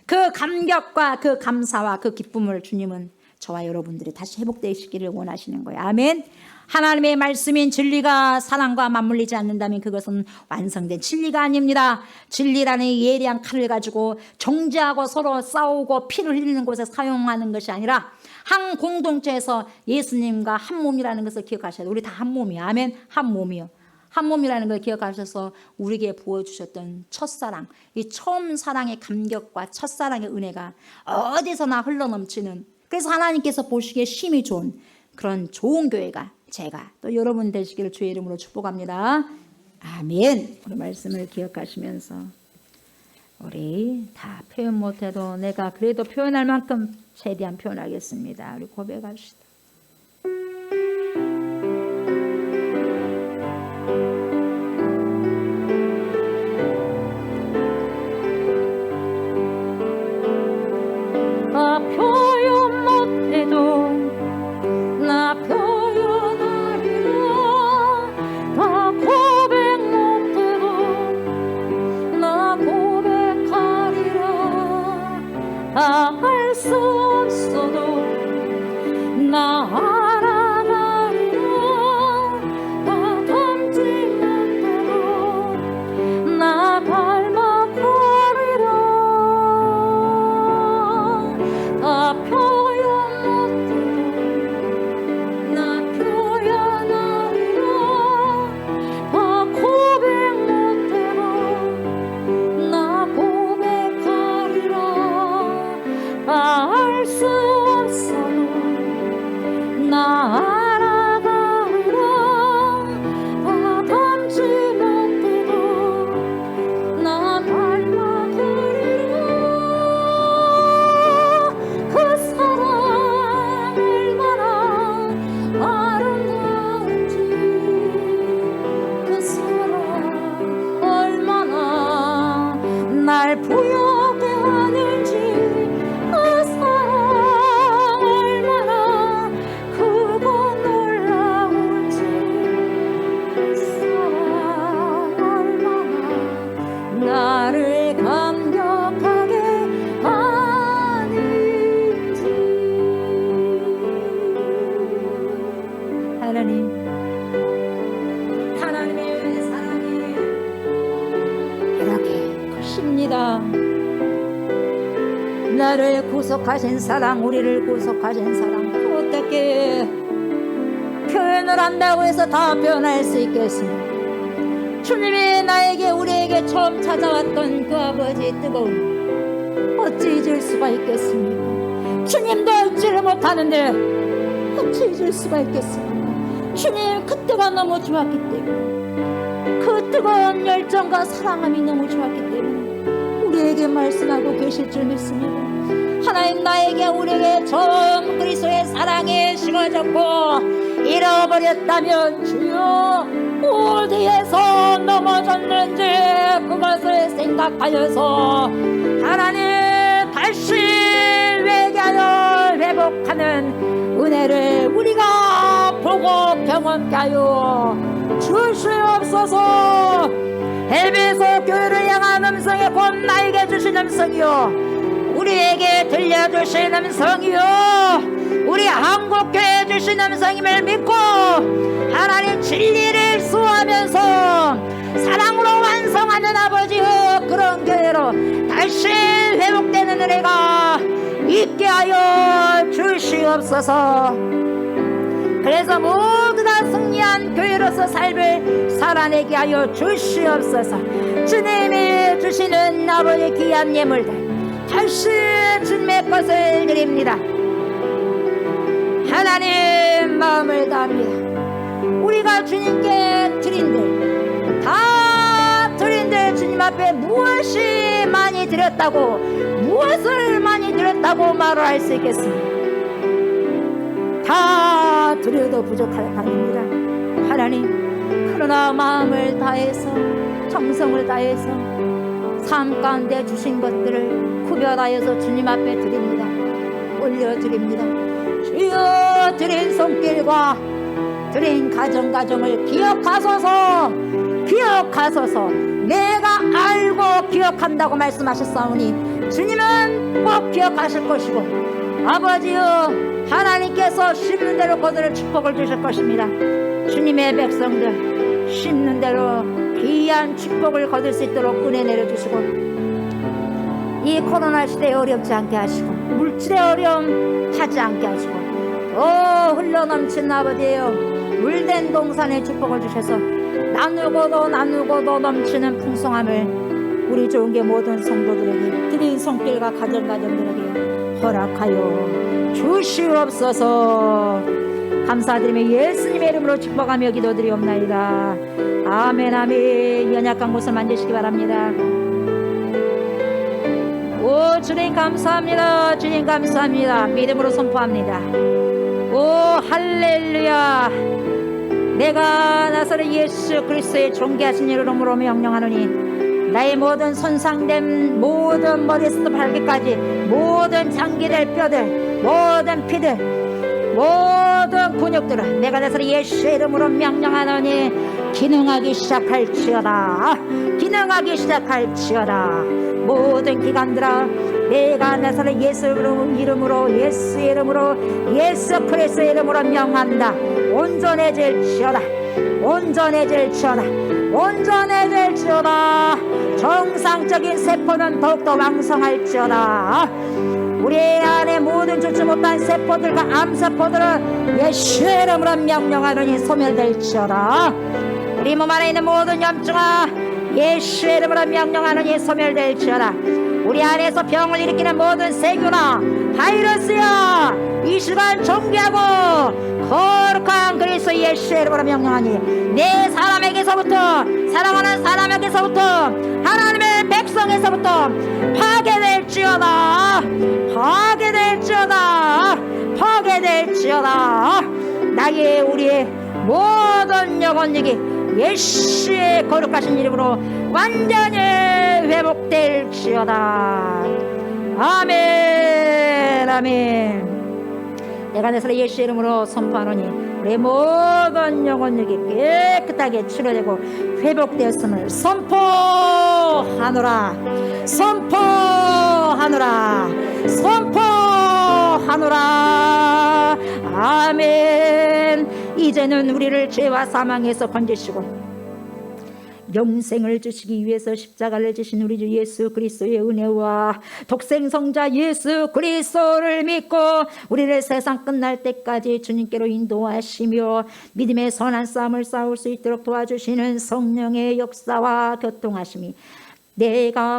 그 감격과 그 감사와 그 기쁨을 주님은 저와 여러분들이 다시 회복되시기를 원하시는 거예요. 아멘. 하나님의 말씀인 진리가 사랑과 맞물리지 않는다면 그것은 완성된 진리가 아닙니다. 진리라는 예리한 칼을 가지고 정죄하고 서로 싸우고 피를 흘리는 곳에 사용하는 것이 아니라 한 공동체에서 예수님과 한 몸이라는 것을 기억하셔야 돼요. 우리 다 한 몸이에요. 아멘. 한 몸이요. 한 몸이라는 걸 기억하셔서 우리에게 부어주셨던 첫사랑, 이 처음 사랑의 감격과 첫사랑의 은혜가 어디서나 흘러넘치는, 그래서 하나님께서 보시기에 심히 좋은 그런 좋은 교회가 제가 또 여러분 되시기를 주의 이름으로 축복합니다. 아멘. 우리 말씀을 기억하시면서 우리 다 표현 못해도 내가 그래도 표현할 만큼 최대한 표현하겠습니다. 우리 고백합시다. 나 표현 못해도 나 표현하리라. 나 고백 못해도 나 고백하리라. 다 할 수 없어도 나 알아가리라. 나를 구속하신 사랑, 우리를 구속하신 사랑, 어떻게 표현을 한다고 해서 다 표현할 수 있겠습니까? 주님이 나에게, 우리에게 처음 찾아왔던 그 아버지의 뜨거움, 어찌 잊을 수가 있겠습니까? 주님도 잊지를 못하는데 어찌 잊을 수가 있겠습니까? 주님 그때가 너무 좋았기 때문에, 그 뜨거운 열정과 사랑함이 너무 좋았기 때문에 우리에게 말씀하고 계실 줄 믿습니다. 하나님, 나에게, 우리에게 처음 그리스도의 사랑이 식어졌고 잃어버렸다면 주여, 어디에서 넘어졌는지 그것을 생각하여서 하나님 다시 회개하여 회복하는 은혜를 우리가 보고 경험케 하여 주시옵소서. 에베소 교회를 향한 음성이 곧 나에게 주신 음성이요, 우리에게 들려주신 음성이요, 우리 한국교회에 주신 음성임을 믿고 하나님 진리를 수호하면서 사랑으로 완성하는 아버지의 그런 교회로 다시 회복되는 은혜가 있게 하여 주시옵소서. 그래서 모두 다 승리한 교회로서 삶을 살아내게 하여 주시옵소서. 주님이 주시는 아버지의 귀한 예물들 다시 주님의 것을 드립니다. 하나님, 마음을 다합니다. 우리가 주님께 드린들 주님 앞에 무엇이 많이 드렸다고, 무엇을 많이 드렸다고 말을 할 수 있겠습니까? 다 드려도 부족할 판입니다. 하나님, 그러나 마음을 다해서, 정성을 다해서 삶 가운데 주신 것들을 구별하여서 주님 앞에 드립니다. 올려드립니다. 주여, 드린 손길과 드린 가정을 기억하소서. 내가 알고 기억한다고 말씀하셨사오니 주님은 꼭 기억하실 것이고, 아버지여, 하나님께서 심는 대로 거두는 축복을 주실 것입니다. 주님의 백성들 심는 대로 귀한 축복을 거둘 수 있도록 은혜 내려주시고, 이 코로나 시대에 어렵지 않게 하시고, 물질의 어려움 하지 않게 하시고, 더 흘러넘치는 아버지예요, 물된 동산에 축복을 주셔서 나누고도 넘치는 풍성함을 우리 좋은게 모든 성도들에게, 드린 손길과 가정들에게 허락하여 주시옵소서. 감사드리며 예수님의 이름으로 축복하며 기도드리옵나이다. 아멘, 아멘. 연약한 곳을 만지시기 바랍니다. 오, 주님 감사합니다. 주님 감사합니다. 믿음으로 선포합니다. 오, 할렐루야. 내가 나사렛 예수 그리스도의 존귀하신 이름으로 명령하노니 나의 모든 손상된 모든 머리에서부터 발끝까지 모든 장기들, 뼈들, 모든 피들, 모든 근육들은 내가 나사렛 예수의 이름으로 명령하노니 기능하기 시작할지어다. 기능하기 시작할지어다. 모든 기관들아, 내가 나사렛 예수 이름으로, 예수의 이름으로, 예수 그리스도의 이름으로 명한다. 온전해질지어다. 온전해질지어다. 온전해질지어다. 정상적인 세포는 더욱더 왕성할지어다. 우리 안에 모든 죽지 못한 세포들과 암세포들은 예수의 이름으로 명령하노니 소멸될지어다. 우리 몸 안에 있는 모든 염증아, 예수의 이름으로 명령하노니 소멸될지어다. 우리 안에서 병을 일으키는 모든 세균아, 바이러스야, 이 시간 정죄하고 거룩한 그리스도 예수의 이름으로 명령하니 내 사람에게서부터, 사랑하는 사람에게서부터, 하나님의 백성에서부터 파괴될지어다. 파괴될지어다. 파괴될지어다. 나의 우리의 모든 영혼력이 예수의 거룩하신 이름으로 완전히 회복될지어다. 아멘, 아멘. 내가 나사렛 예수의 이름으로 선포하노니 우리 모든 영혼력이 깨끗하게 치료되고 회복되었음을 선포하노라. 선포하노라. 선포하노라. 아멘. 이제는 우리를 죄와 사망에서 건지시고 영생을 주시기 위해서 십자가를 지신 우리 주 예수 그리스도의 은혜와 독생성자 예수 그리스도를 믿고 우리를 세상 끝날 때까지 주님께로 인도하시며 믿음의 선한 싸움을 싸울 수 있도록 도와주시는 성령의 역사와 교통하심이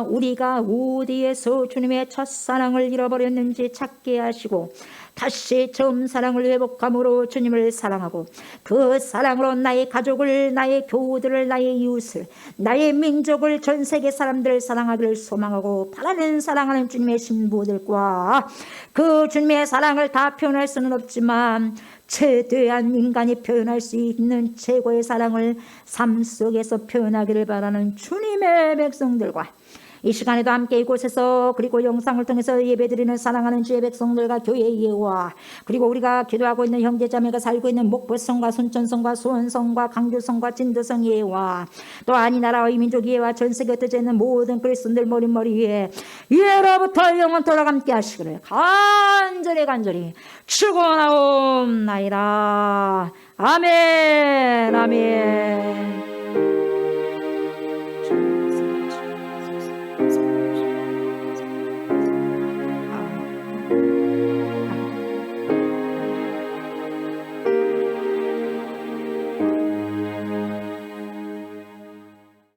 우리가 어디에서 주님의 첫사랑을 잃어버렸는지 찾게 하시고 다시 처음 사랑을 회복함으로 주님을 사랑하고 그 사랑으로 나의 가족을, 나의 교우들을, 나의 이웃을, 나의 민족을, 전 세계 사람들을 사랑하기를 소망하고 바라는 사랑하는 주님의 신부들과 그 주님의 사랑을 다 표현할 수는 없지만 최대한 인간이 표현할 수 있는 최고의 사랑을 삶 속에서 표현하기를 바라는 주님의 백성들과 이 시간에도 함께 이곳에서 그리고 영상을 통해서 예배드리는 사랑하는 주의 백성들과 교회의 예와 그리고 우리가 기도하고 있는 형제자매가 살고 있는 목포성과 순천성과 수원성과 강주성과 진도성 예와 또한 이 나라와 이 민족 예와 전 세계에 흩어져 있는 모든 그리스도인들 머리 위에 예로부터 영원토록 함께 하시기를 간절히 축원하옵나이다. 아멘.